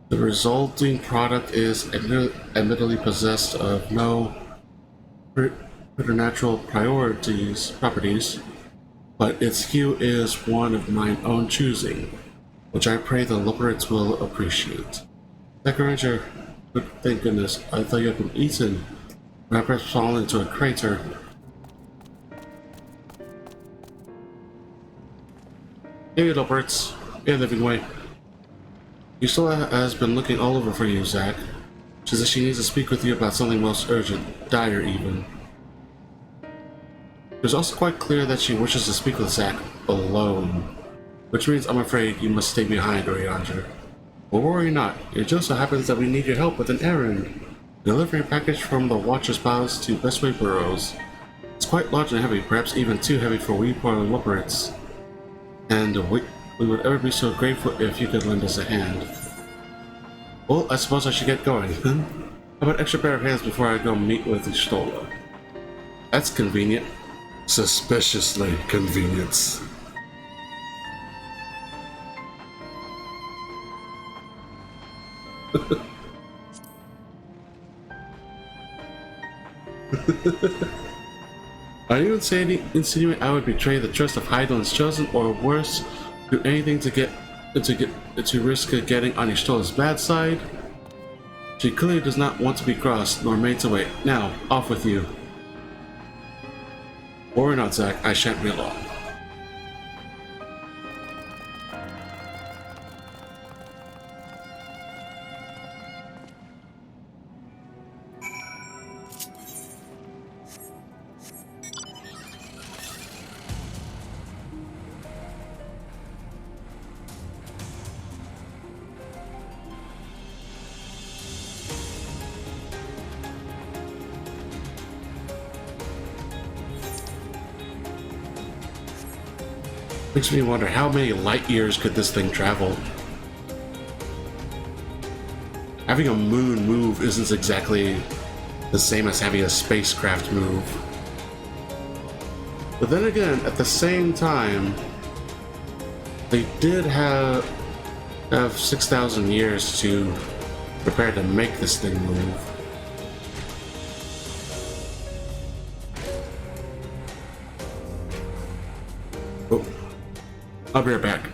The resulting product is admittedly possessed of no preternatural properties, but its hue is one of mine own choosing, which I pray the Loporits will appreciate. Ranger, thank goodness, I thought you had been eaten. Perhaps fallen into a crater. Hey, Loporits. Hey, Living Way. Ursula has been looking all over for you, Zack. She says she needs to speak with you about something most urgent, dire even. It was also quite clear that she wishes to speak with Zack alone, which means I'm afraid you must stay behind, Oriander. But worry not, it just so happens that we need your help with an errand. Delivering a package from the Watcher's Palace to Bestway Burrows. It's quite large and heavy, perhaps even too heavy for we poor Loporits. And We would ever be so grateful if you could lend us a hand. Well, I suppose I should get going. How about an extra pair of hands before I go meet with Stola? That's convenient. Suspiciously convenient. Are you insinuating I would betray the trust of Heidel's chosen, or worse, do anything to risk getting on Istola's bad side? She clearly does not want to be crossed, nor made to wait. Now, off with you. Worry not, Zack, I shan't be long. Makes me wonder how many light years could this thing travel? Having a moon move isn't exactly the same as having a spacecraft move. But then again, at the same time, they did have 6,000 years to prepare to make this thing move. Oh, I'll be right back.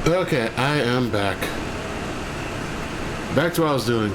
Okay, I am back. Back to what I was doing.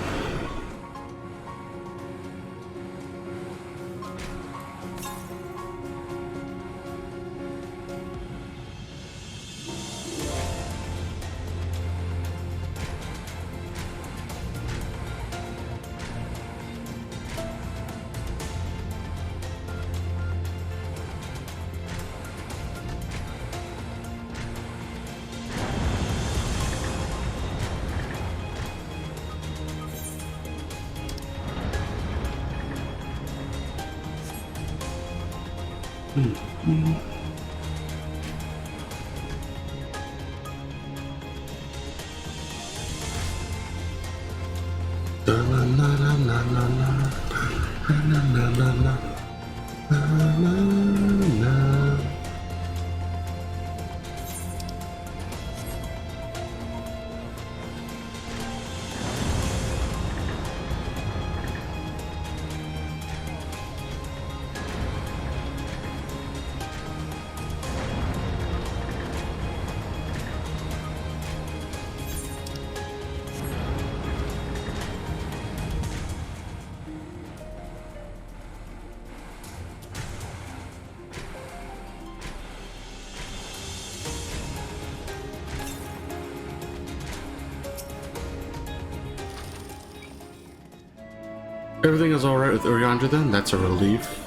Everything is alright with Uriandra then? That's a relief.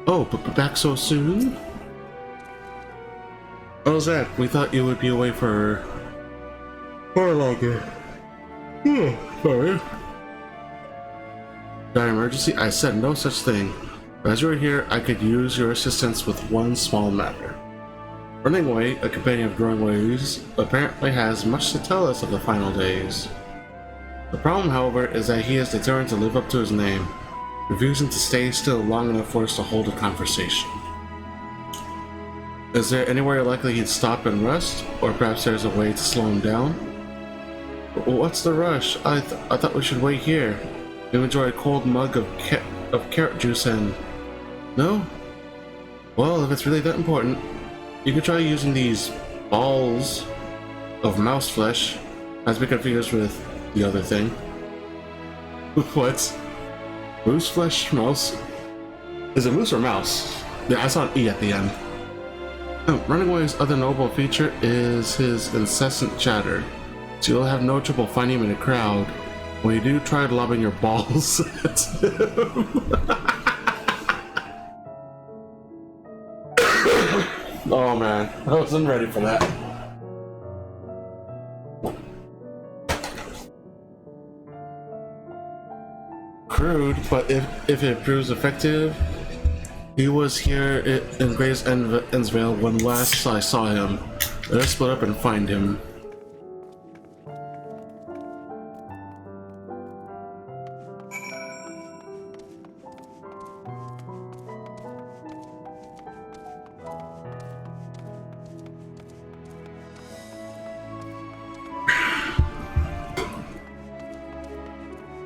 Oh, but back so soon? Oh, Zach, we thought you would be away for longer. Sorry. Dire emergency? I said no such thing. As you are here, I could use your assistance with one small matter. Running Away, a companion of Growing Ways, apparently has much to tell us of the final days. The problem, however, is that he is determined to live up to his name, refusing to stay still long enough for us to hold a conversation. Is there anywhere likely he'd stop and rest, or perhaps there's a way to slow him down? What's the rush? I thought we should wait here. You enjoy a cold mug of carrot juice and... No? Well, if it's really that important, you could try using these balls of mouse flesh, as we confused with the other thing. What? Moose flesh? Mouse? Is it moose or mouse? Yeah, I saw an E at the end. Running Away's other notable feature is his incessant chatter, so you'll have no trouble finding him in a crowd. When you do, try lobbing your balls at him. Oh man, I wasn't ready for that. Crude, but if it proves effective, he was here in Gray's Endsvale when last I saw him. Let's split up and find him.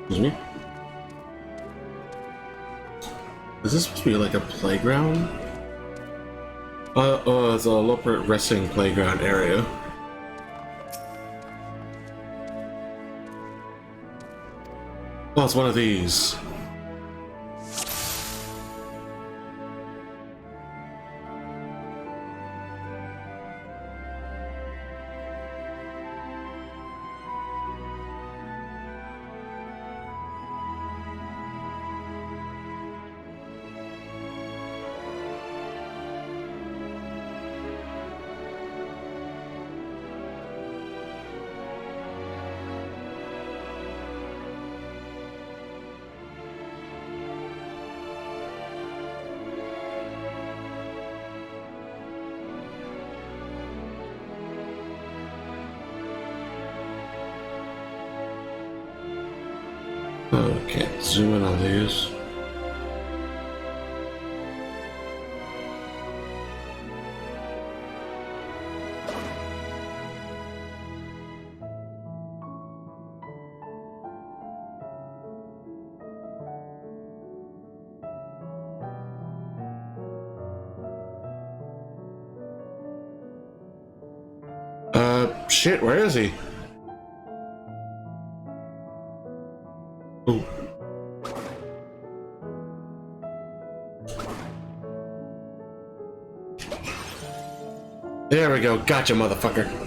Excuse me? Is this supposed to be like a playground? It's a low-print wrestling playground area. Oh, it's one of these. Okay, zoom in on these. Shit, where is he? Ooh. There we go. Gotcha, motherfucker.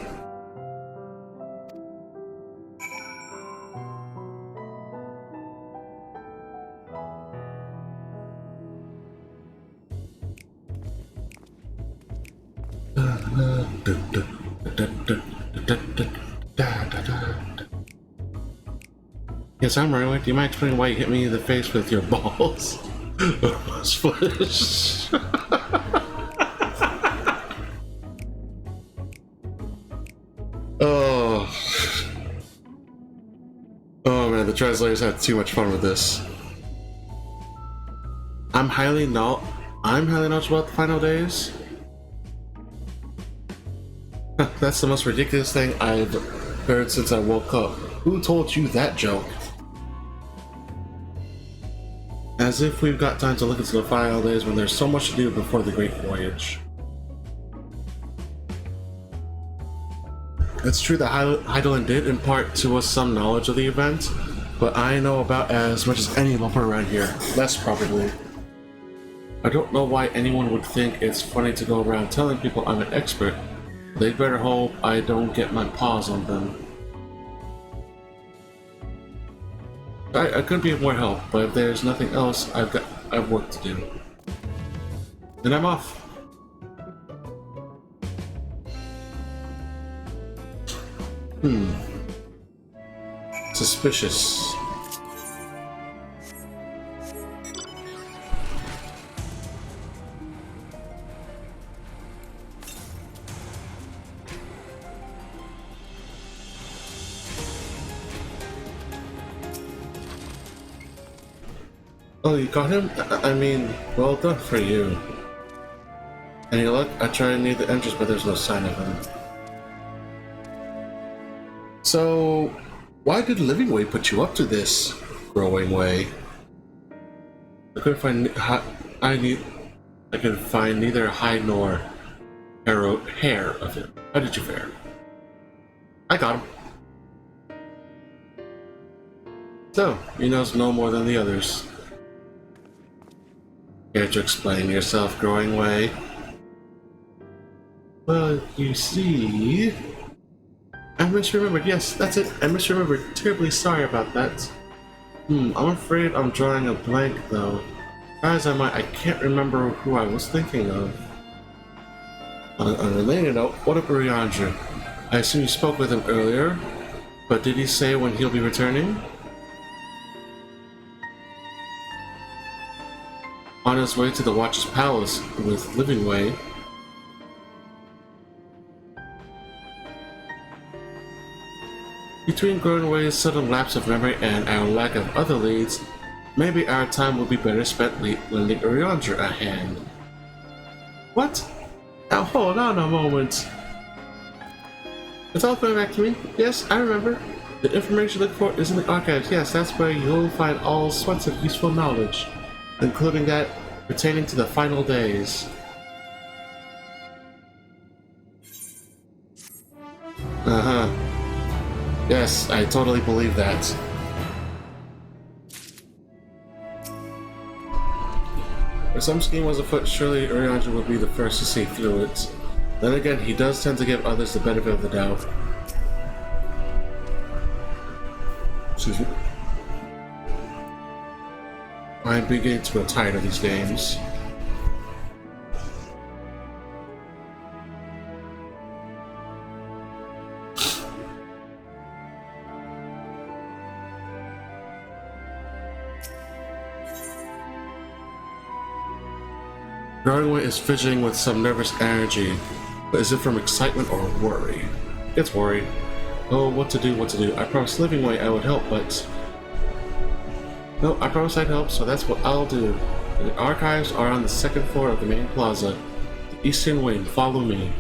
Yes, I'm right. Do you mind explaining why you hit me in the face with your balls? Splish. Oh. Oh man, the translators had too much fun with this. I'm highly knowledgeable about the final days. That's the most ridiculous thing I've heard since I woke up. Who told you that joke? As if we've got time to look into the final days when there's so much to do before the Great Voyage. It's true that Heidelin did impart to us some knowledge of the event, but I know about as much as any lumper around here. Less probably. I don't know why anyone would think it's funny to go around telling people I'm an expert. They'd better hope I don't get my paws on them. I could be of more help, but if there's nothing else, I've work to do. Then I'm off. Suspicious. Oh, you got him? I mean, well done for you. Any luck? I tried near the entrance, but there's no sign of him. So, why did Living Way put you up to this? Growing Way. I couldn't find neither hide nor hair of him. How did you fare? I got him. So, he knows no more than the others. Care to explain yourself, Growing Way? Well, you see... I misremembered, yes, that's it. I misremembered. Terribly sorry about that. I'm afraid I'm drawing a blank, though. As I can't remember who I was thinking of. On a related note, what about Urianger? I assume you spoke with him earlier, but did he say when he'll be returning? On his way to the Watcher's Palace with Living Way. Between Growing Way's sudden lapse of memory and our lack of other leads, maybe our time would be better spent lending Urianger a hand. What? Now hold on a moment. It's all coming back to me. Yes, I remember. The information you look for is in the archives. Yes, that's where you'll find all sorts of useful knowledge, including that pertaining to the final days. Yes, I totally believe that. If some scheme was afoot, surely Urianger would be the first to see through it. Then again, he does tend to give others the benefit of the doubt. Excuse me. I'm beginning to grow tired of these games. Growing Way is fidgeting with some nervous energy, but is it from excitement or worry? It's worry. Oh, what to do. I promised Living Way I would help, but... No, I promised I'd help, so that's what I'll do. The archives are on the second floor of the main plaza. The eastern wing, follow me.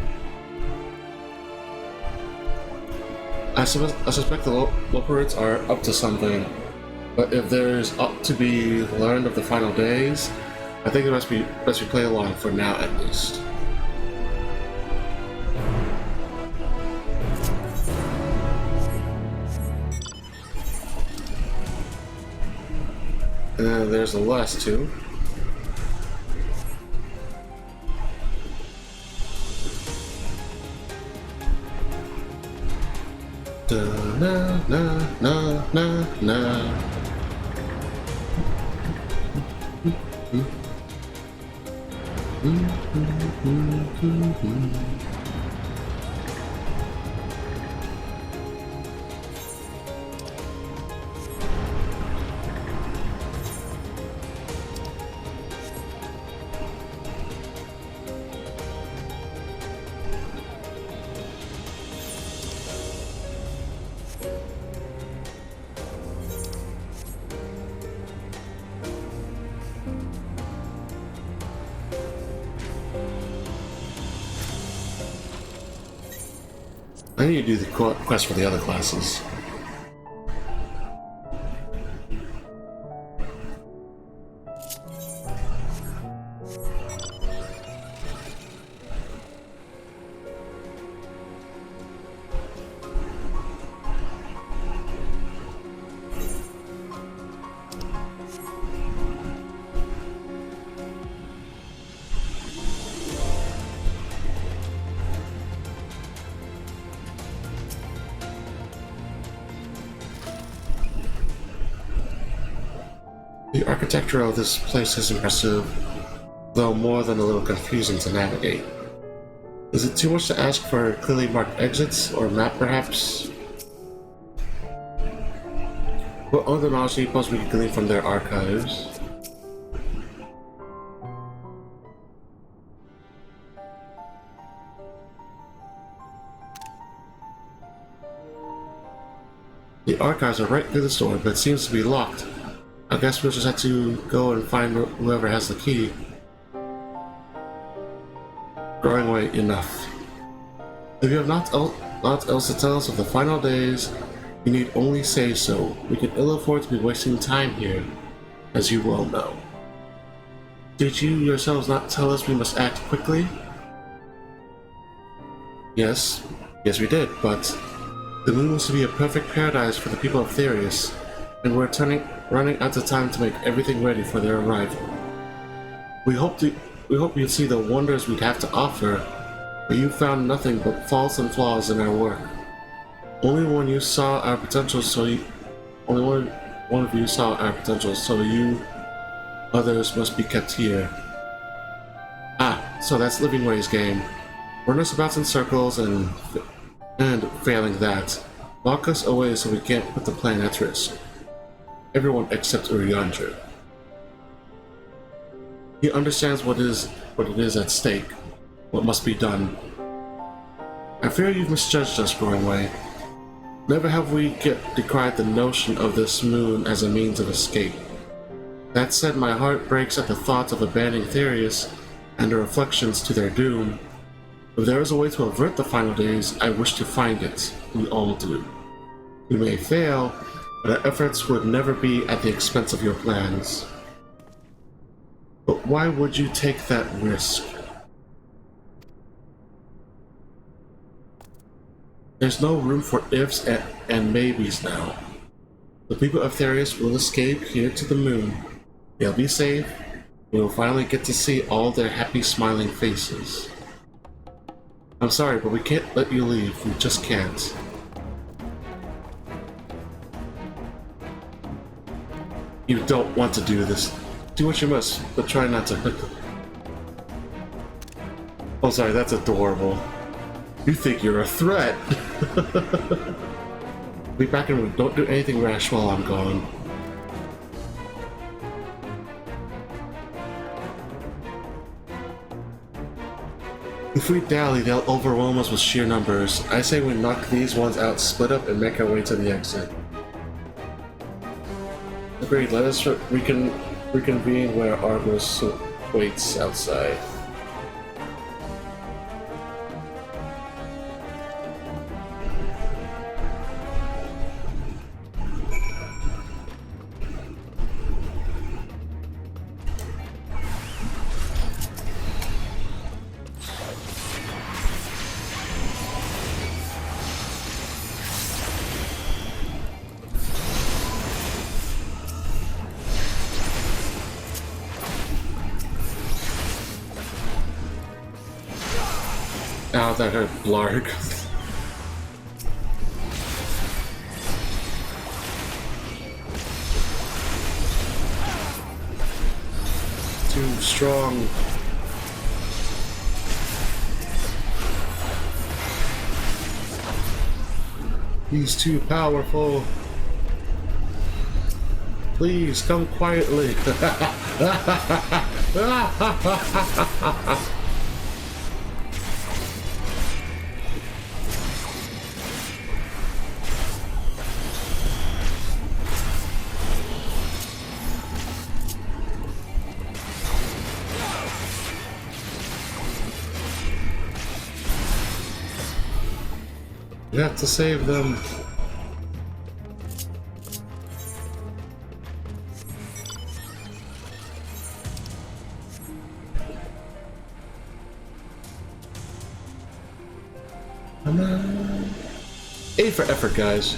I suspect the Loperids are up to something, but if there's up to be learned of the final days, I think it must be best we play along for now at least. And then there's the last two. Da, na, na, na, na, na. I need to do the quest for the other classes. The architecture of this place is impressive, though more than a little confusing to navigate. Is it too much to ask for clearly marked exits, or a map perhaps? What other knowledge do you possibly glean from their archives? The archives are right through the store, but it seems to be locked. I guess we'll just have to go and find whoever has the key. Growing away enough. If you have not else to tell us of the final days, you need only say so. We can ill afford to be wasting time here, as you well know. Did you yourselves not tell us we must act quickly? Yes we did, but the moon was to be a perfect paradise for the people of Therius, and we're running out of time to make everything ready for their arrival. We hope you'd see the wonders we'd have to offer, but you found nothing but faults and flaws in our work. Only one of you saw our potential, so you others must be kept here. Ah, so that's Living Way's game. Run us about in circles and failing that, lock us away so we can't put the plan at risk. Everyone except Uriandra. He understands what it is at stake, what must be done. I fear you've misjudged us, Growing Way. Never have we decried the notion of this moon as a means of escape. That said, my heart breaks at the thought of abandoning Therius and the reflections to their doom. If there is a way to avert the final days, I wish to find it. We all do. We may fail, but our efforts would never be at the expense of your plans. But why would you take that risk? There's no room for ifs and maybes now. The people of Therius will escape here to the moon. They'll be safe. We will finally get to see all their happy, smiling faces. I'm sorry, but we can't let you leave. We just can't. You don't want to do this. Do what you must, but try not to hurt them. Oh, sorry, that's adorable. You think you're a threat. Be back in the room. Don't do anything rash while I'm gone. If we dally, they'll overwhelm us with sheer numbers. I say we knock these ones out, split up, and make our way to the exit. Agreed, let us reconvene where Argos waits outside. Wow, that hurt Blarg. Too strong. He's too powerful. Please come quietly. You have to save them. Come on. A for effort, guys.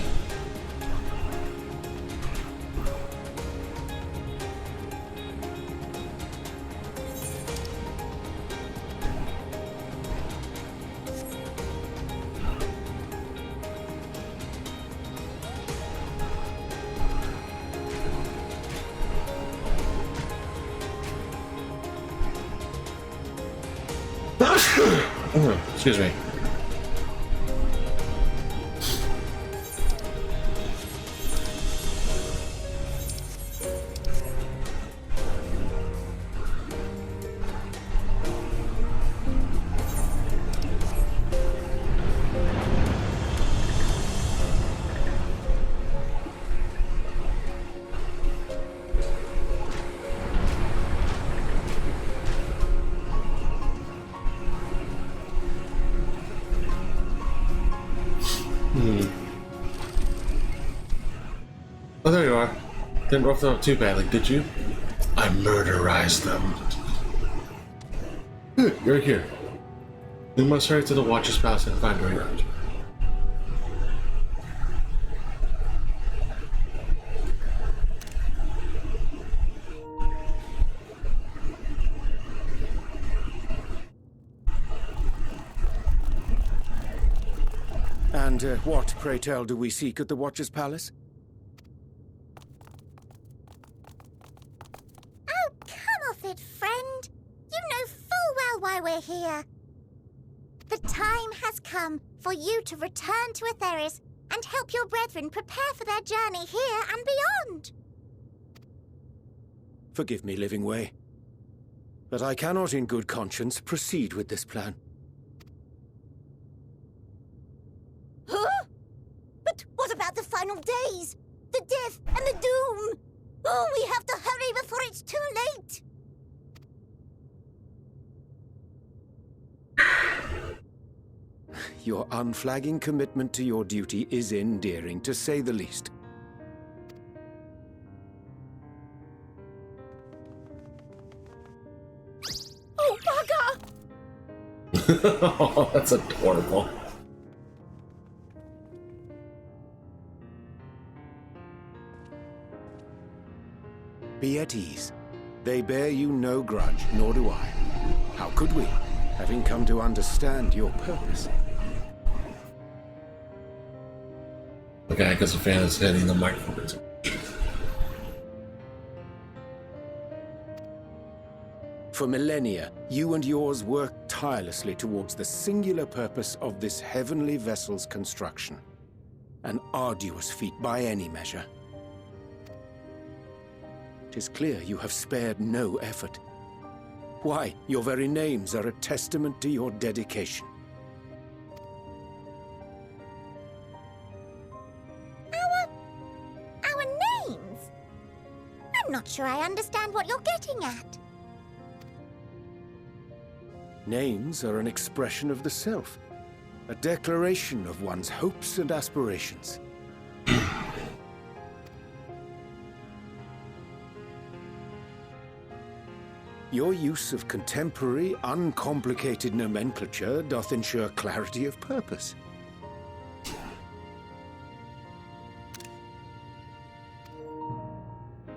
Excuse me. Oh, there you are. Didn't rough them up too badly, did you? I murderized them. You're here. We must hurry to the Watcher's Palace and find her around. And what, pray tell, do we seek at the Watcher's Palace? Oh, come off it, friend. You know full well why we're here. The time has come for you to return to Aetheris and help your brethren prepare for their journey here and beyond. Forgive me, Living Way, but I cannot in good conscience proceed with this plan. Huh? But what about the final days? The death and the doom? Oh, we have to hurry before it's too late. Your unflagging commitment to your duty is endearing, to say the least. Oh, bugger! Oh, that's adorable. Be at ease. They bear you no grudge, nor do I. How could we, having come to understand your purpose? The guy gets a fan is hitting the microphone. For millennia, you and yours worked tirelessly towards the singular purpose of this heavenly vessel's construction. An arduous feat by any measure. It is clear you have spared no effort. Why, your very names are a testament to your dedication. Our names? I'm not sure I understand what you're getting at. Names are an expression of the self, a declaration of one's hopes and aspirations. Your use of contemporary, uncomplicated nomenclature doth ensure clarity of purpose.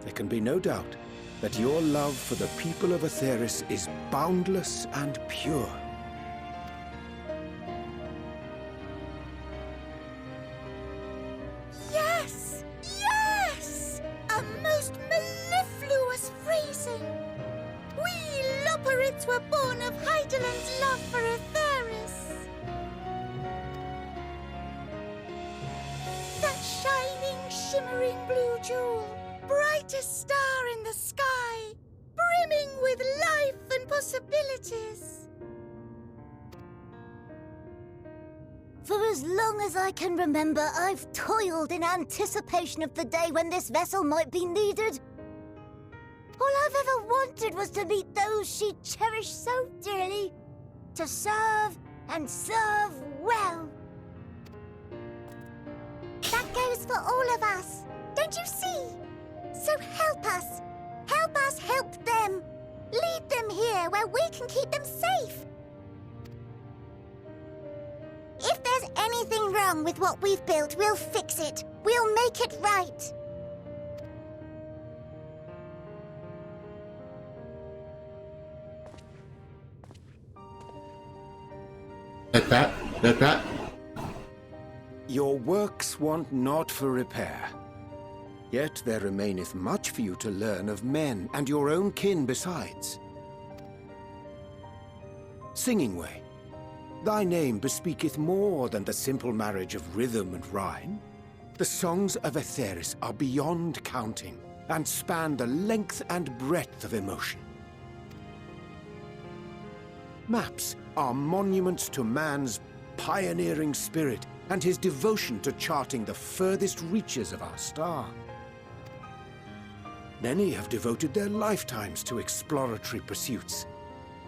There can be no doubt that your love for the people of Aetheris is boundless and pure. dreams were born of Hydalen's love for Aetheris. That shining, shimmering blue jewel, brightest star in the sky, brimming with life and possibilities. For as long as I can remember, I've toiled in anticipation of the day when this vessel might be needed. All I've ever wanted was to meet those she cherished so dearly, to serve and serve well. That goes for all of us, don't you see? So help us. Help us help them. Lead them here where we can keep them safe. If there's anything wrong with what we've built, we'll fix it. We'll make it right. That. Your works want not for repair. Yet there remaineth much for you to learn of men, and your own kin besides. Singing Way, thy name bespeaketh more than the simple marriage of rhythm and rhyme. The songs of Aetheris are beyond counting, and span the length and breadth of emotion. Maps are monuments to man's pioneering spirit and his devotion to charting the furthest reaches of our star. Many have devoted their lifetimes to exploratory pursuits,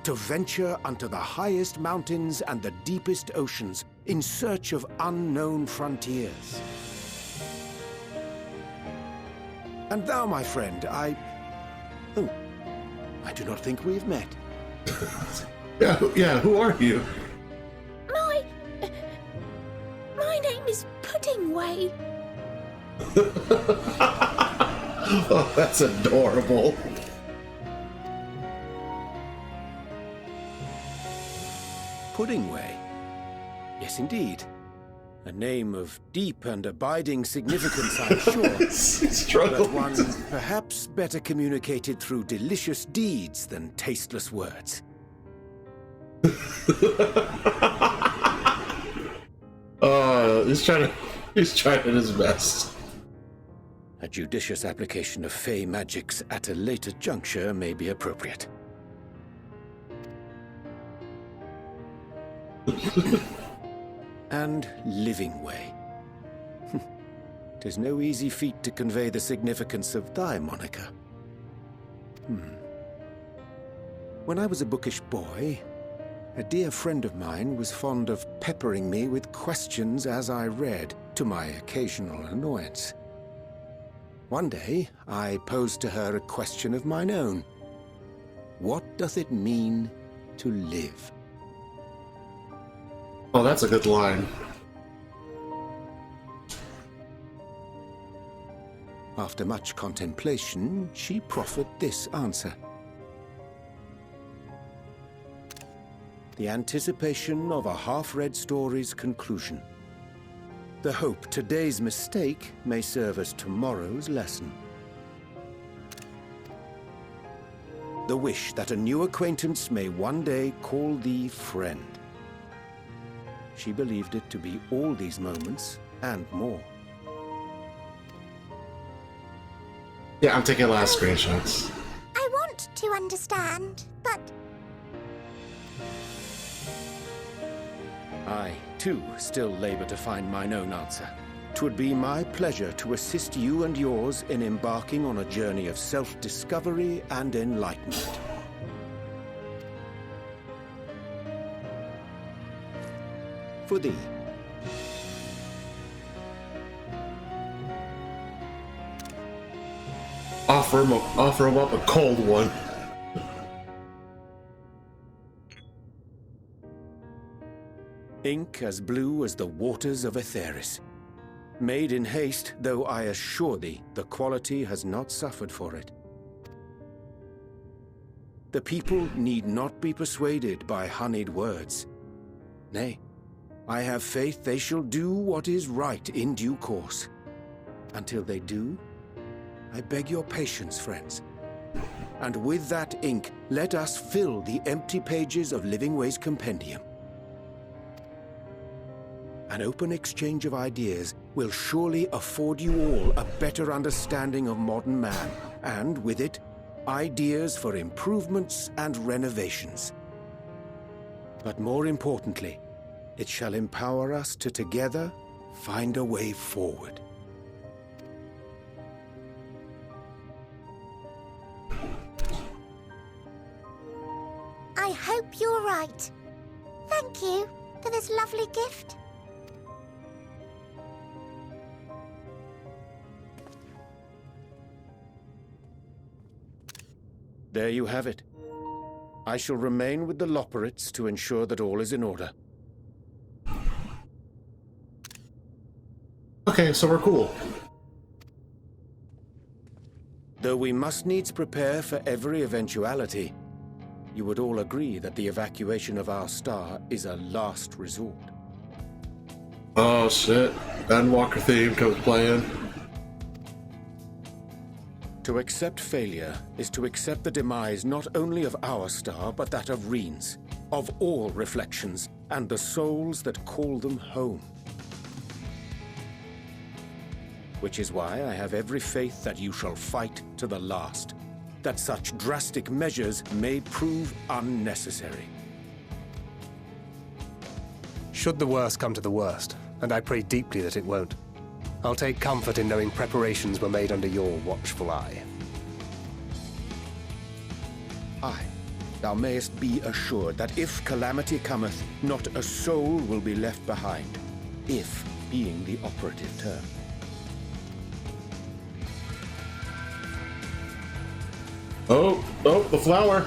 to venture unto the highest mountains and the deepest oceans in search of unknown frontiers. And thou, my friend, I do not think we've met. Yeah, who are you? My name is Puddingway. Oh, that's adorable. Puddingway? Yes, indeed. A name of deep and abiding significance, I'm sure. But one perhaps better communicated through delicious deeds than tasteless words. He's trying his best. A judicious application of fey magics at a later juncture may be appropriate. And Living Way. 'Tis no easy feat to convey the significance of thy moniker. When I was a bookish boy, a dear friend of mine was fond of peppering me with questions as I read, to my occasional annoyance. One day, I posed to her a question of mine own. What doth it mean to live? Oh, that's a good line. After much contemplation, she proffered this answer. The anticipation of a half-read story's conclusion. The hope today's mistake may serve as tomorrow's lesson. The wish that a new acquaintance may one day call thee friend. She believed it to be all these moments and more. Yeah, I'm taking last screenshots. I want to understand, but I, too, still labor to find mine own answer. 'Twould be my pleasure to assist you and yours in embarking on a journey of self-discovery and enlightenment. For thee. Offer him up a cold one. Ink as blue as the waters of Aetheris. Made in haste, though I assure thee, the quality has not suffered for it. The people need not be persuaded by honeyed words. Nay, I have faith they shall do what is right in due course. Until they do, I beg your patience, friends. and with that ink, let us fill the empty pages of Livingway's compendium. An open exchange of ideas will surely afford you all a better understanding of modern man, and with it, ideas for improvements and renovations. But more importantly, it shall empower us to together find a way forward. I hope you're right. Thank you for this lovely gift. There you have it. I shall remain with the Loporrits to ensure that all is in order. Okay, so we're cool. Though we must needs prepare for every eventuality, you would all agree that the evacuation of our star is a last resort. Oh shit. Endwalker theme comes playing. To accept failure is to accept the demise not only of our star, but that of Reen's, of all reflections, and the souls that call them home. Which is why I have every faith that you shall fight to the last, that such drastic measures may prove unnecessary. Should the worst come to the worst, and I pray deeply that it won't, I'll take comfort in knowing preparations were made under your watchful eye. Aye, thou mayest be assured that if calamity cometh, not a soul will be left behind. If being the operative term. Oh, the flower.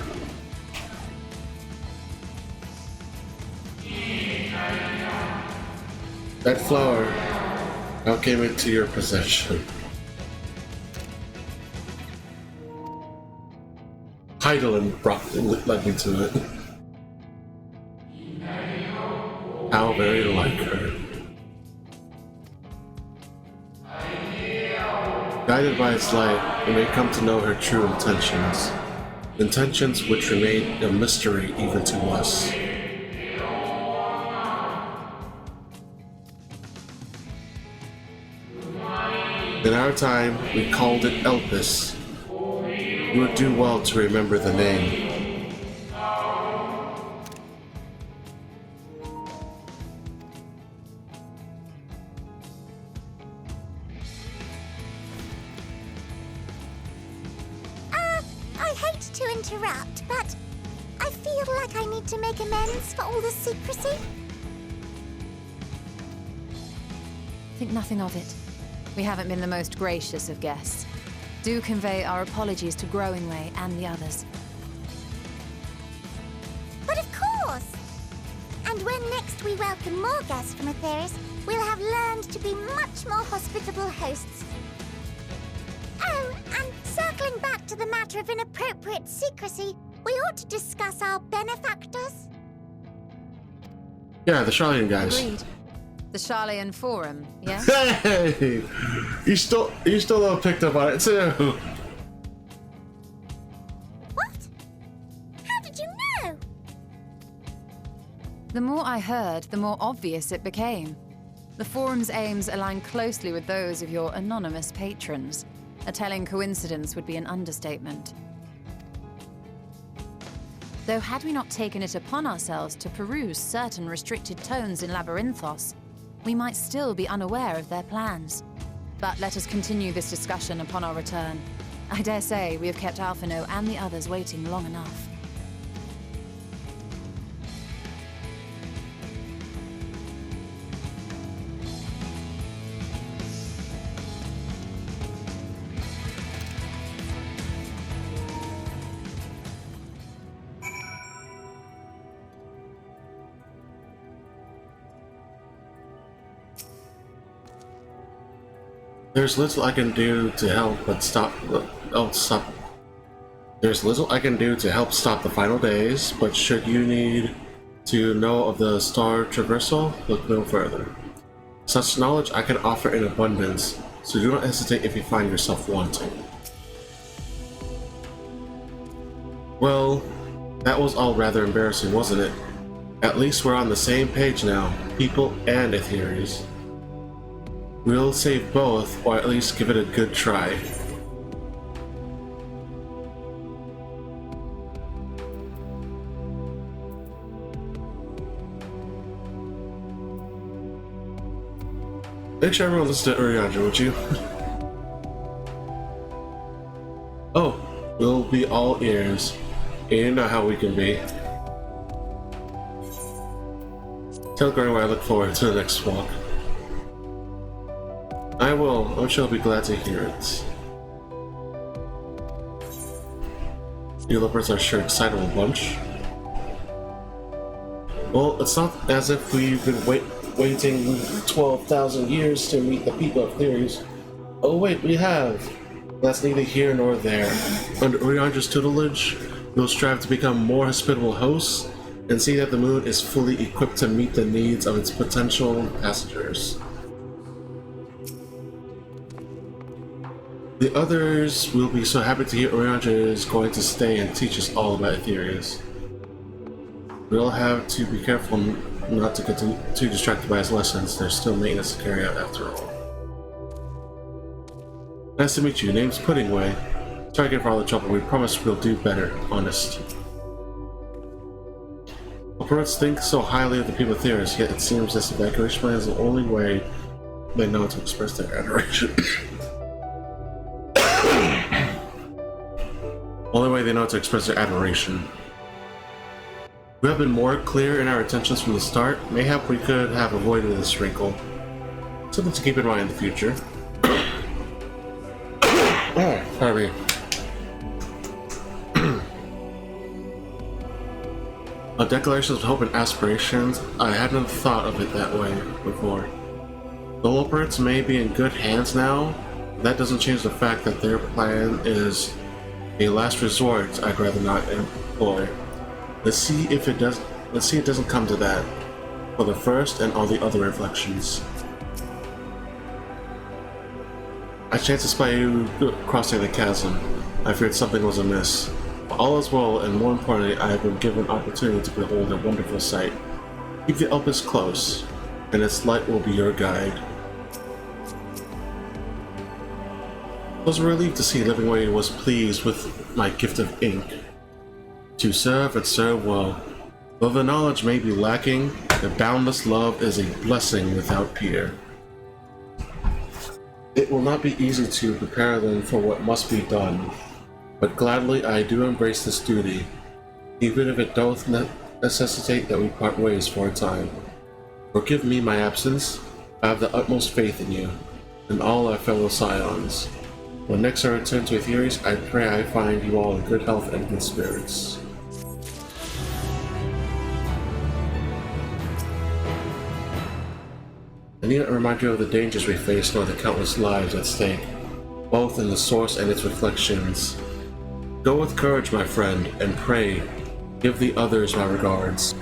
That flower now came into your possession. Heidelin led me to it. How very like her. Guided by its light, we may come to know her true intentions. Intentions which remain a mystery even to us. In our time, we called it Elpis. You would do well to remember the name. I hate to interrupt, but I feel like I need to make amends for all the secrecy. Think nothing of it. We haven't been the most gracious of guests. Do convey our apologies to Growingway and the others. But of course! And when next we welcome more guests from Atheris, we'll have learned to be much more hospitable hosts. Oh, and circling back to the matter of inappropriate secrecy, we ought to discuss our benefactors. Yeah, the Charlian guys. Agreed. The Charlian Forum, yeah? Hey! You still picked up on it too. What? How did you know? The more I heard, the more obvious it became. The Forum's aims align closely with those of your anonymous patrons. A telling coincidence would be an understatement. Though had we not taken it upon ourselves to peruse certain restricted tones in Labyrinthos, we might still be unaware of their plans. But let us continue this discussion upon our return. I dare say we have kept Alphino and the others waiting long enough. There's little I can do to help stop the final days, but should you need to know of the star traversal, look no further. Such knowledge I can offer in abundance, so do not hesitate if you find yourself wanting. Well, that was all rather embarrassing, wasn't it? At least we're on the same page now, people and Aetherius. We'll save both, or at least give it a good try. Make sure everyone listens to Urianger, would you? Oh, we'll be all ears. You know how we can be. Tell Granway I look forward to the next walk. I will. I'm sure he'll be glad to hear it. You lovers are sure excited a bunch. Well, it's not as if we've been waiting 12,000 years to meet the people of Theories. Oh wait, we have. That's neither here nor there. Under Urianger's tutelage, we'll strive to become more hospitable hosts and see that the moon is fully equipped to meet the needs of its potential passengers. The others will be so happy to hear Urianger is going to stay and teach us all about Aetherius. We'll have to be careful not to get too distracted by his lessons. There's still maintenance to carry out after all. Nice to meet you. Name's Puddingway. Sorry again for all the trouble. We promise we'll do better. Honest. Operators think so highly of the people of Theoris, yet it seems this evacuation plan is the only way they know to express their adoration. Only way they know to express their adoration. We have been more clear in our intentions from the start. Mayhap we could have avoided this wrinkle. Something to keep in mind in the future. Oh, pardon me. A declaration of hope and aspirations. I hadn't thought of it that way before. The Loperits may be in good hands now. That doesn't change the fact that their plan is a last resort I'd rather not employ. Let's see if it does. Let's see it doesn't come to that. For the first and all the other reflections. I chanced to spy you crossing the chasm. I feared something was amiss. But all is well, and more importantly, I have been given opportunity to behold a wonderful sight. Keep the Elpis close, and its light will be your guide. It was a relief to see Livingway was pleased with my gift of ink. To serve and serve well. Though the knowledge may be lacking, the boundless love is a blessing without peer. It will not be easy to prepare them for what must be done, but gladly I do embrace this duty, even if it doth necessitate that we part ways for a time. Forgive me my absence. I have the utmost faith in you, and all our fellow scions. When next I return to Aetherius, I pray I find you all in good health and good spirits. I need not remind you of the dangers we face nor the countless lives at stake, both in the source and its reflections. Go with courage, my friend, and pray. Give the others my regards.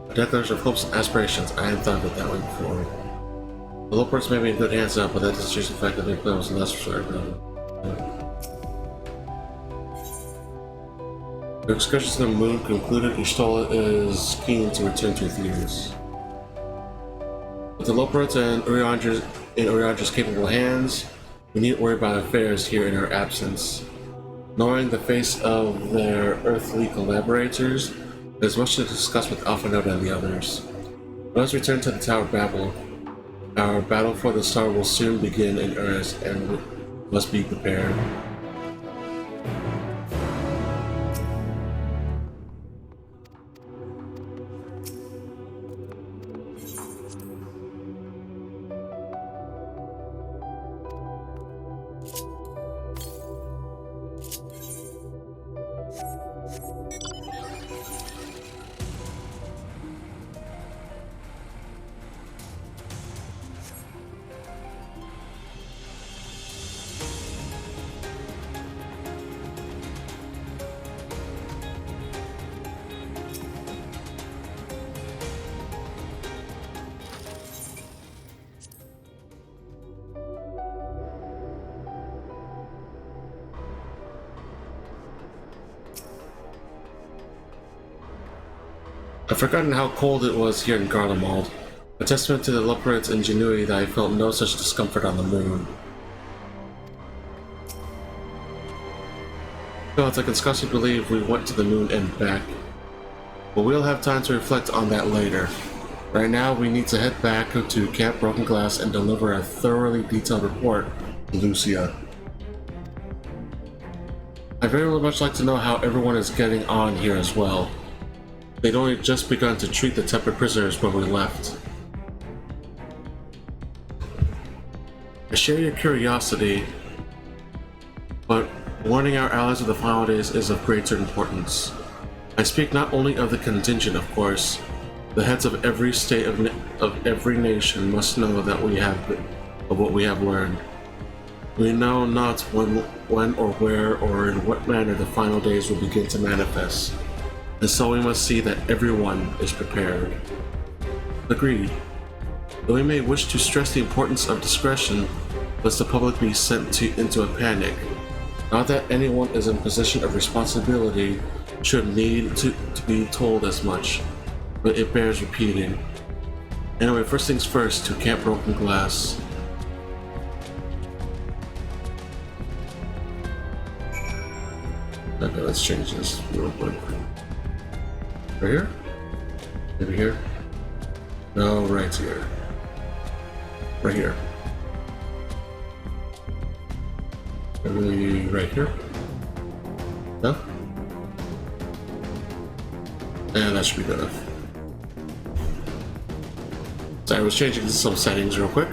A declaration of hopes and aspirations. I hadn't thought of it that way before. The Loperits may be in good hands now, but that doesn't change the fact that their plan was less for The excursions to the moon concluded. Ishtola is keen to return to Aetherius. With the Loperits and Urianger's capable hands, we needn't worry about affairs here in our absence. Knowing the face of their earthly collaborators, there's much to discuss with Alphanoda and the others. Let us return to the Tower of Babel. Our battle for the star will soon begin in earnest, and we must be prepared. I've forgotten how cold it was here in Garlemald. A testament to the Leopard's ingenuity that I felt no such discomfort on the moon. Gods, I can scarcely believe we went to the moon and back. But we'll have time to reflect on that later. Right now, we need to head back to Camp Broken Glass and deliver a thoroughly detailed report to Lucia. I'd very much like to know how everyone is getting on here as well. They'd only just begun to treat the Tepid prisoners when we left. I share your curiosity, but warning our allies of the final days is of greater importance. I speak not only of the contingent, of course. The heads of every state of every nation must know that of what we have learned. We know not when or where or in what manner the final days will begin to manifest, and so we must see that everyone is prepared. Agreed. Though we may wish to stress the importance of discretion, lest the public be sent into a panic. Not that anyone is in a position of responsibility should need to be told as much, but it bears repeating. Anyway, first things first, to Camp Broken Glass. Okay, let's change this real quick. Right here? Maybe here? No, right here. Right here. Maybe right here? No? And that should be good enough. So I was changing some settings real quick.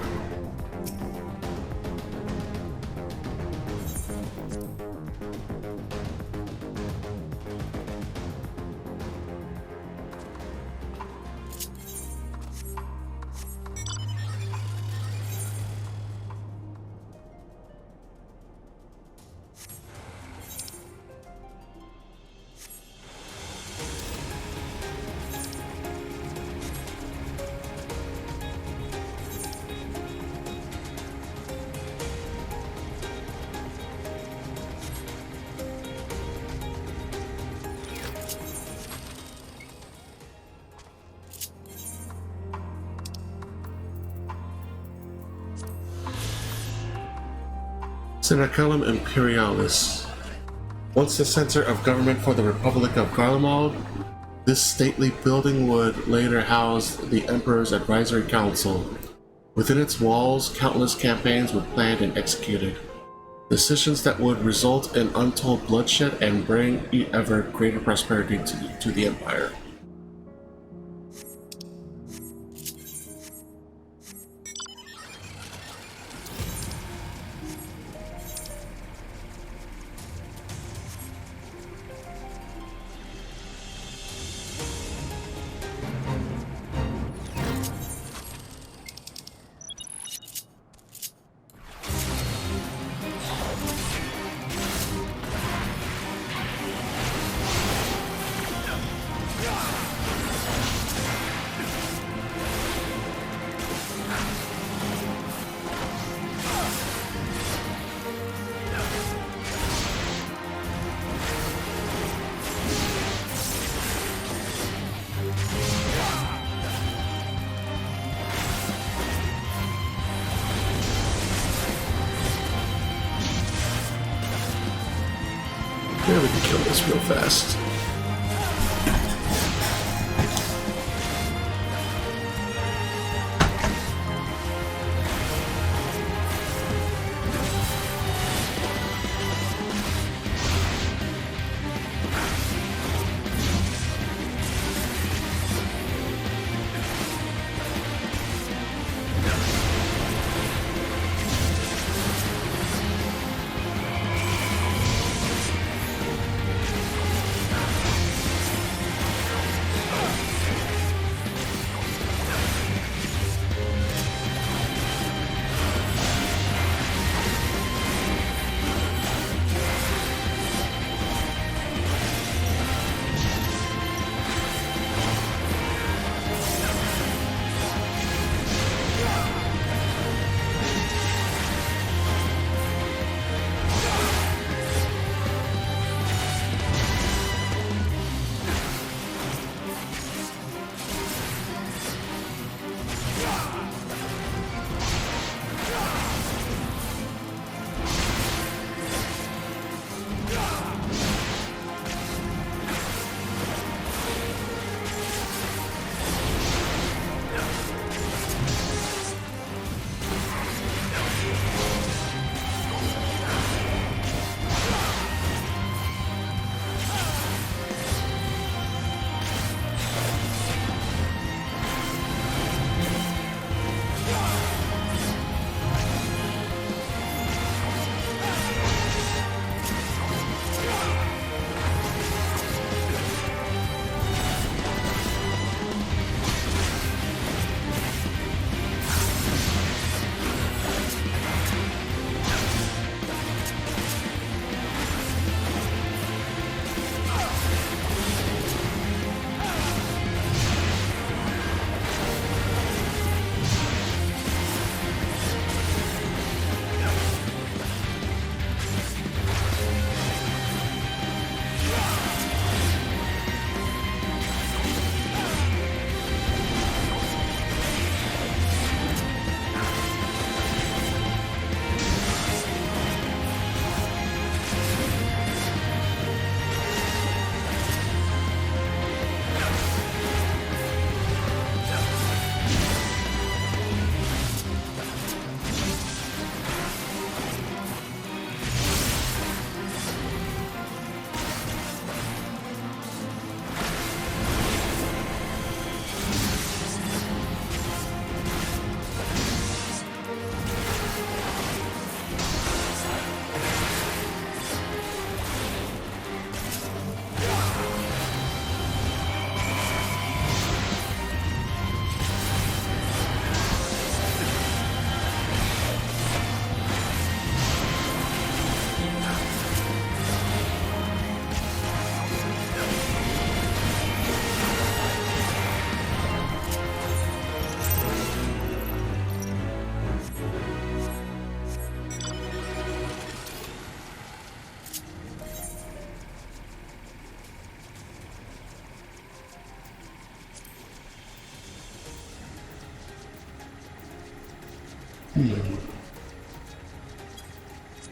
Senaculum Imperialis. Once the center of government for the Republic of Garlemald, this stately building would later house the Emperor's Advisory Council. Within its walls, countless campaigns were planned and executed. Decisions that would result in untold bloodshed and bring ever greater prosperity to the Empire. Yeah, we can kill this real fast.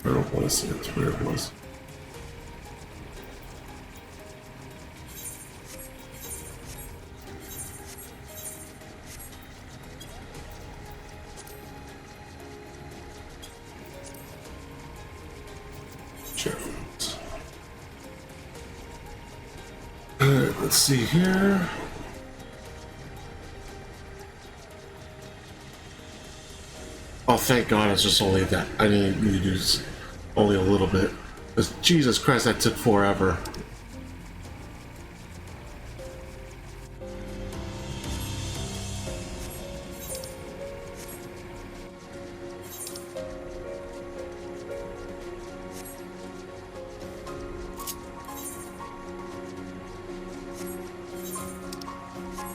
Where was it? Where was it? Alright, let's see here. Oh, thank God it's just only that. I didn't need to do this only a little bit. Because Jesus Christ, that took forever.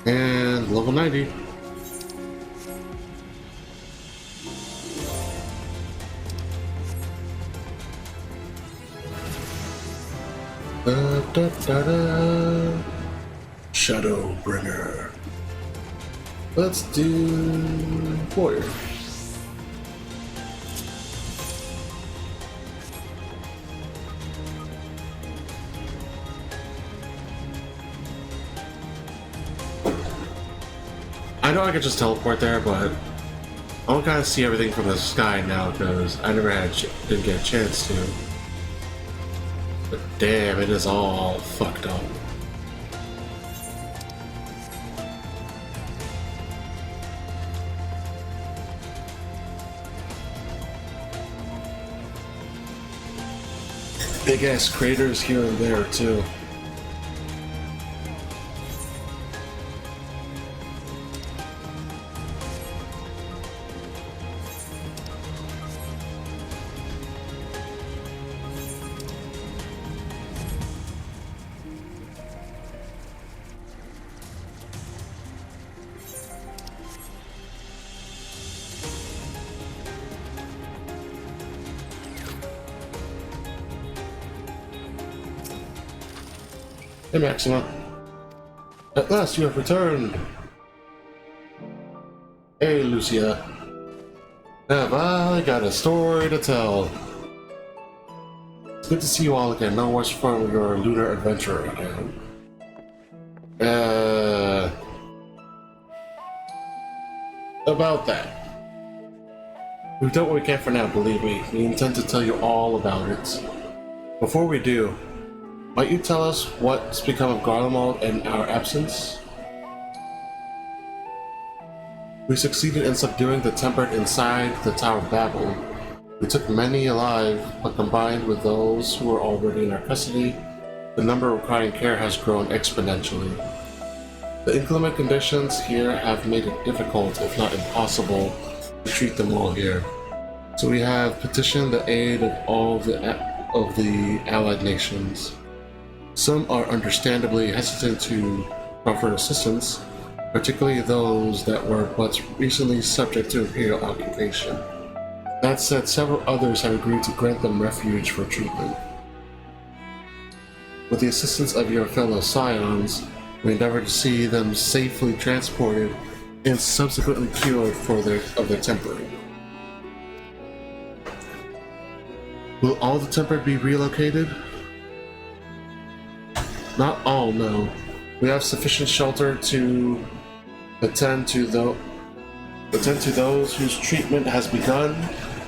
And level 90. Shadowbringer. Let's do Warrior. I know I could just teleport there, but I don't gotta see everything from the sky now because I never didn't get a chance to. But damn, it is all fucked up. Big ass craters here and there too. Hey Maxima. At last you have returned. Hey Lucia. Have I got a story to tell? It's good to see you all again. No worse from your lunar adventure again. About that. We've done what we can for now, believe me. We intend to tell you all about it. Before we do, might you tell us what's become of Garlemald in our absence? We succeeded in subduing the tempered inside the Tower of Babel. We took many alive, but combined with those who were already in our custody, the number requiring care has grown exponentially. The inclement conditions here have made it difficult, if not impossible, to treat them all here. So we have petitioned the aid of all the allied nations. Some are understandably hesitant to offer assistance, particularly those that were but recently subject to imperial occupation. That said, several others have agreed to grant them refuge for treatment. With the assistance of your fellow scions, we endeavor to see them safely transported and subsequently cured of their temper. Will all the tempered be relocated? Not all, no. We have sufficient shelter to attend to those whose treatment has begun,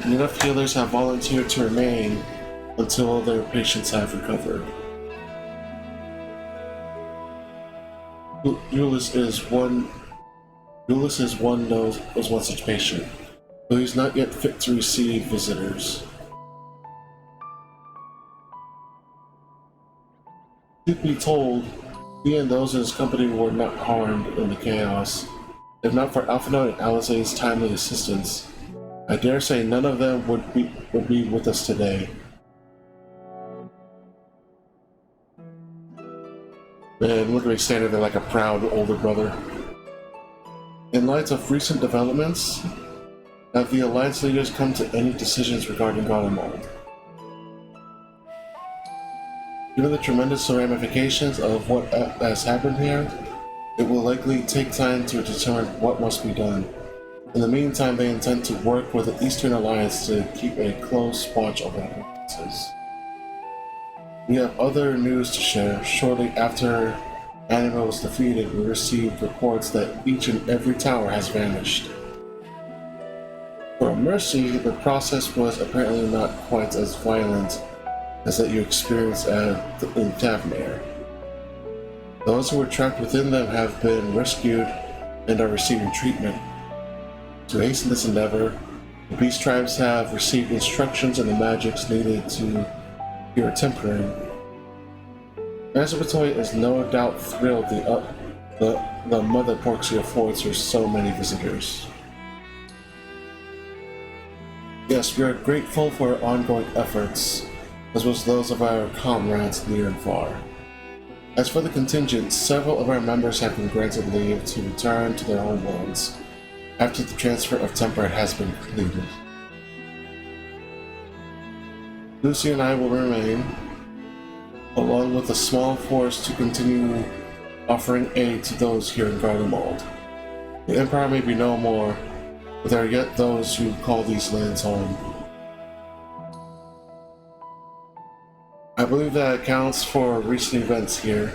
and enough healers have volunteered to remain until their patients have recovered. Ulysses is one was one such patient, though he's not yet fit to receive visitors. Truth be told, he and those in his company were not harmed in the chaos. If not for Alphinaud and Alizé's timely assistance, I dare say none of them would be with us today. Man, look at me standing there like a proud older brother. In light of recent developments, have the Alliance leaders come to any decisions regarding Garlemald? Given the tremendous ramifications of what has happened here, it will likely take time to determine what must be done. In the meantime, they intend to work with the Eastern Alliance to keep a close watch over our provinces. We have other news to share. Shortly after Anima was defeated, we received reports that each and every tower has vanished. For Mercy, the process was apparently not quite as violent as that you experienced in Tavmir. Those who were trapped within them have been rescued and are receiving treatment. To hasten this endeavor, the Beast Tribes have received instructions on the magics needed to cure Temporary. Master Batoy is no doubt thrilled the Mother Porxia affords her so many visitors. Yes, we are grateful for her ongoing efforts, as well as those of our comrades near and far. As for the contingent, several of our members have been granted leave to return to their homelands after the transfer of Temperate has been completed. Lucy and I will remain, along with a small force, to continue offering aid to those here in Garlemald. The Empire may be no more, but there are yet those who call these lands home. I believe that accounts for recent events here.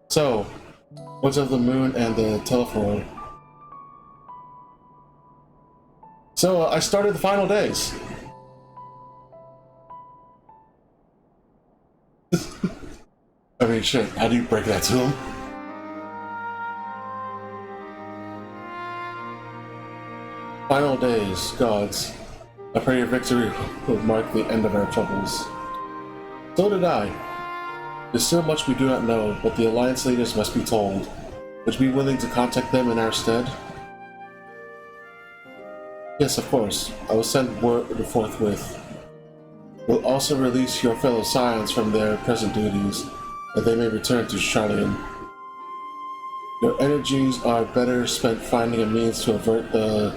So, what's of the moon and the telephone? So, I started the final days. I mean, shit, how do you break that to him? Final days, gods. I pray your victory will mark the end of our troubles. So did I. There's still much we do not know, but the Alliance leaders must be told. Would you be willing to contact them in our stead? Yes, of course. I will send word forthwith. We'll also release your fellow Scions from their present duties, that they may return to Charlian. Your energies are better spent finding a means to avert the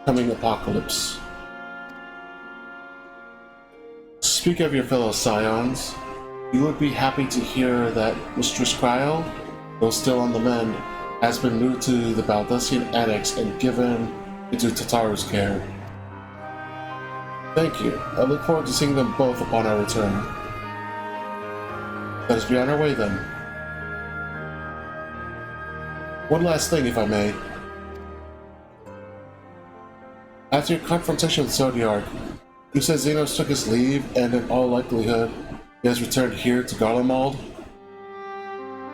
coming apocalypse. Speak of your fellow Scions. You would be happy to hear that Mistress Cryo, though still on the mend, has been moved to the Baldusian Annex and given into Tataru's care. Thank you. I look forward to seeing them both upon our return. Let us be on our way then. One last thing, if I may. After your confrontation with Zodiark, you said Xenos took his leave, and in all likelihood, he has returned here to Garlemald.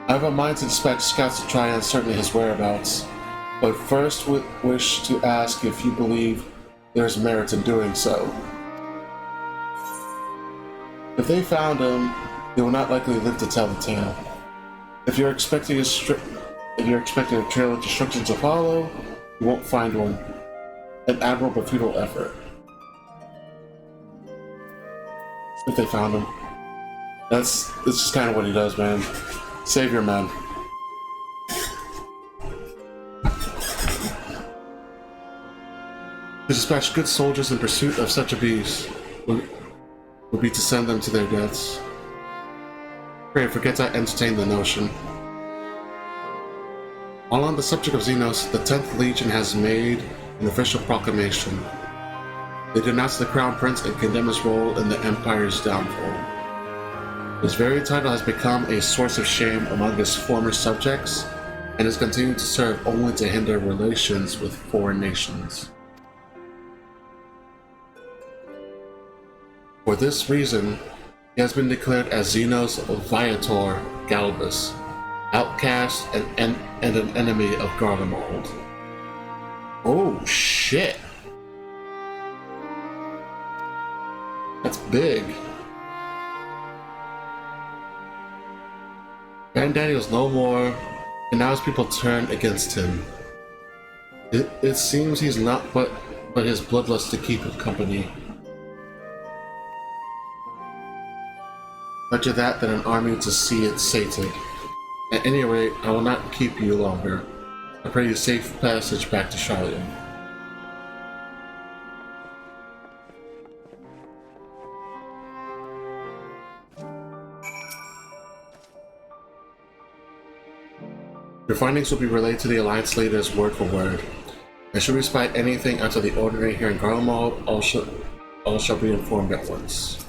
I have a mind to dispatch scouts to try and ascertain his whereabouts, but first wish to ask if you believe there is merit in doing so. If they found him, they will not likely live to tell the tale. If you're expecting a trail of destruction to follow, you won't find one. An admirable but futile effort. If they found him. That's just kind of what he does, man. Savior man. To dispatch good soldiers in pursuit of such a beast would be to send them to their deaths. Pray, forget I entertained the notion. While on the subject of Xenos, the 10th Legion has made an official proclamation. They denounce the Crown Prince and condemn his role in the Empire's downfall. His very title has become a source of shame among his former subjects, and has continued to serve only to hinder relations with foreign nations. For this reason, he has been declared as Xenos Viator Galbus, outcast and an enemy of Garlemald. Oh shit! That's big. Granddaddy's no more, and now his people turn against him. It seems he's not but his bloodlust to keep him company. Much of that than an army to see it sated. At any rate, I will not keep you longer. I pray you safe passage back to Charlian. Your findings will be relayed to the Alliance leaders word for word. And should we spy anything out of the ordinary here in Garlemald, all shall be informed at once.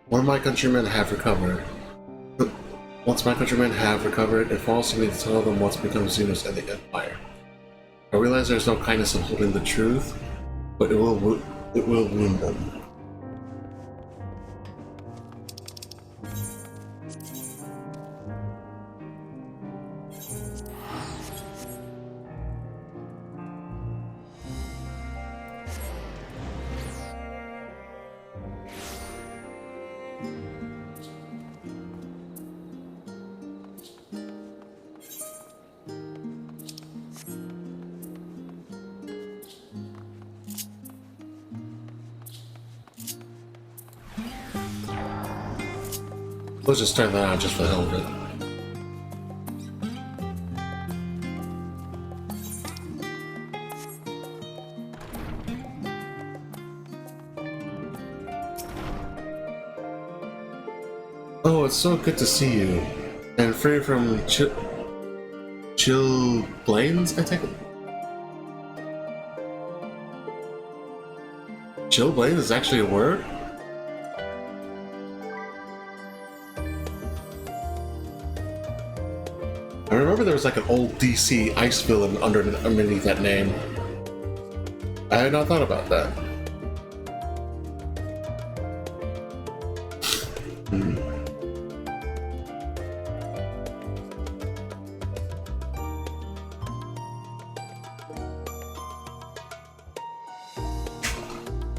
Once my countrymen have recovered, it falls to me to tell them what's become of Xenos and the Empire. I realize there's no kindness in holding the truth, but it will wound them. Let's just turn that on just for the hell of it. Oh, it's so good to see you. And free from chill blains, I take it? Chill blains is actually a word? I remember there was like an old DC ice villain underneath that name. I had not thought about that.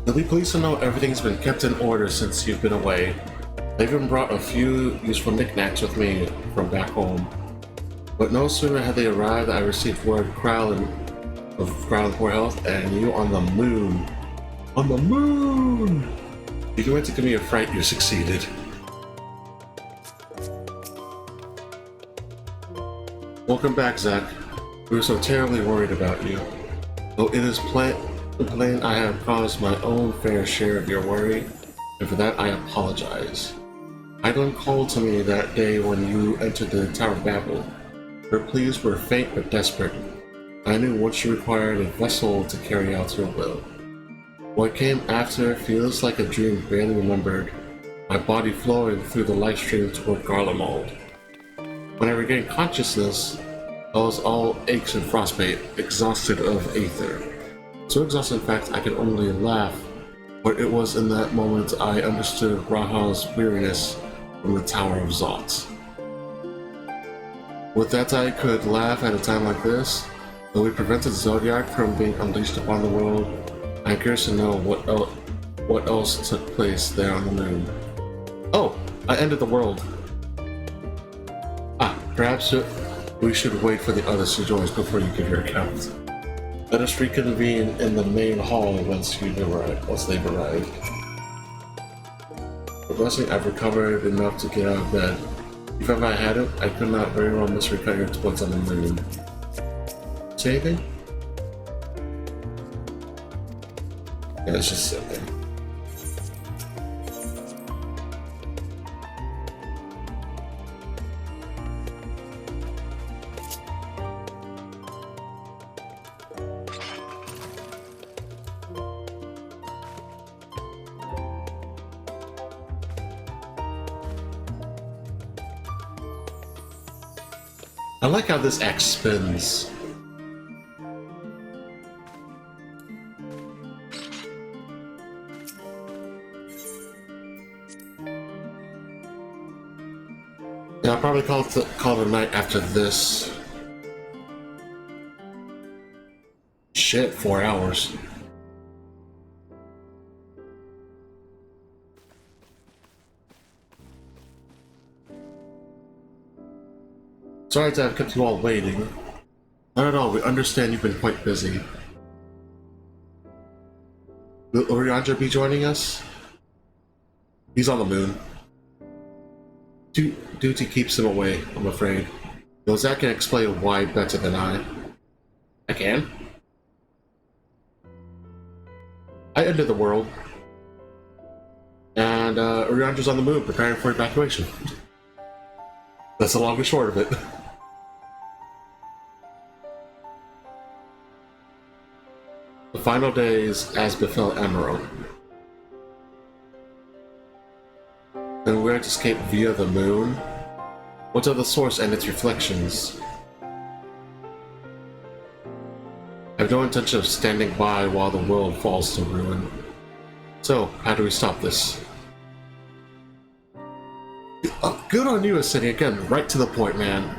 You'll be pleased to know everything's been kept in order since you've been away. I even brought a few useful knickknacks with me from back home. But no sooner had they arrived than I received word of Crown Poor Health and you on the moon. On the moon! If you went to give me a fright, you succeeded. Welcome back, Zack. We were so terribly worried about you. Though it is plain I have caused my own fair share of your worry, and for that I apologize. Heidelin called to me that day when you entered the Tower of Babel. Her pleas were faint but desperate. I knew what she required a vessel to carry out your will. What came after feels like a dream barely remembered, my body flowing through the life stream toward Garlemald. When I regained consciousness, I was all aches and frostbite, exhausted of aether. So exhausted, in fact, I could only laugh, but it was in that moment I understood Rahal's weariness from the Tower of Zot. With that, I could laugh at a time like this. Though we prevented Zodiac from being unleashed upon the world, I'm curious to know what else took place there on the moon. Oh, I ended the world. Perhaps we should wait for the others to join us before you give your account. Let us reconvene in the main hall once they've arrived. The blessing, I've recovered enough to get out of bed. If ever I had it, I could not very well misrecut your exploits on the moon. Say anything? Yeah, let's just sit there. I like how this axe spins. Yeah, I'll probably call it a night after this. Shit, 4 hours. Sorry to have kept you all waiting. Not at all, we understand you've been quite busy. Will Urianger be joining us? He's on the moon. Duty keeps him away, I'm afraid. Though Zack can explain why better than I. I can? I ended the world. And Urianger's on the moon preparing for evacuation. That's the long and short of it. The final days as befell Emerald. And we are to escape via the moon? What are the source and its reflections? I have no intention of standing by while the world falls to ruin. So, how do we stop this? Good on you, Ascini. Again, right to the point, man.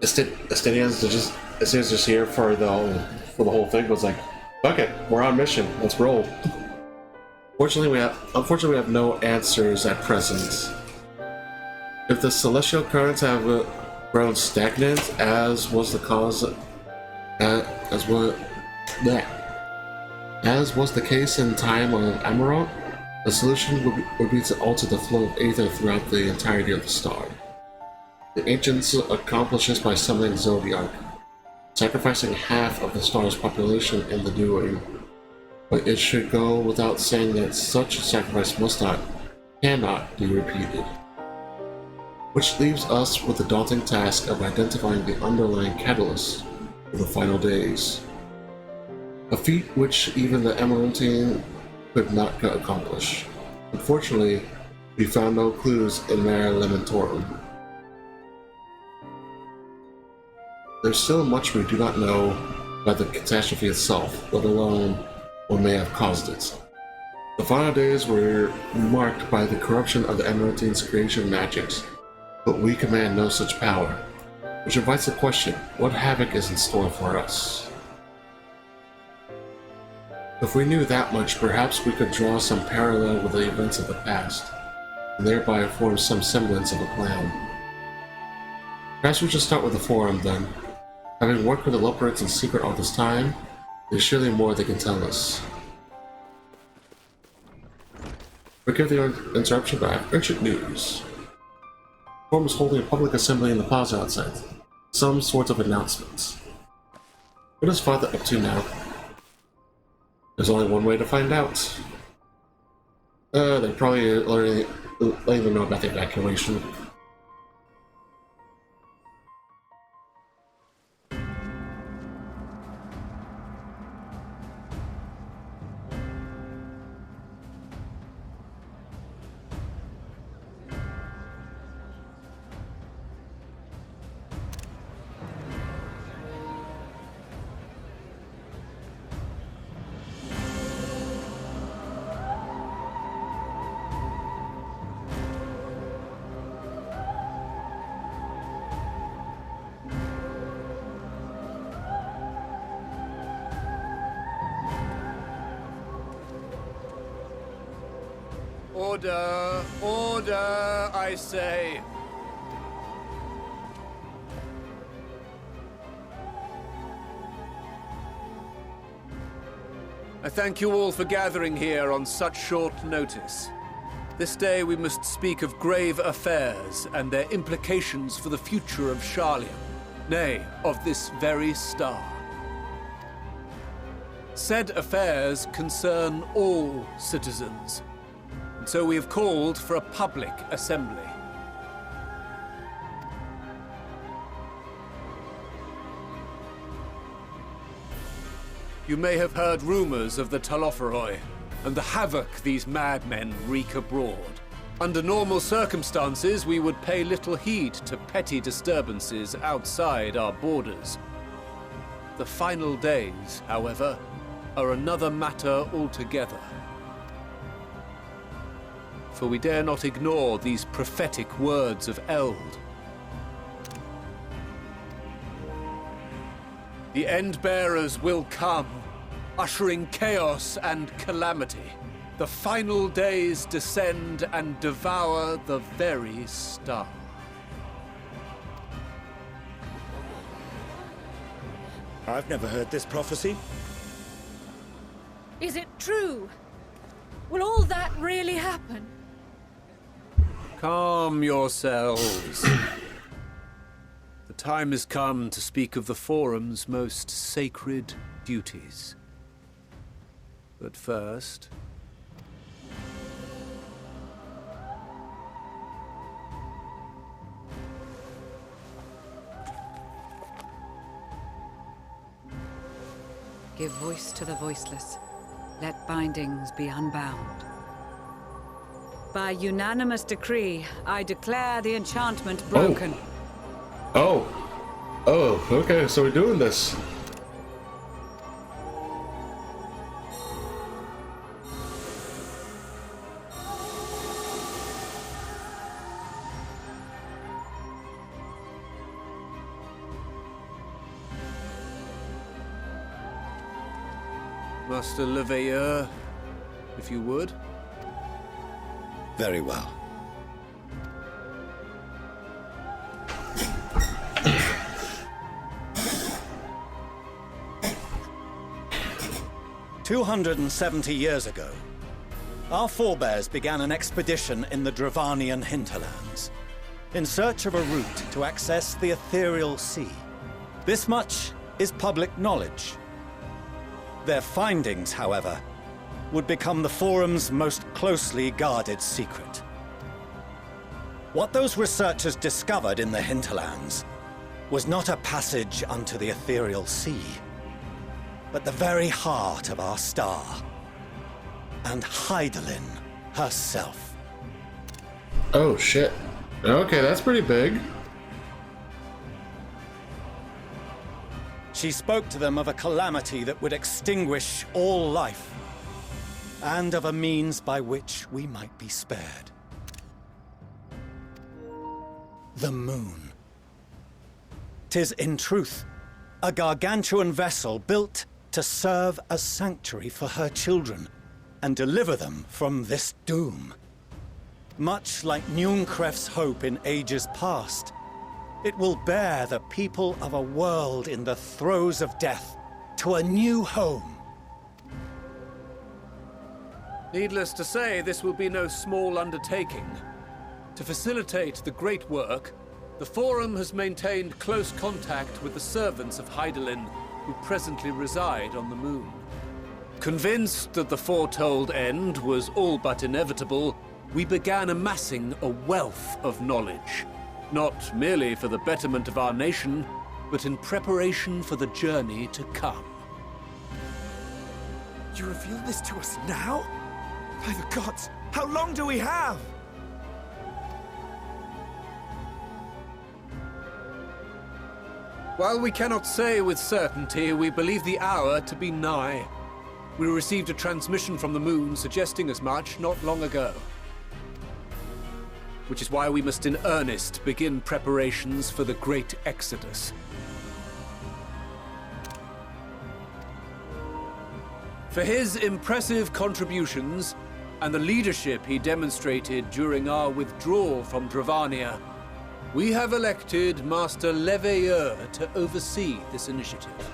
Estinians just here for the whole thing. Was like, fuck it, we're on mission. Let's roll. Unfortunately, we have no answers at present. If the celestial currents have grown stagnant, as was the case in time of Amarant, the solution would be to alter the flow of aether throughout the entirety of the star. The ancients accomplished this by summoning Zodiac, sacrificing half of the star's population in the doing. But it should go without saying that such a sacrifice cannot be repeated. Which leaves us with the daunting task of identifying the underlying catalyst for the final days. A feat which even the Emeraldine could not accomplish. Unfortunately, we found no clues in Mare Elementorum. There's still much we do not know about the catastrophe itself, let alone what may have caused it. The final days were marked by the corruption of the Emeraldine's creation magics, but we command no such power, which invites the question, what havoc is in store for us? If we knew that much, perhaps we could draw some parallel with the events of the past, and thereby form some semblance of a plan. Perhaps we should start with the Forum then. Having worked with the Leopards in secret all this time, there's surely more they can tell us. Forgive the interruption, but I have urgent news. The Forum is holding a public assembly in the plaza outside. Some sort of announcements. What is Father up to now? There's only one way to find out. They're probably letting them know about the evacuation. Order! Order, I say! I thank you all for gathering here on such short notice. This day we must speak of grave affairs and their implications for the future of Charlium, nay, of this very star. Said affairs concern all citizens. So we have called for a public assembly. You may have heard rumors of the Telophoroi and the havoc these madmen wreak abroad. Under normal circumstances, we would pay little heed to petty disturbances outside our borders. The final days, however, are another matter altogether. For we dare not ignore these prophetic words of Eld. The Endbearers will come, ushering chaos and calamity. The final days descend and devour the very star. I've never heard this prophecy. Is it true? Will all that really happen? Calm yourselves. The time has come to speak of the Forum's most sacred duties. But first... Give voice to the voiceless. Let bindings be unbound. By unanimous decree, I declare the enchantment broken. Oh, okay, so we're doing this. Master Le Veilleur, if you would. Very well. "270 years ago, our forebears began an expedition in the Dravanian hinterlands, in search of a route to access the ethereal sea. This much is public knowledge. Their findings, however, would become the Forum's most closely guarded secret. What those researchers discovered in the hinterlands was not a passage unto the ethereal sea, but the very heart of our star, and Hydaelyn herself." Oh shit. Okay, that's pretty big. She spoke to them of a calamity that would extinguish all life, and of a means by which we might be spared. The moon. 'Tis in truth a gargantuan vessel built to serve as sanctuary for her children and deliver them from this doom. Much like Nunkref's hope in ages past, it will bear the people of a world in the throes of death to a new home. Needless to say, this will be no small undertaking. To facilitate the great work, the Forum has maintained close contact with the servants of Hydaelyn, who presently reside on the moon. Convinced that the foretold end was all but inevitable, we began amassing a wealth of knowledge, not merely for the betterment of our nation, but in preparation for the journey to come. You reveal this to us now? By the gods, how long do we have? While we cannot say with certainty, we believe the hour to be nigh. We received a transmission from the moon suggesting as much not long ago. Which is why we must in earnest begin preparations for the great exodus. For his impressive contributions and the leadership he demonstrated during our withdrawal from Dravania, we have elected Master Le Veilleur to oversee this initiative.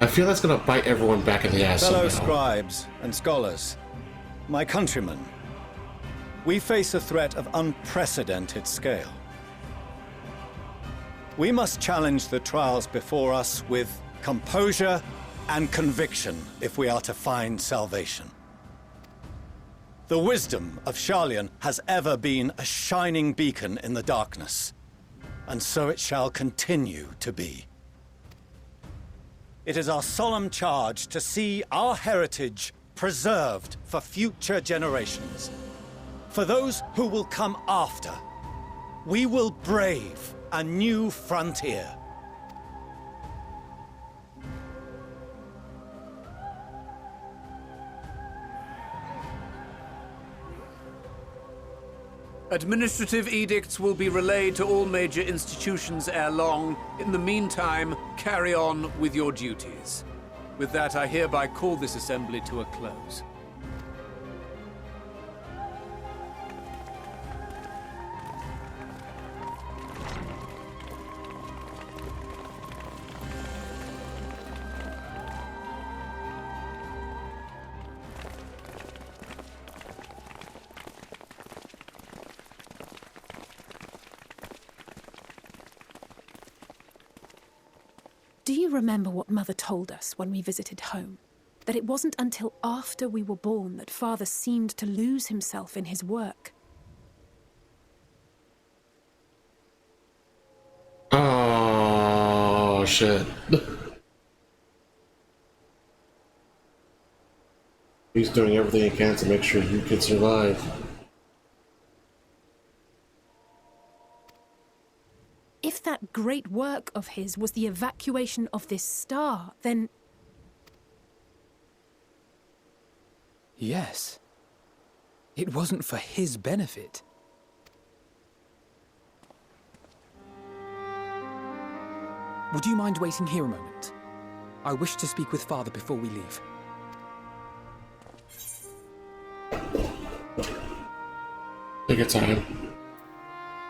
I feel that's gonna bite everyone back in the ass Fellow somehow. scribes and scholars, my countrymen, we face a threat of unprecedented scale. We must challenge the trials before us with composure and conviction if we are to find salvation. The wisdom of Sharlayan has ever been a shining beacon in the darkness, and so it shall continue to be. It is our solemn charge to see our heritage preserved for future generations. For those who will come after, we will brave a new frontier. Administrative edicts will be relayed to all major institutions ere long. In the meantime, carry on with your duties. With that, I hereby call this assembly to a close. Do you remember what Mother told us when we visited home? That it wasn't until after we were born that Father seemed to lose himself in his work. shit. He's doing everything he can to make sure you can survive. If that great work of his was the evacuation of this star, then... Yes. It wasn't for his benefit. Would you mind waiting here a moment? I wish to speak with Father before we leave. Take your time.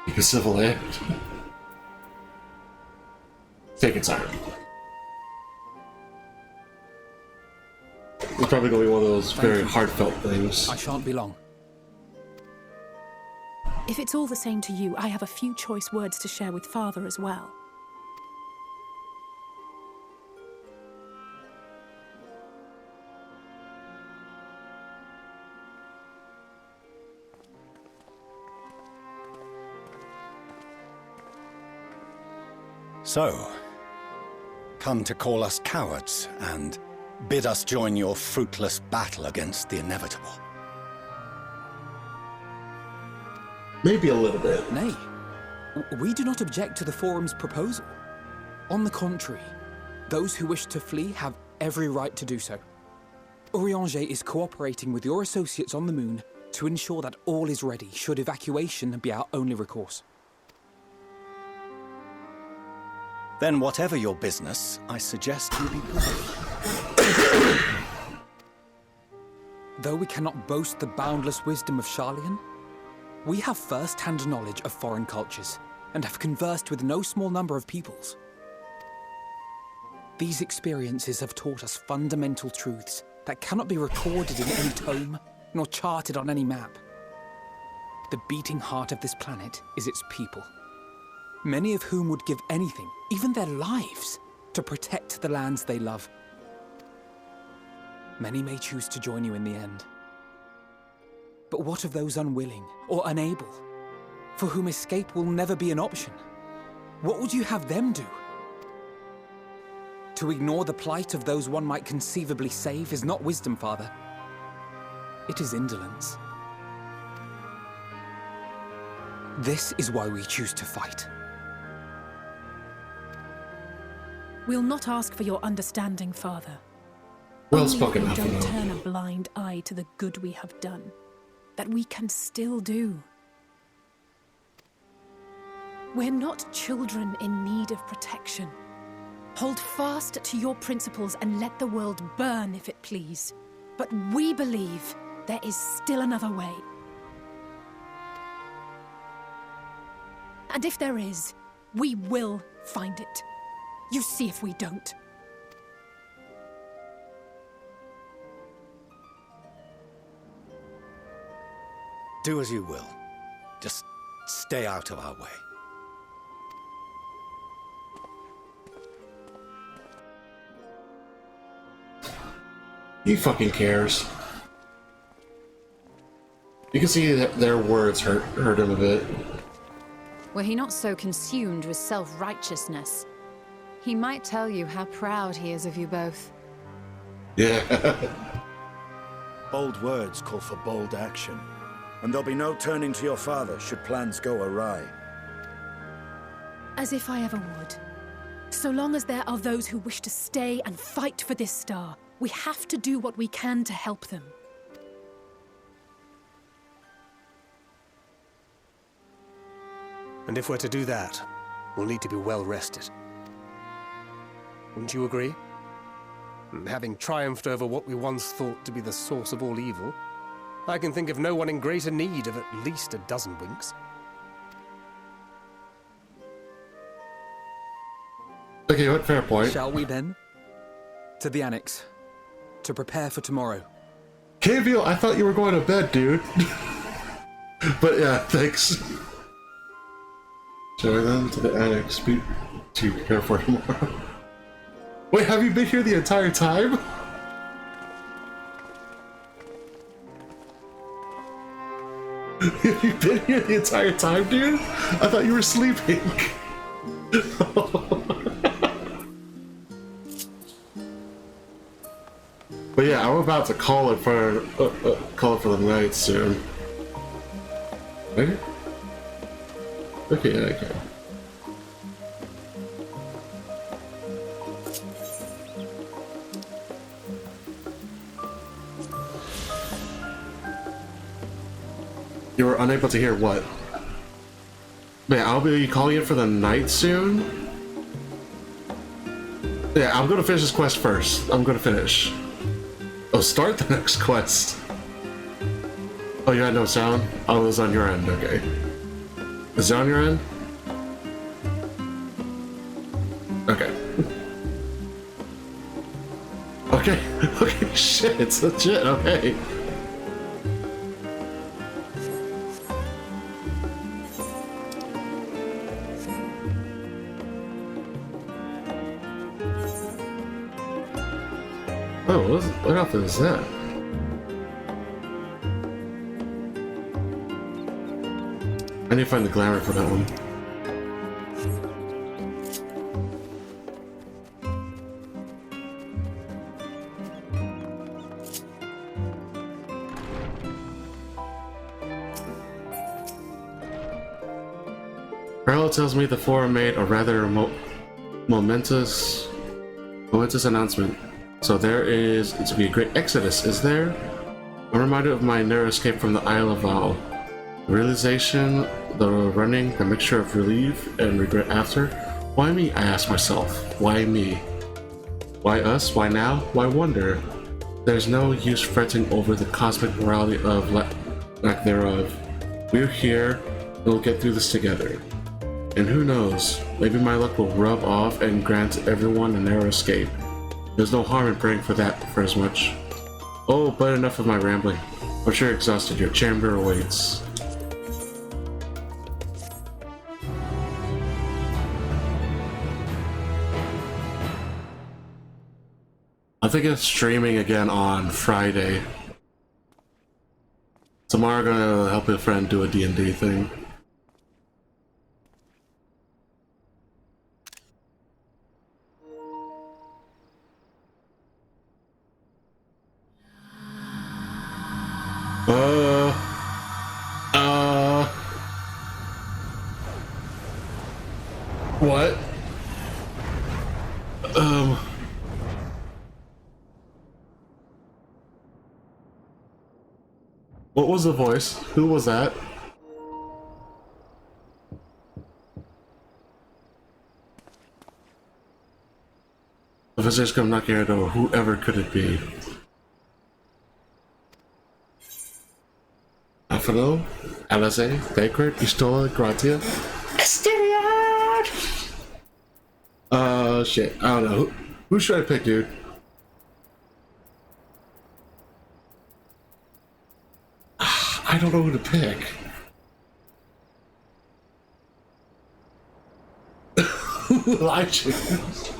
Take a civil act. Take your time. It's probably going to be one of those very heartfelt things. I shan't be long. If it's all the same to you, I have a few choice words to share with Father as well. So, come to call us cowards and bid us join your fruitless battle against the inevitable. Maybe a little bit. Nay, we do not object to the Forum's proposal. On the contrary, those who wish to flee have every right to do so. Urianger is cooperating with your associates on the moon to ensure that all is ready should evacuation be our only recourse. Then whatever your business, I suggest you be brief. Though we cannot boast the boundless wisdom of Charlian, we have first-hand knowledge of foreign cultures and have conversed with no small number of peoples. These experiences have taught us fundamental truths that cannot be recorded in any tome nor charted on any map. The beating heart of this planet is its people, many of whom would give anything, even their lives, to protect the lands they love. Many may choose to join you in the end. But what of those unwilling or unable, for whom escape will never be an option? What would you have them do? To ignore the plight of those one might conceivably save is not wisdom, Father. It is indolence. This is why we choose to fight. We'll not ask for your understanding, Father. Well Only spoken, that we don't Alpha. turn a blind eye to the good we have done, that we can still do. We're not children in need of protection. Hold fast to your principles and let the world burn if it please. But we believe there is still another way. And if there is, we will find it. You see if we don't. Do as you will. Just stay out of our way. He fucking cares. You can see that their words hurt him a bit. Were he not so consumed with self-righteousness, he might tell you how proud he is of you both. Yeah. Bold words call for bold action. And there'll be no turning to your father should plans go awry. As if I ever would. So long as there are those who wish to stay and fight for this star, we have to do what we can to help them. And if we're to do that, we'll need to be well rested. Wouldn't you agree? And having triumphed over what we once thought to be the source of all evil, I can think of no one in greater need of at least a dozen winks. Okay, what fair point. Shall we then? To the Annex. To prepare for tomorrow. Caviel, I thought you were going to bed, dude. But yeah, thanks. Shall we then to the Annex to prepare for tomorrow? Wait, have you been here the entire time? Have you been here the entire time, dude? I thought you were sleeping. But yeah, I'm about to call it for the night soon. Ready? Okay, okay. You were unable to hear what? Man, I'll be calling it for the night soon. Yeah, I'm gonna finish this quest first. I'm gonna finish. Oh, start the next quest. Oh, you had no sound? Oh, it was on your end, okay. Is it on your end? Okay. Okay, okay, shit, it's legit, okay. Oh, what outfit is that? I need to find the glamour for that one. Carlo tells me the forum made a rather momentous announcement. So there is to be a great exodus, is there? I'm reminded of my narrow escape from the Isle of Val. The realization, the running, the mixture of relief and regret after. Why me, I ask myself. Why me? Why us? Why now? Why wonder? There's no use fretting over the cosmic morality of lack thereof. We're here, and we'll get through this together. And who knows, maybe my luck will rub off and grant everyone a narrow escape. There's no harm in praying for that for as much. Oh, but enough of my rambling. I'm sure exhausted. Your chamber awaits. I think it's streaming again on Friday. Tomorrow I'm gonna help a friend do a D&D thing. What? What was the voice? Who was that? The visitor's come knocking at our door. Whoever could it be? Alfano? Alize? Baker? Pistola? Gratia? Exterior! Shit. I don't know. Who should I pick, dude? I don't know who to pick. Who will I choose?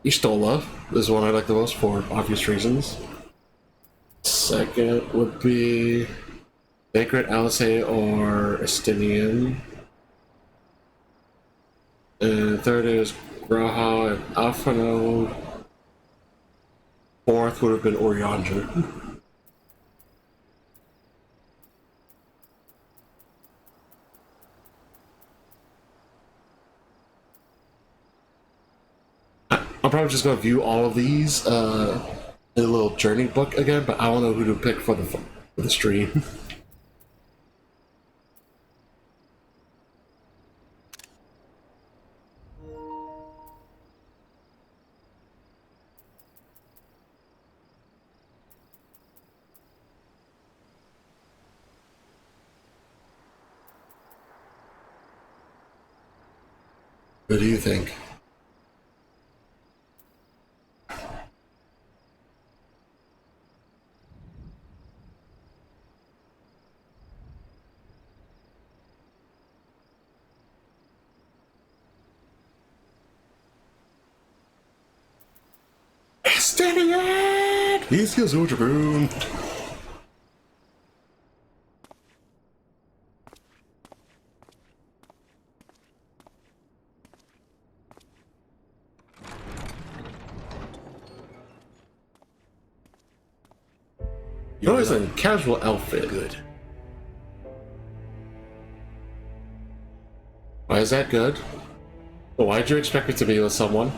Pistola is one I like the most for obvious reasons. Second would be Baker, Alice, or Estinian. And third is Graha and Alfano. Fourth would have been Oriandra. I'm probably just gonna view all of these in a little journey book again, but I don't know who to pick for the stream. What do you think? Estinian! He's his Ultraboon. You're always in a casual outfit. Good. Why is that good? Well, why'd you expect me to be with someone?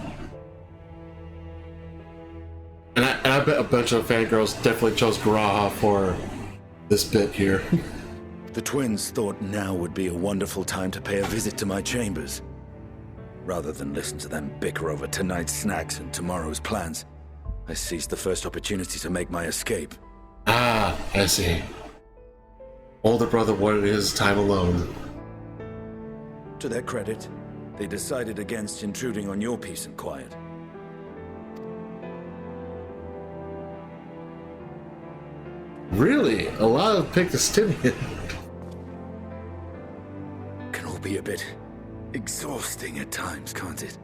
And I bet a bunch of fangirls definitely chose Garaha for this bit here. The twins thought now would be a wonderful time to pay a visit to my chambers. Rather than listen to them bicker over tonight's snacks and tomorrow's plans, I seized the first opportunity to make my escape. Ah, I see. Older brother wanted his time alone. To their credit, they decided against intruding on your peace and quiet. Really? A lot of Pictostinian. Can all be a bit exhausting at times, can't it?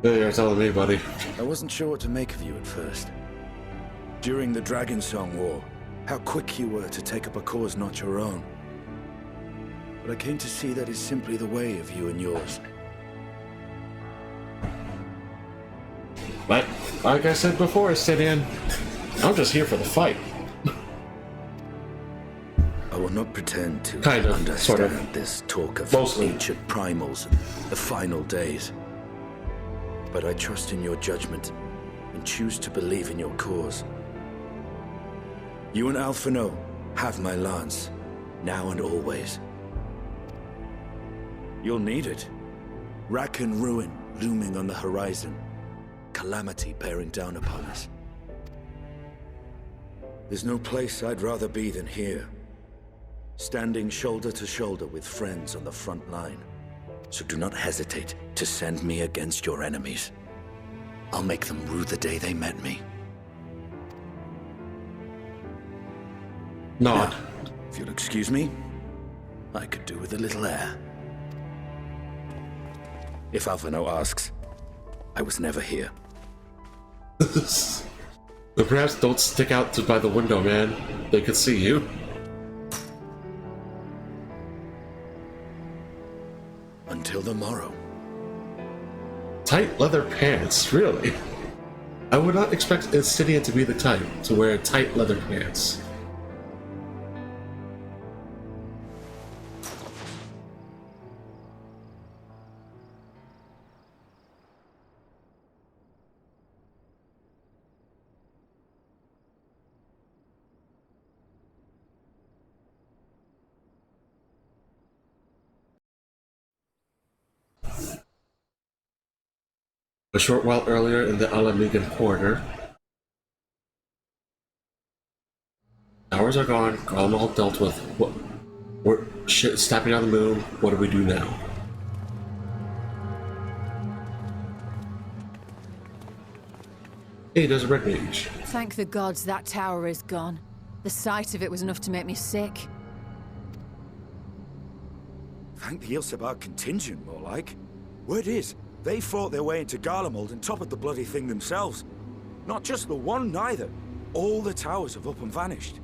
Yeah, you're telling me, buddy. I wasn't sure what to make of you at first. During the Dragon Song War, how quick you were to take up a cause not your own. But I came to see that is simply the way of you and yours. But, like I said before, Stidian, I'm just here for the fight. I will not pretend to kind of, understand sort of. This talk of Mostly. ancient primals and the final days. But I trust in your judgment and choose to believe in your cause. You and Alphino have my lance, now and always. You'll need it. Rack and ruin looming on the horizon. Calamity bearing down upon us. There's no place I'd rather be than here. Standing shoulder to shoulder with friends on the front line. So do not hesitate to send me against your enemies. I'll make them rue the day they met me. Nod. Now, if you'll excuse me, I could do with a little air. If Alphino asks, I was never here. But perhaps don't stick out by the window, man. They could see you. Until the morrow. Tight leather pants, really? I would not expect Stidian to be the type to wear tight leather pants. A short while earlier in the Alamigan quarter. Hours are gone, Gollum all dealt with. What? We're snapping on the moon. What do we do now? Hey, there's a red mage. Thank the gods that tower is gone. The sight of it was enough to make me sick. Thank the Ilsabar contingent, more like. Word is, they fought their way into Garlemald and toppled the bloody thing themselves. Not just the one, neither. All the towers have up and vanished.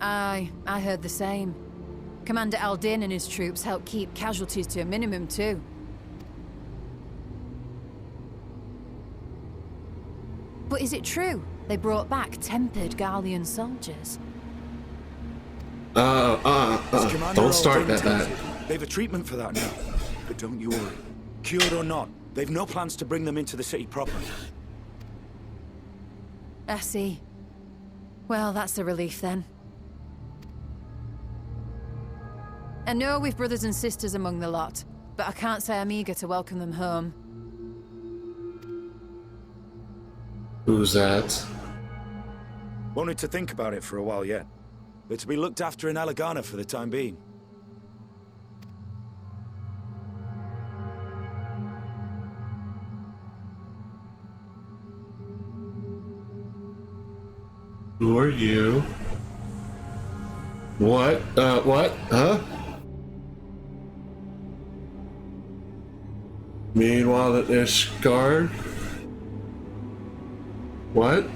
Aye, I heard the same. Commander Aldin and his troops helped keep casualties to a minimum, too. But is it true? They brought back tempered Garlean soldiers? Don't start that. They have a treatment for that now. But don't you worry. Cured or not, they've no plans to bring them into the city proper. I see. Well, that's a relief then. I know we've brothers and sisters among the lot, but I can't say I'm eager to welcome them home. Who's that? Won't need to think about it for a while yet. They're to be looked after in Alagana for the time being. Who are you? What? What? Huh? Meanwhile at Ishgard? What?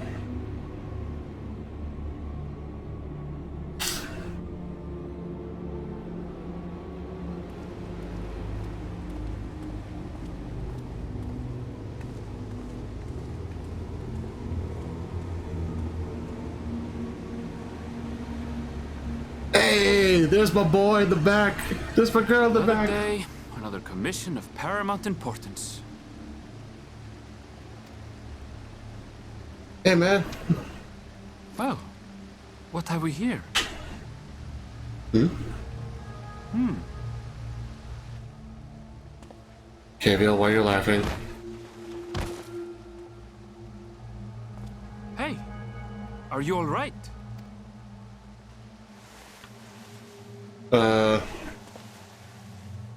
There's my boy in the back. There's my girl in the back. Another day, another commission of paramount importance. Hey, man. Well, what have we here? Caviel, why are you laughing? Hey, are you all right?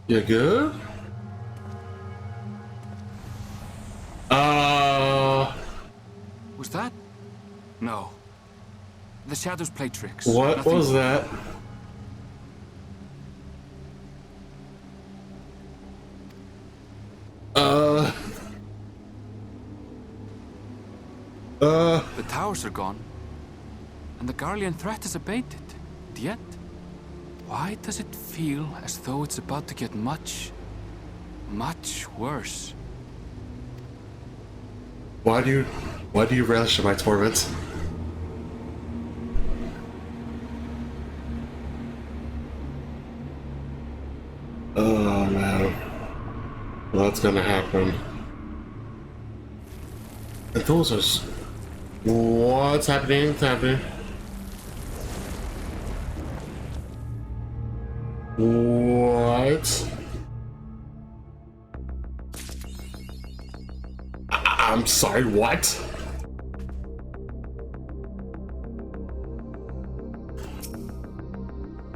You good? Was that? No. The shadows play tricks. What Nothing... was that? The towers are gone, and the Garlean threat is abated. Yet, why does it feel as though it's about to get much, much worse? Why do you relish in my torment? Oh man, what's gonna happen? And those are what's happening? What's happening? What? I'm sorry, what?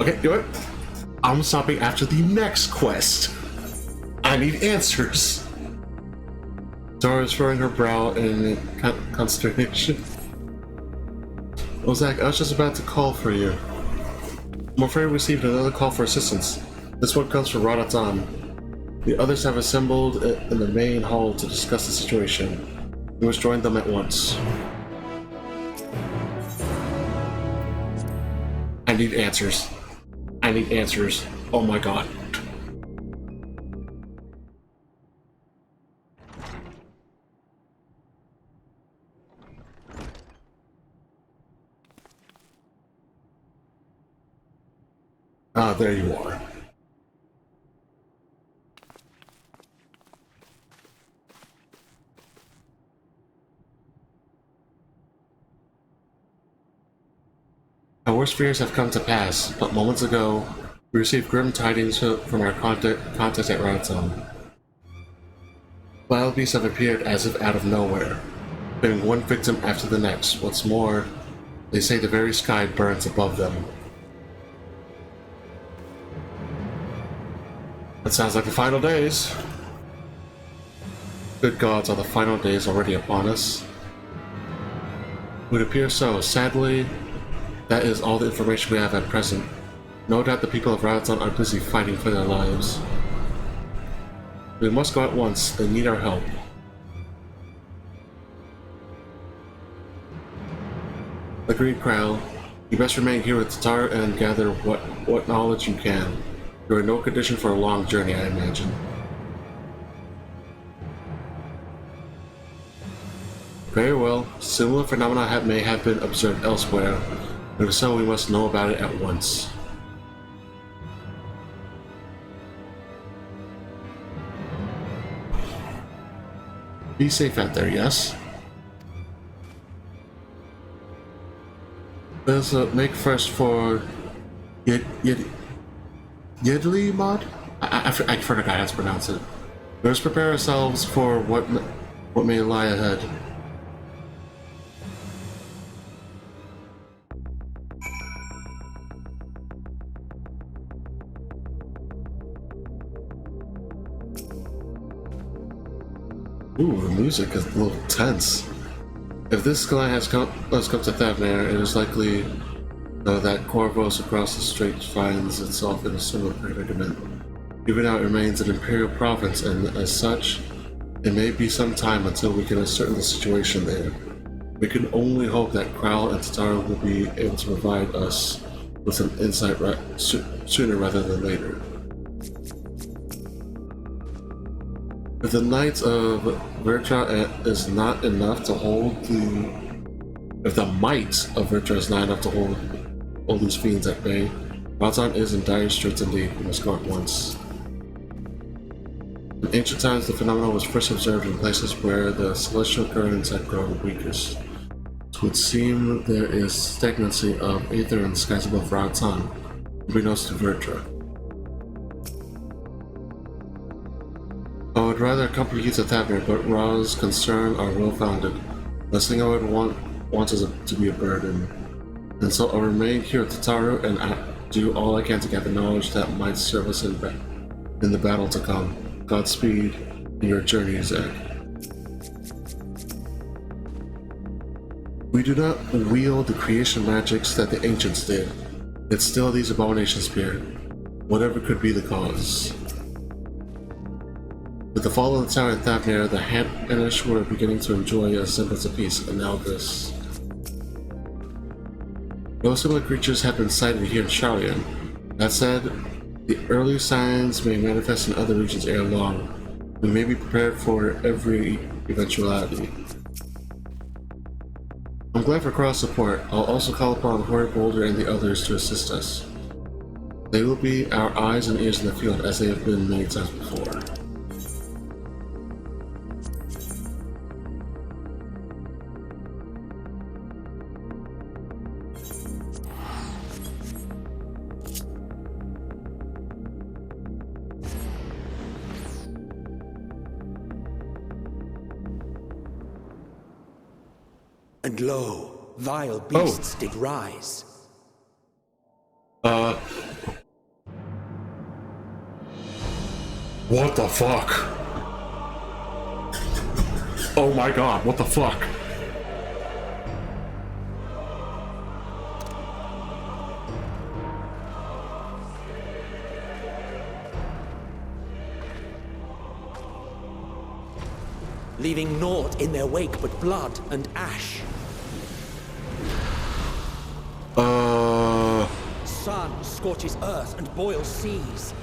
Okay, you know what? I'm stopping after the next quest. I need answers. Dora is furrowing her brow in consternation. Oh, Zach, I was just about to call for you. I'm afraid we received another call for assistance. This one comes from Radatan. The others have assembled in the main hall to discuss the situation. We must join them at once. I need answers. I need answers. Oh my god. Ah, there you are. Our worst fears have come to pass, but moments ago, we received grim tidings from our contacts at Radatan. Wild beasts have appeared as if out of nowhere, bringing one victim after the next. What's more, they say the very sky burns above them. That sounds like the final days. Good gods, are the final days already upon us? It would appear so. Sadly, that is all the information we have at present. No doubt the people of Radatan are busy fighting for their lives. We must go at once. They need our help. Agreed, Krell. You best remain here with Tatar and gather what knowledge you can. You're in no condition for a long journey, I imagine. Very well. Similar phenomena may have been observed elsewhere. If so, we must know about it at once. Be safe out there, yes? Let's make first for Yidli mod? I forgot how to pronounce it. Let's prepare ourselves for what may lie ahead. Ooh, the music is a little tense. If this sky has come to Thavnair, it is likely that Corvos across the strait finds itself in a similar predicament. Even now it remains an imperial province, and as such, it may be some time until we can ascertain the situation there. We can only hope that Krell and Tatar will be able to provide us with some insight sooner rather than later. If the Knights of Vertra is not enough to hold if the might of Vertra is not enough to hold these fiends at bay, Radon is in dire straits indeed. We must go at once. In ancient times, the phenomenon was first observed in places where the celestial currents had grown weakest. It would seem there is stagnancy of aether in the skies above Radon, Brinos to Vertra. I would rather accompany you to Thavnir, but Ra's concerns are well-founded. Last thing I would want is to be a burden. And so I'll remain here at Tataru and do all I can to get the knowledge that might serve us in the battle to come. Godspeed in your journey, Zed. We do not wield the creation magics that the ancients did. It's still these abominations appear, whatever could be the cause. With the fall of the tower in Thavnir, the Anish were beginning to enjoy a semblance of peace, and now this. No similar creatures have been sighted here in Sharlayan. That said, the early signs may manifest in other regions ere long. We may be prepared for every eventuality. I'm glad for Kral's support. I'll also call upon Hori Boulder and the others to assist us. They will be our eyes and ears in the field, as they have been many times before. And lo, vile beasts did rise. What the fuck? Oh my god, what the fuck? Leaving naught in their wake but blood and ash. Sun scorches earth and boils seas.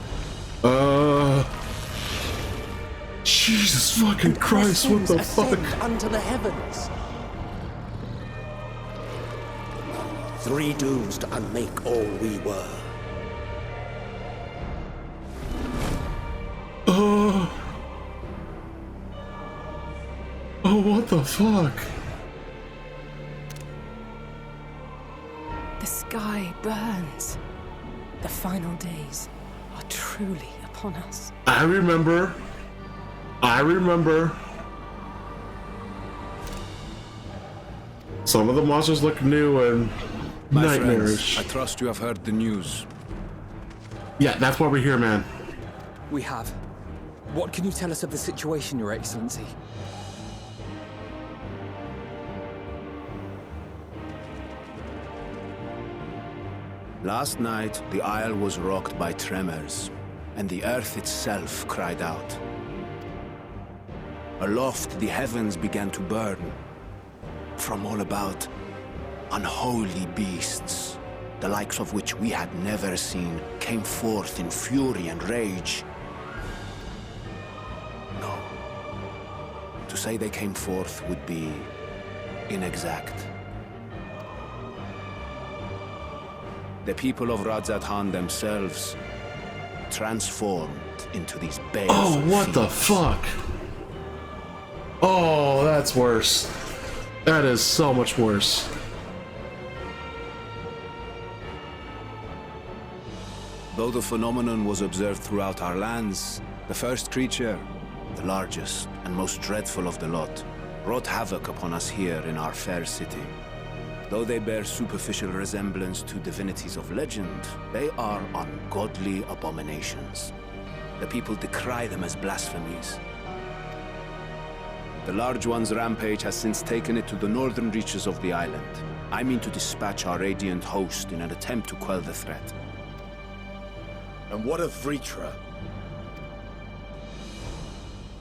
Jesus fucking Christ, what the fuck? Unto the heavens. Three dooms to unmake all we were. Oh, what the fuck? The sky burns. The final days are truly upon us. I remember. Some of the monsters look new and nightmarish. I trust you have heard the news. Yeah, that's why we're here, man. We have. What can you tell us of the situation, Your Excellency? Last night, the Isle was rocked by tremors, and the earth itself cried out. Aloft, the heavens began to burn. From all about, unholy beasts, the likes of which we had never seen, came forth in fury and rage. No. To say they came forth would be inexact. The people of Radzat-Han themselves transformed into these baleful Oh, what the fiends. fuck? Oh, that's worse. That is so much worse. Though the phenomenon was observed throughout our lands, the first creature, the largest and most dreadful of the lot, wrought havoc upon us here in our fair city. Though they bear superficial resemblance to divinities of legend, they are ungodly abominations. The people decry them as blasphemies. The large one's rampage has since taken it to the northern reaches of the island. I mean to dispatch our radiant host in an attempt to quell the threat. And what of Vritra?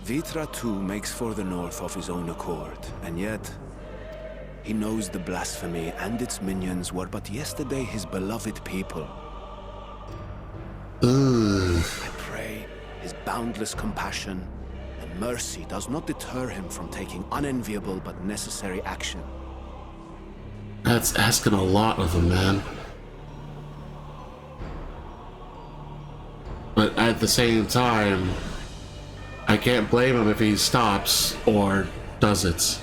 Vitra too makes for the north of his own accord, and yet he knows the blasphemy and its minions were but yesterday his beloved people. I pray his boundless compassion and mercy does not deter him from taking unenviable but necessary action. That's asking a lot of him, man. at the same time, I can't blame him if he stops or does it.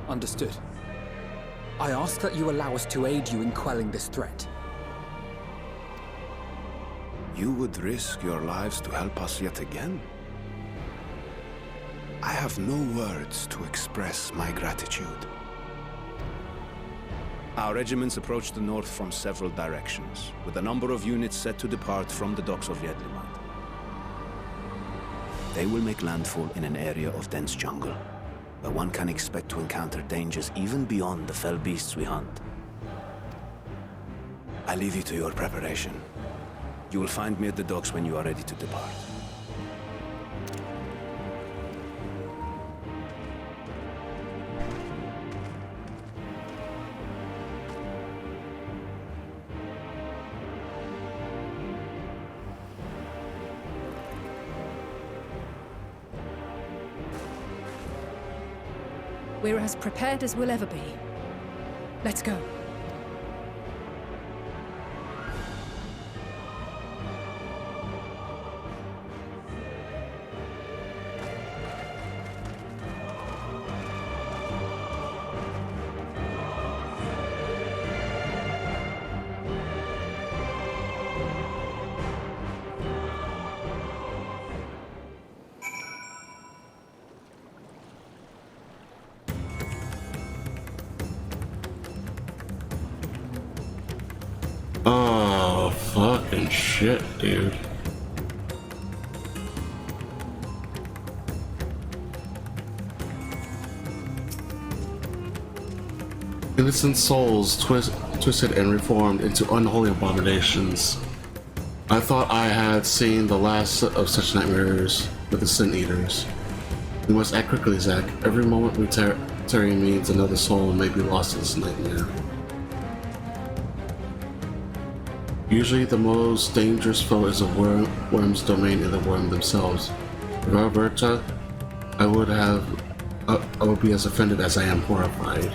Understood. I ask that you allow us to aid you in quelling this threat. You would risk your lives to help us yet again? I have no words to express my gratitude. Our regiments approach the north from several directions, with a number of units set to depart from the docks of Jedlimat. They will make landfall in an area of dense jungle, where one can expect to encounter dangers even beyond the fell beasts we hunt. I leave you to your preparation. You will find me at the docks when you are ready to depart. We're as prepared as we'll ever be. Let's go. Oh, fucking shit, dude. Innocent souls twisted and reformed into unholy abominations. I thought I had seen the last of such nightmares with the Sin Eaters. We must act quickly, Zack. Every moment we tarry means another soul may be lost in this nightmare. Usually the most dangerous foe is a worm's domain in the worm themselves. Without Berta, I would be as offended as I am horrified.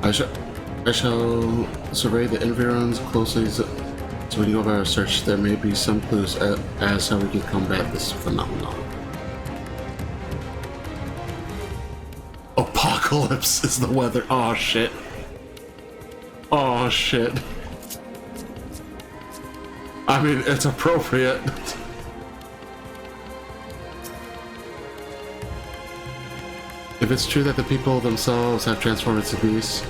I shall survey the environs closely so when you go about our search, there may be some clues as how we can combat this phenomenon. Apocalypse is the weather. Oh shit. Oh shit. I mean, it's appropriate. If it's true that the people themselves have transformed into beasts,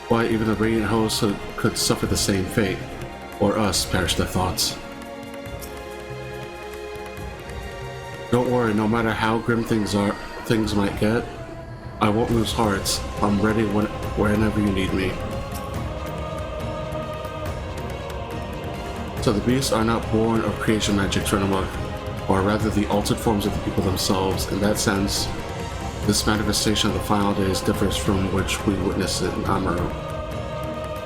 why even the Radiant host could suffer the same fate. Or us, perish their thoughts. Don't worry, no matter how grim things might get, I won't lose hearts. I'm ready whenever you need me. So the beasts are not born of creation magic to run amok, or rather the altered forms of the people themselves. In that sense, this manifestation of the final days differs from which we witness it in Amuro.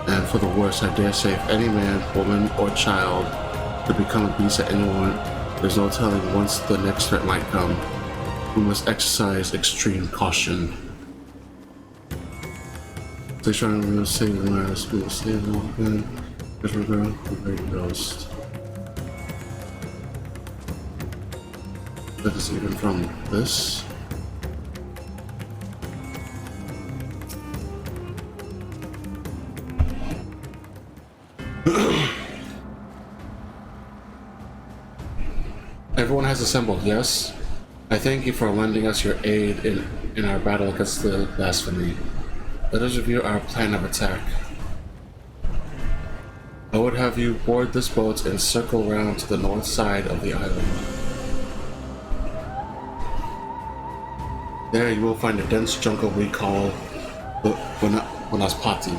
And for the worse, I dare say if any man, woman, or child could become a beast at any moment, there's no telling whence the next threat might come. We must exercise extreme caution. They try to save the rest, we will save them again. Because we're going to be very ghost. That is even from this. Everyone has assembled, yes? I thank you for lending us your aid in our battle against the blasphemy. Let us review our plan of attack. I would have you board this boat and circle round to the north side of the island. There you will find a dense jungle we call Vanaspati.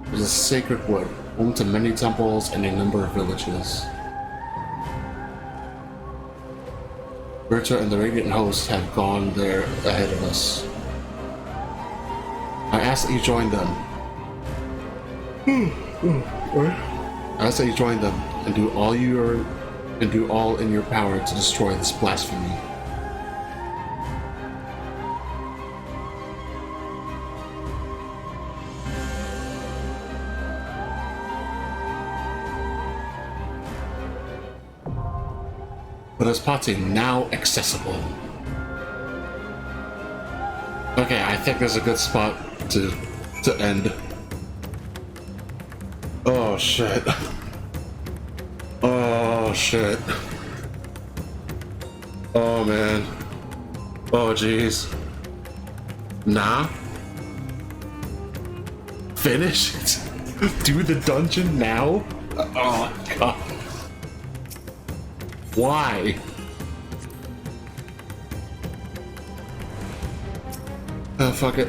It is a sacred wood, home to many temples and a number of villages. Berta and the Radiant host have gone there ahead of us. I ask that you join them. I ask that you join them and do all in your power to destroy this blasphemy. this party now accessible. Okay, I think there's a good spot to end. Oh shit. Oh shit. Oh man. Oh jeez. Nah. Finish it. Do the dungeon now? Oh god. Why? Oh fuck it.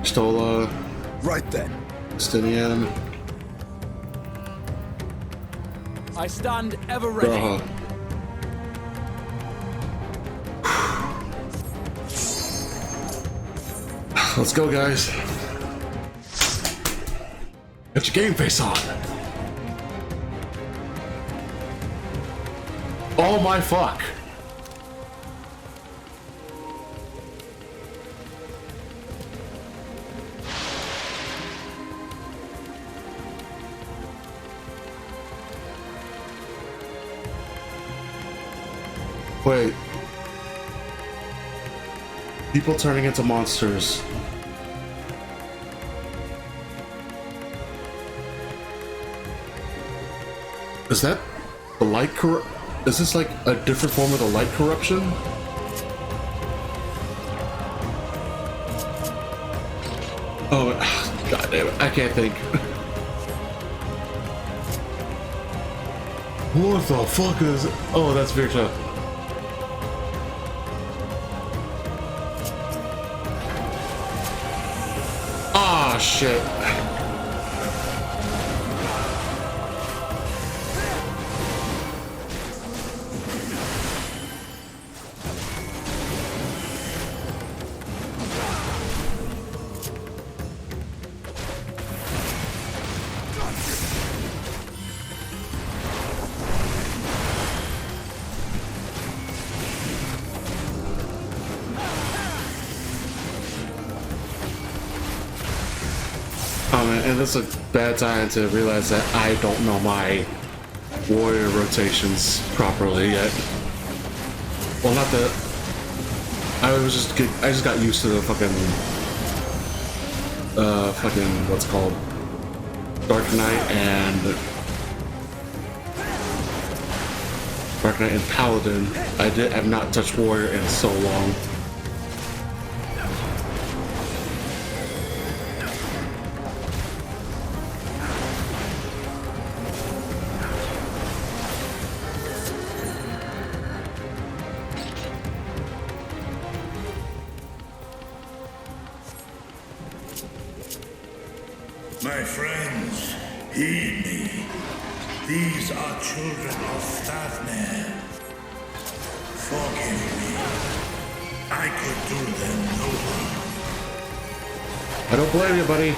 Stola. Right then. Stinian. I stand ever ready. Let's go, guys. Get your game face on. Oh my fuck. Wait. People turning into monsters. Is that the light is this like a different form of the light corruption? Oh, god damn it, I can't think. What the fuck is... Oh, that's very tough. Ah, shit. And this is a bad time to realize that I don't know my warrior rotations properly yet. Well, not that I just got used to the fucking what's it called, Dark Knight and Paladin. I've not touched warrior in so long. My friends, heed me. These are children of Stavner. Forgive me. I could do them no harm. I don't blame you, buddy.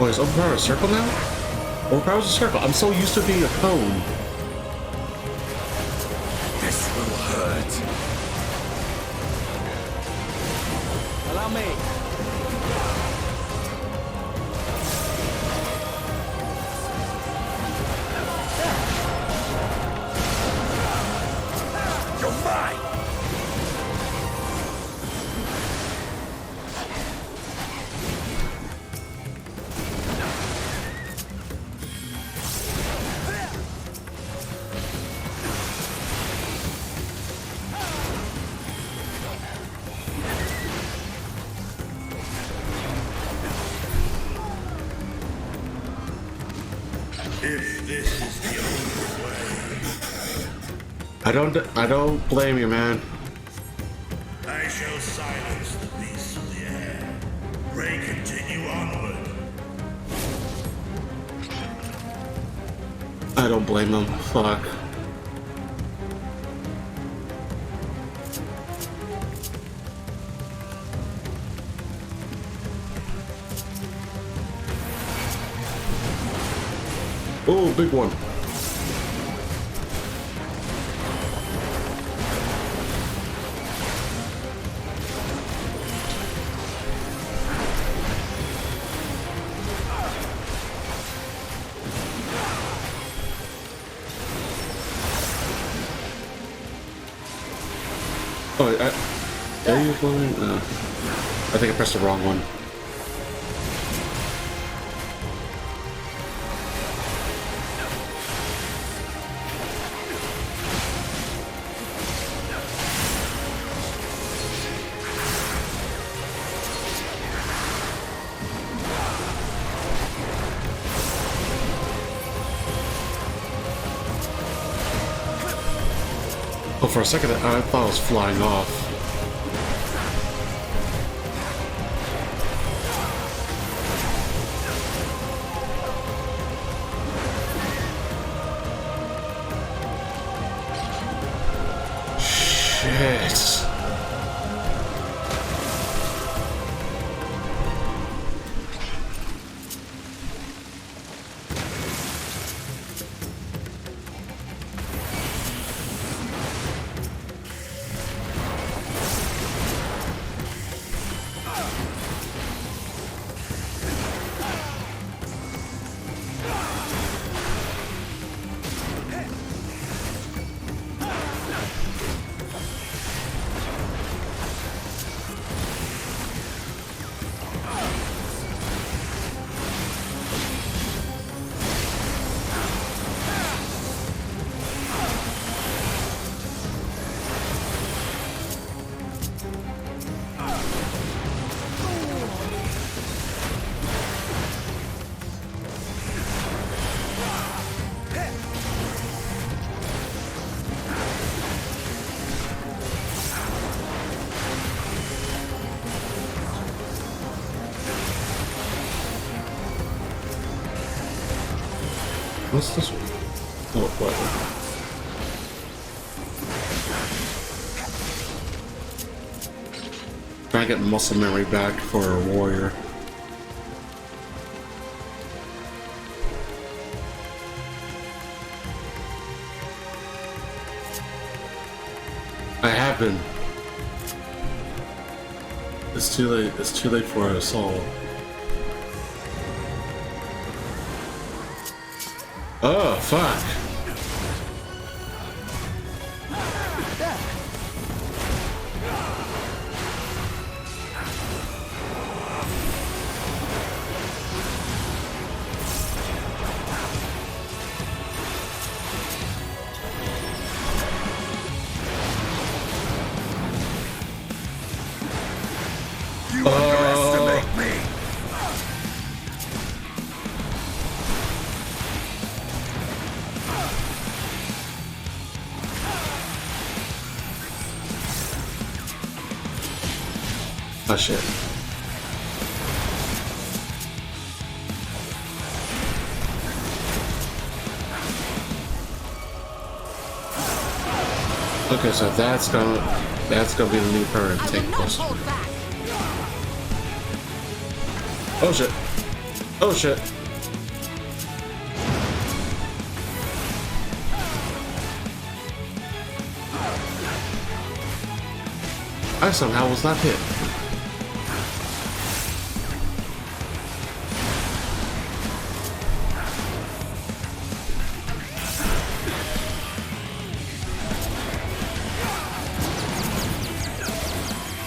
Oh, is overpower a circle now? Overpower's a circle. I'm so used to being a cone. This will hurt. Allow me. You're mine. If this is the only way. I don't blame you, man. I shall silence the beasts of the air. Pray continue onward. I don't blame them. Fuck. Oh, big one. Oh, did I use one? No. I think I pressed the wrong one. Oh, for a second, I thought I was flying off. Shit. What's this one? Oh, what? Trying to get muscle memory back for a warrior. I have been. It's too late. It's too late for us all. Oh, fuck. You underestimate me. Oh shit. Okay, so that's gonna be the new permanent take place. Oh shit. Oh shit. I somehow was not hit.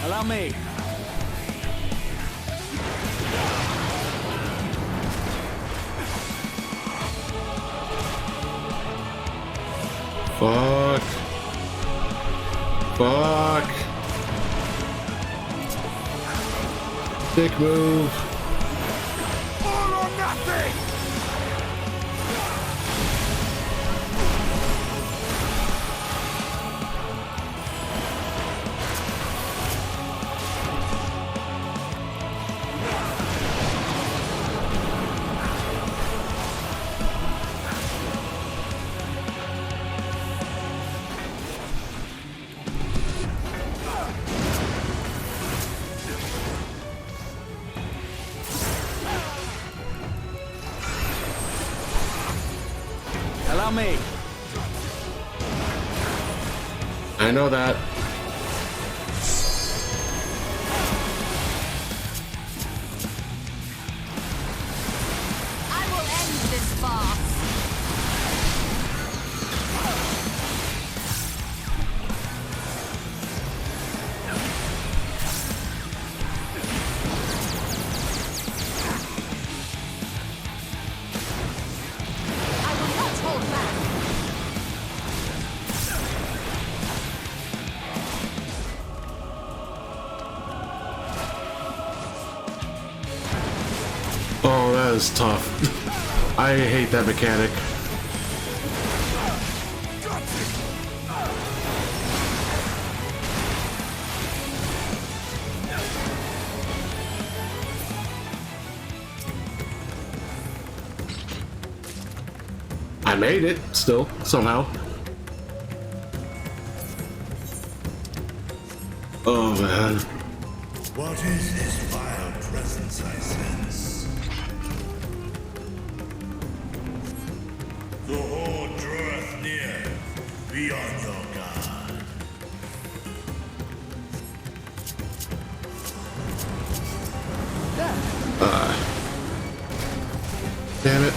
Allow me. Fuck. Fuck. Dick move. All or nothing. me. I know that. I will end this farce. I will not hold back. Oh, that is tough. I hate that mechanic. I made it, still, somehow. Oh, man. What is this vile presence I sense? The horde draweth near. Be on your guard. Damn it.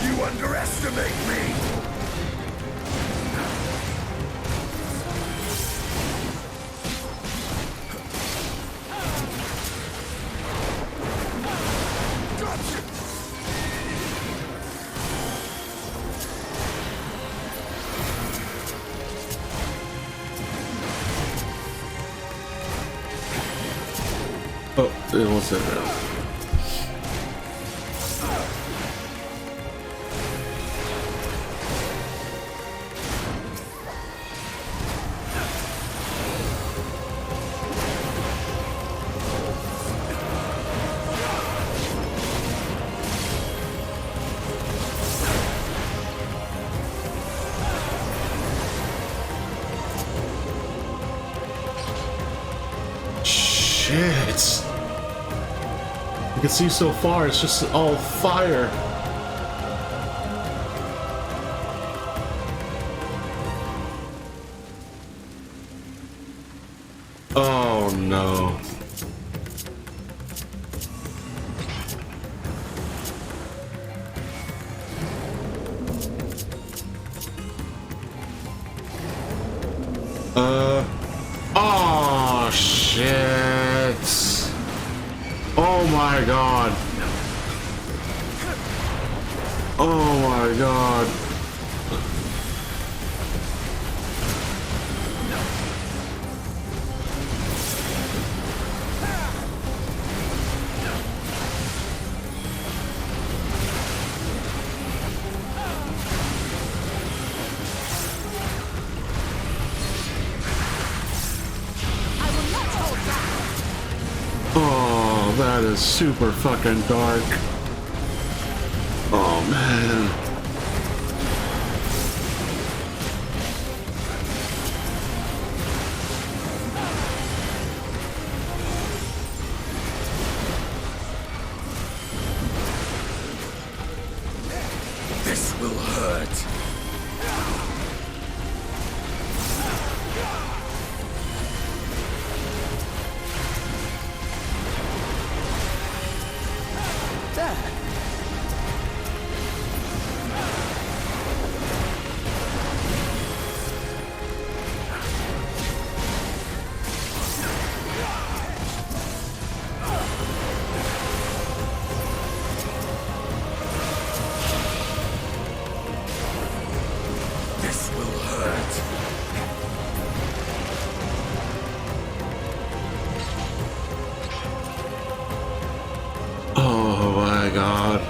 You underestimate me! Oh, it won't sit down. Shit. You can see so far, it's just all fire. Oh no. Oh shit. Oh my god. Oh my god. Oh, that is super fucking dark. Oh man. This will hurt. This will hurt. Oh my god.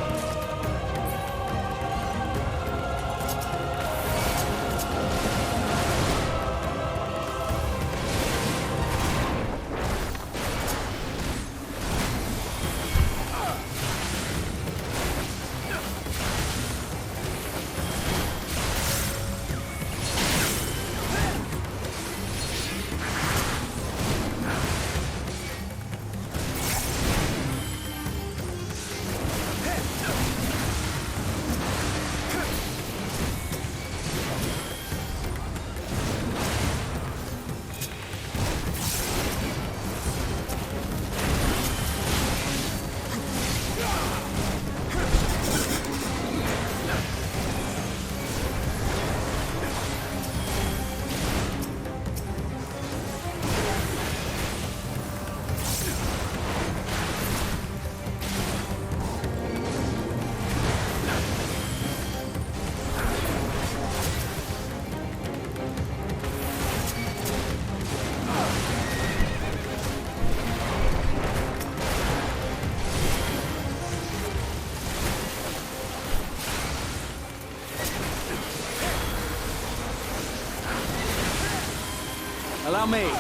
Allow me.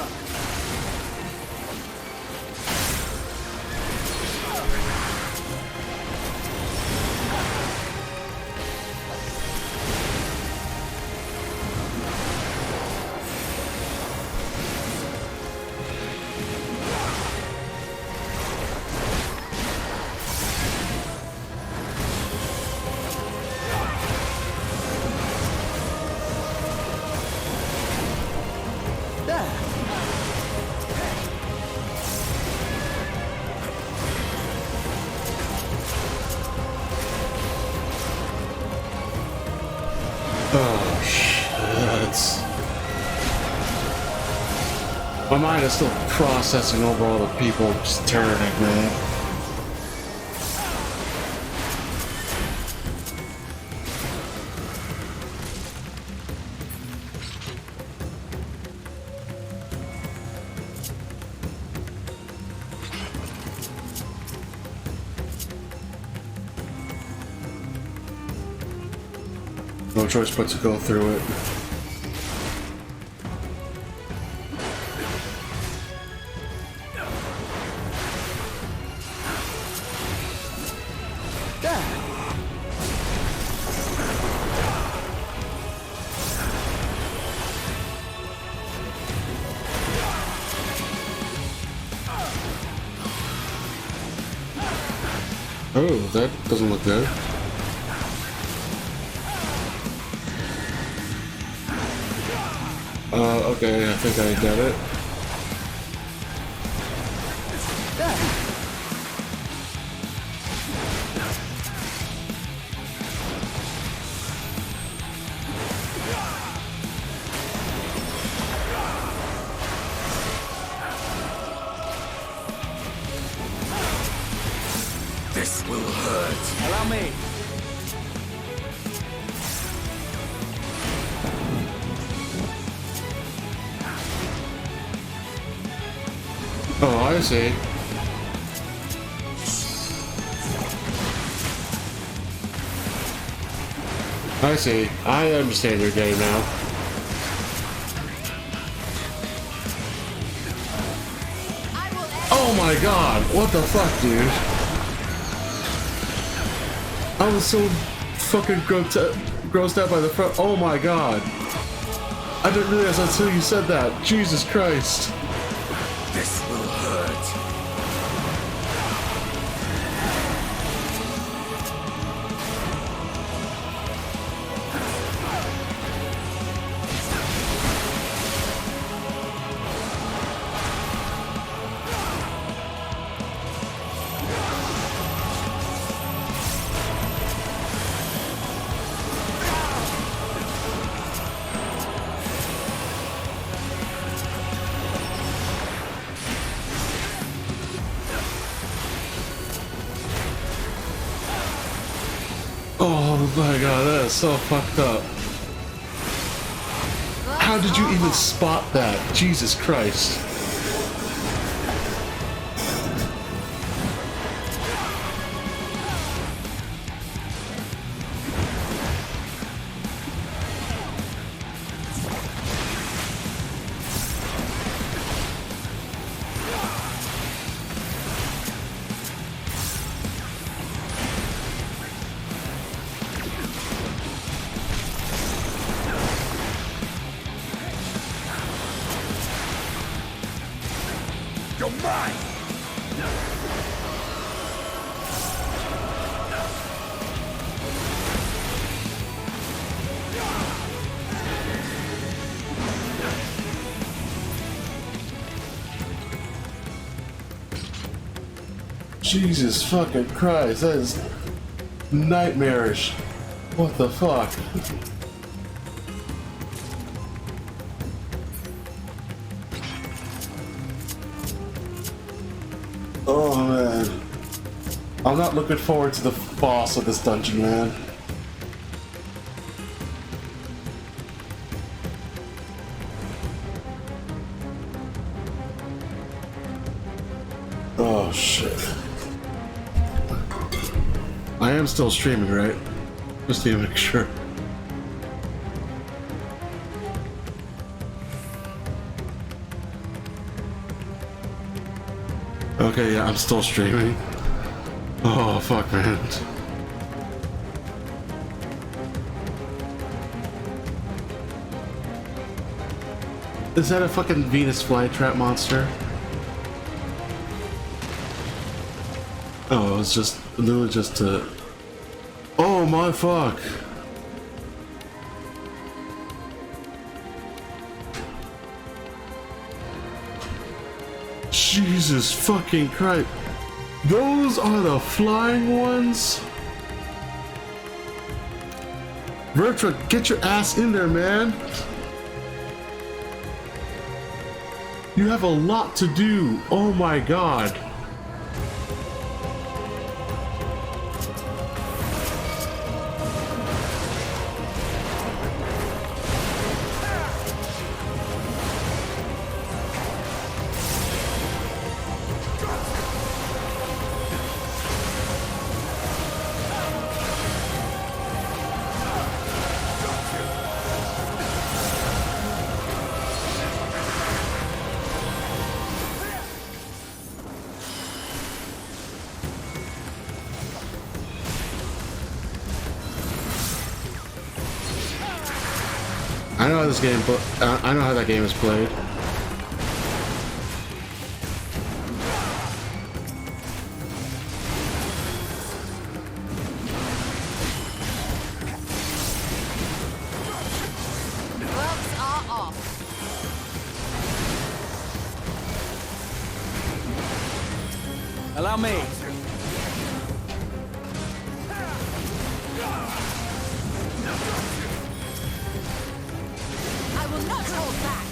Oh shit. My mind is still processing over all the people just turning, man. No choice but to go through it. Oh, that doesn't look good. Okay, I think I got it. This will hurt. Allow me. Oh, I see. I see. I understand your game now. Oh my god! What the fuck, dude? I was so fucking grossed out by the front. Oh my god! I didn't realize until you said that. Jesus Christ! This will hurt. Oh my god, that is so fucked up. How did you even spot that? Jesus Christ. You're mine! Jesus fucking Christ, that is nightmarish. What the fuck? Oh man. I'm not looking forward to the boss of this dungeon, man. Oh shit. I am still streaming, right? Just to make sure. Okay, yeah, I'm still streaming. Oh, fuck, man. Is that a fucking Venus flytrap monster? Oh, it was just literally just to... Oh my fuck! Jesus fucking Christ! Those are the flying ones? Vertra, get your ass in there, man! You have a lot to do. Oh my god. I know how this game, I know how that game is played. Gloves are off. Allow me. I will not hold back.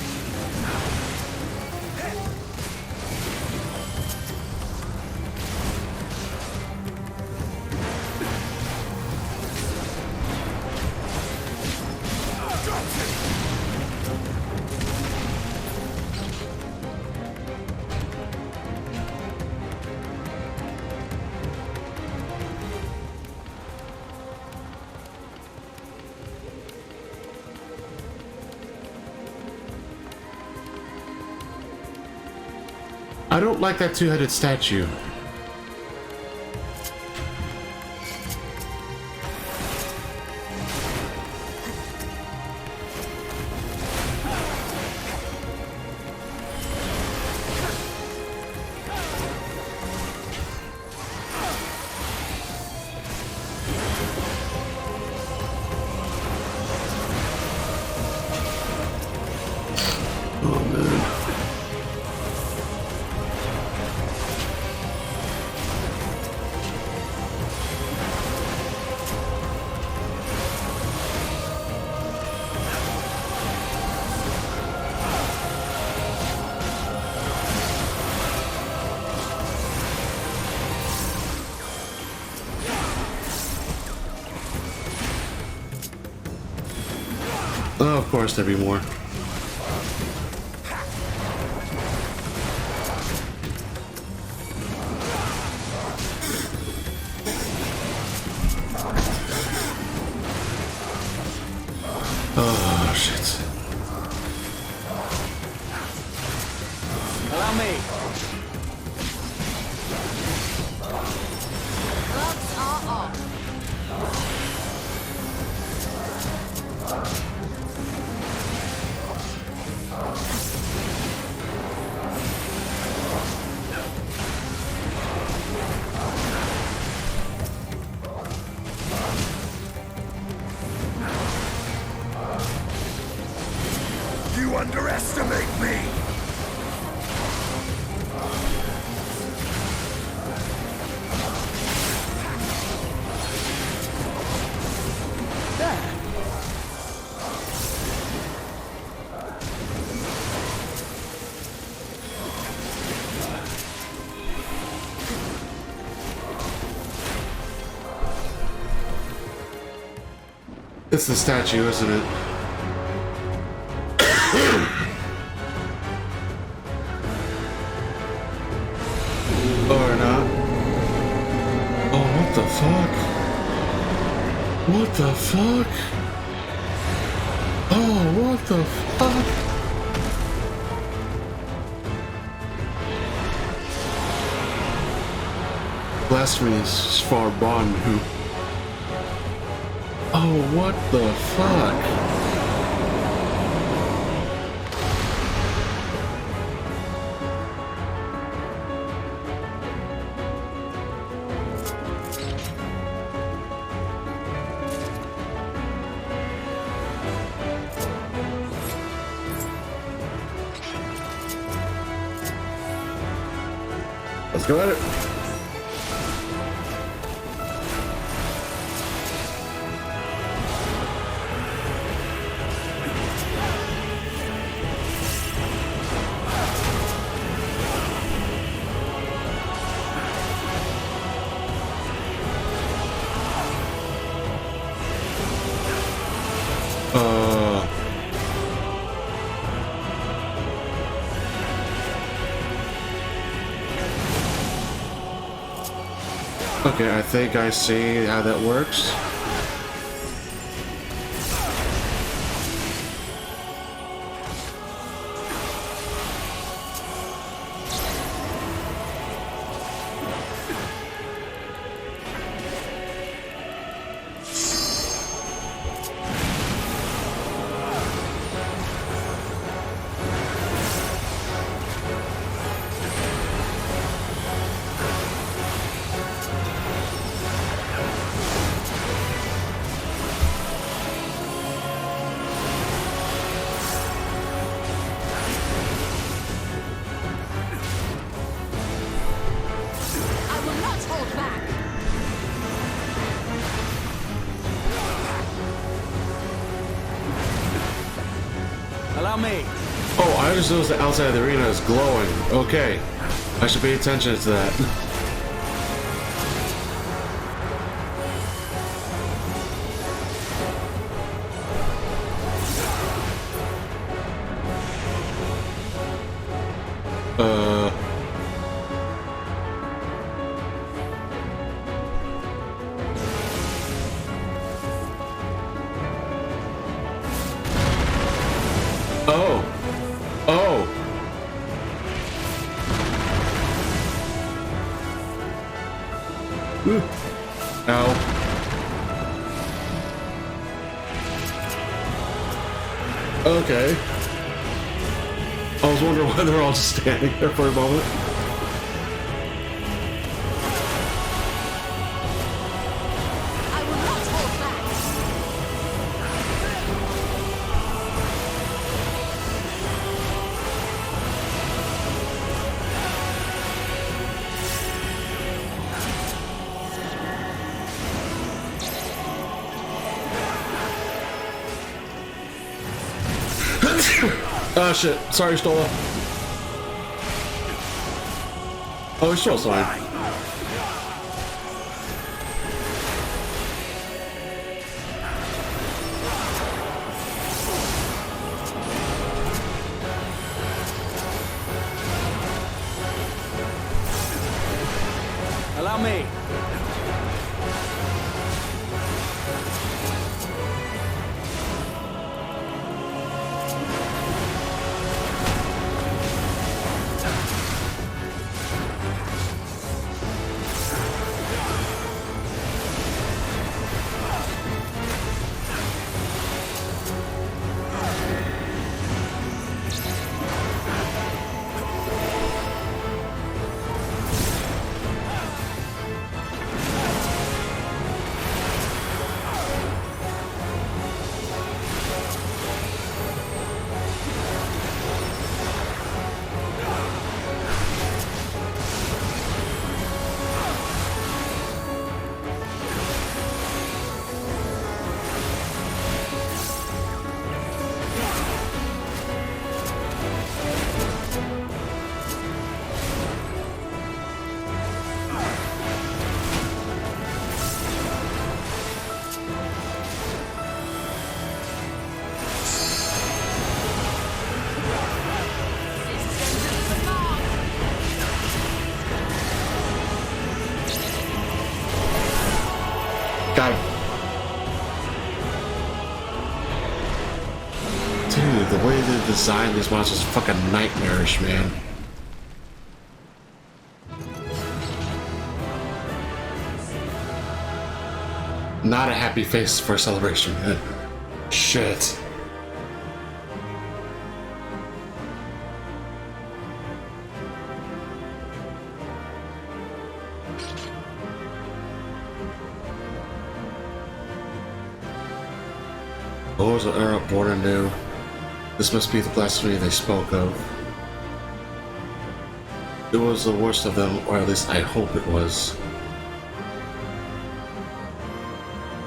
I don't like that two-headed statue. Oh, of course there'd be more. Oh, shit. Allow me. Gloves are off. You underestimate me! It's the statue, isn't it? Or not. Oh, what the fuck? What the fuck? Oh, what the fuck? Blasphemies for Bond, who... Oh, what the fuck? Let's go at it. Okay, I think I see how that works. Allow me. Oh, I just noticed the outside of the arena is glowing. Okay, I should pay attention to that. Okay. I was wondering why they're all just standing there for a moment. I will not hold back. Oh shit, sorry Stola. Oh, it's still fine. Allow me. God. Dude, the way they designed these monsters is fucking nightmarish, man. Not a happy face for a celebration. Shit. Lords of Europe born anew. This must be the blasphemy they spoke of. It was the worst of them, or at least I hope it was.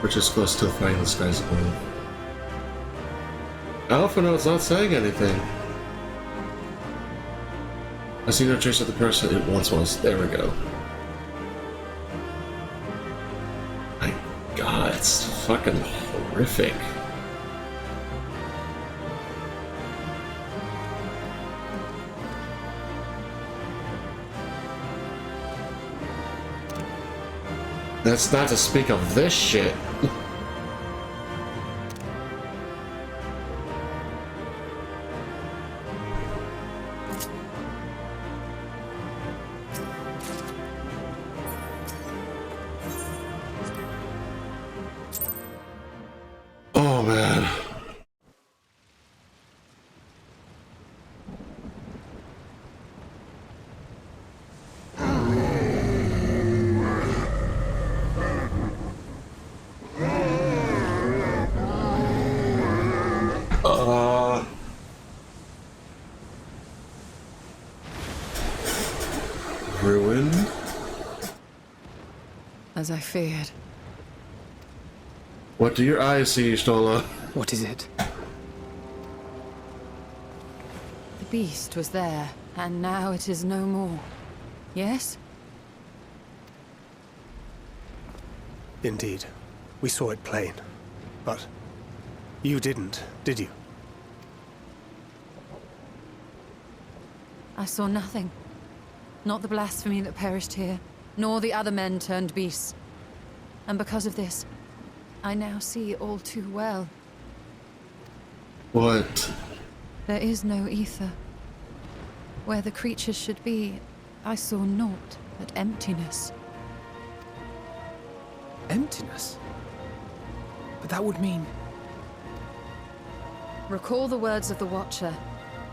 Which is close to fighting the skies above. Alphinaud's not saying anything. I see no trace of the person it once was. There we go. My god, it's fucking horrific. That's not to speak of this shit. Oh man. Ruined? As I feared. What do your eyes see, Stola? What is it? The beast was there, and now it is no more. Yes? Indeed. We saw it plain. But you didn't, did you? I saw nothing. Not the blasphemy that perished here, nor the other men turned beasts. And because of this, I now see all too well. What? There is no ether. Where the creatures should be, I saw naught but emptiness. Emptiness? But that would mean... Recall the words of the Watcher.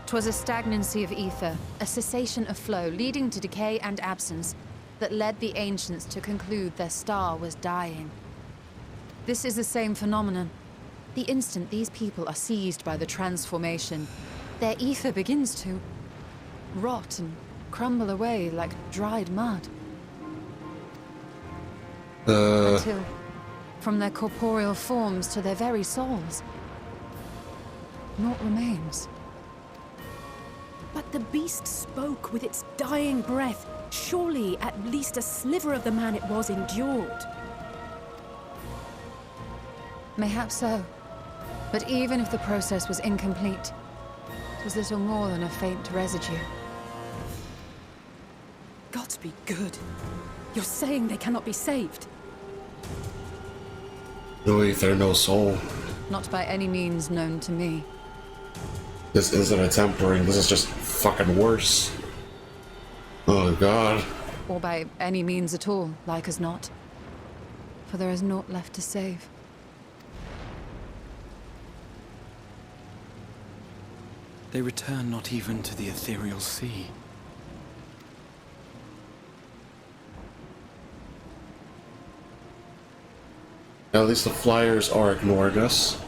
'Twas a stagnancy of ether, a cessation of flow, leading to decay and absence, that led the ancients to conclude their star was dying. This is the same phenomenon. The instant these people are seized by the transformation, their ether begins to rot and crumble away like dried mud. Until, from their corporeal forms to their very souls, naught remains. But the beast spoke with its dying breath. Surely at least a sliver of the man it was endured. Mayhaps so. But even if the process was incomplete, it was little more than a faint residue. Gods be good. You're saying they cannot be saved? No ether, no soul. Not by any means known to me. This isn't a tempering, this is just fucking worse. Oh god. Or by any means at all, like as not. For there is naught left to save. They return not even to the ethereal sea. At least the flyers are ignoring us.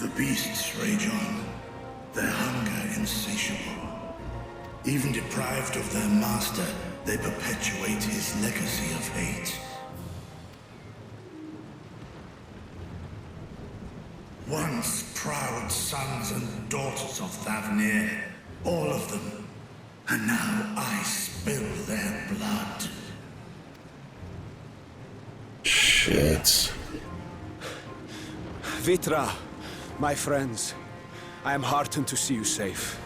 The beasts rage on, their hunger insatiable. Even deprived of their master, they perpetuate his legacy of hate. Once proud sons and daughters of Thavnir, all of them, and now I spill their blood. Shit. Vitra, my friends, I am heartened to see you safe.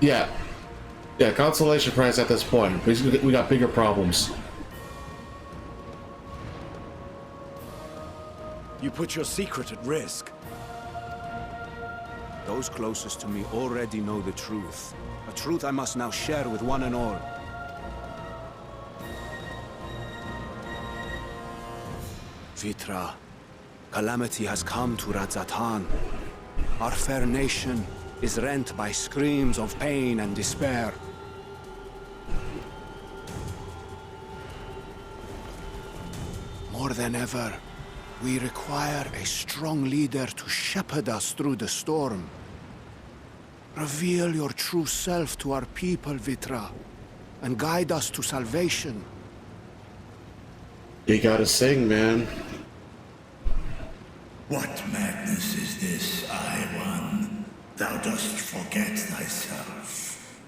Yeah. Yeah, consolation prize at this point. We got bigger problems. You put your secret at risk. Those closest to me already know the truth. A truth I must now share with one and all. Vitra, calamity has come to Radzatan. Our fair nation is rent by screams of pain and despair. More than ever, we require a strong leader to shepherd us through the storm. Reveal your true self to our people, Vitra, and guide us to salvation. You gotta sing, man. What madness is this, I One? Thou dost forget thyself.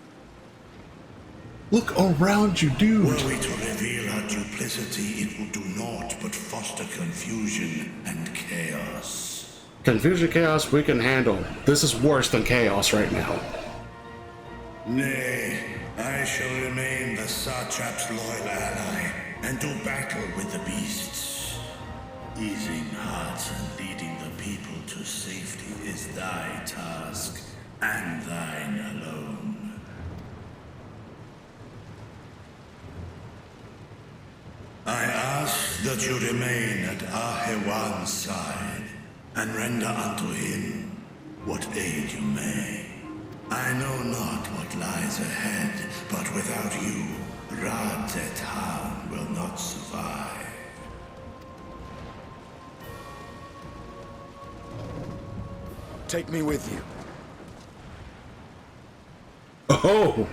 Look around you, dude. Were we to reveal our duplicity, it would do naught but foster confusion and chaos. Confusion, chaos, we can handle. This is worse than chaos right now. Nay, I shall remain the Satrap's loyal ally and do battle with the beasts. Easing hearts and leading the people to safety is thy task, and thine alone. I ask that you remain at Ahewan's side, and render unto him what aid you may. I know not what lies ahead, but without you, Radzatan will not survive. Take me with you. Oh!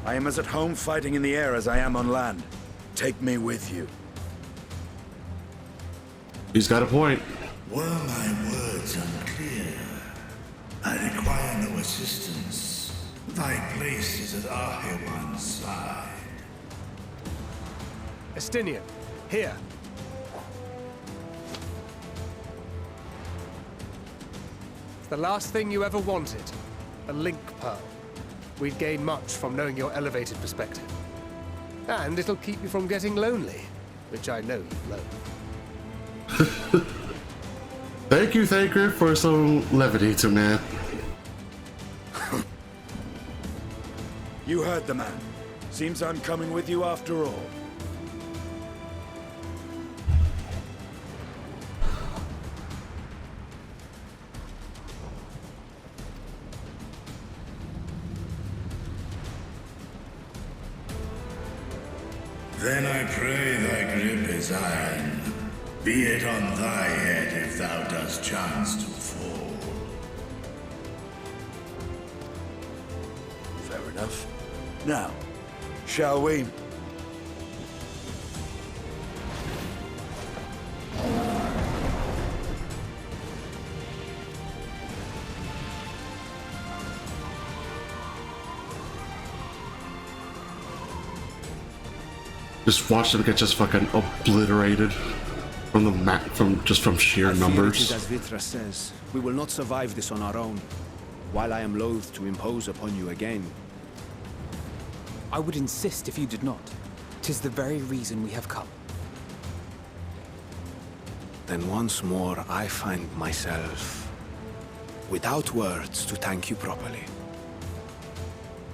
I am as at home fighting in the air as I am on land. Take me with you. He's got a point. Were my words unclear? I require no assistance. Thy place is at Ahewan's side. Estinian, here. It's the last thing you ever wanted. A link pearl. We'd gain much from knowing your elevated perspective. And it'll keep you from getting lonely, which I know you love. Thank you, Thaker, for some levity to man. You heard the man. Seems I'm coming with you after all. Then I pray thy grip is iron. Be it on thy head if thou dost chance to fall. Fair enough. Now, shall we? Just watch them get just fucking obliterated from the map, from sheer numbers. As Vitra says, we will not survive this on our own. While I am loath to impose upon you again, I would insist if you did not. 'Tis the very reason we have come. then once more I find myself without words to thank you properly.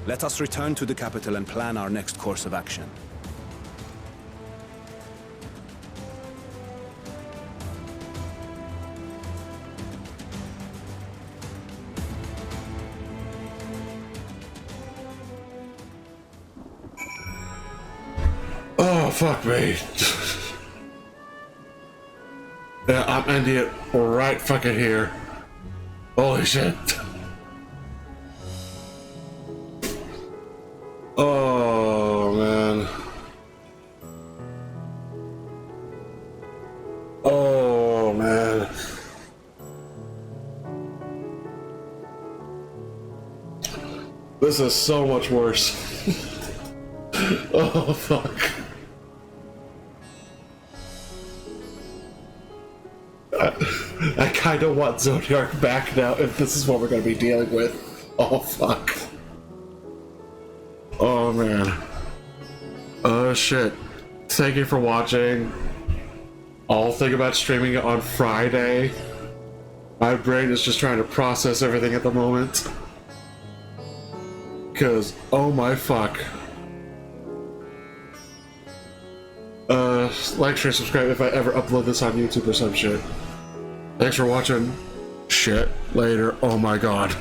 Let us return to the capital and plan our next course of action. Oh, fuck me. Yeah, I'm ending it right fucking here. Holy shit. Oh, man. Oh, man. This is so much worse. Oh, fuck. I kind of want Zodiac back now if this is what we're going to be dealing with. Oh, fuck. Oh, man. Oh, shit. Thank you for watching. I'll think about streaming it on Friday. My brain is just trying to process everything at the moment. Cause, oh my fuck. Like, share, subscribe if I ever upload this on YouTube or some shit. Thanks for watching. Shit. Later. Oh my god.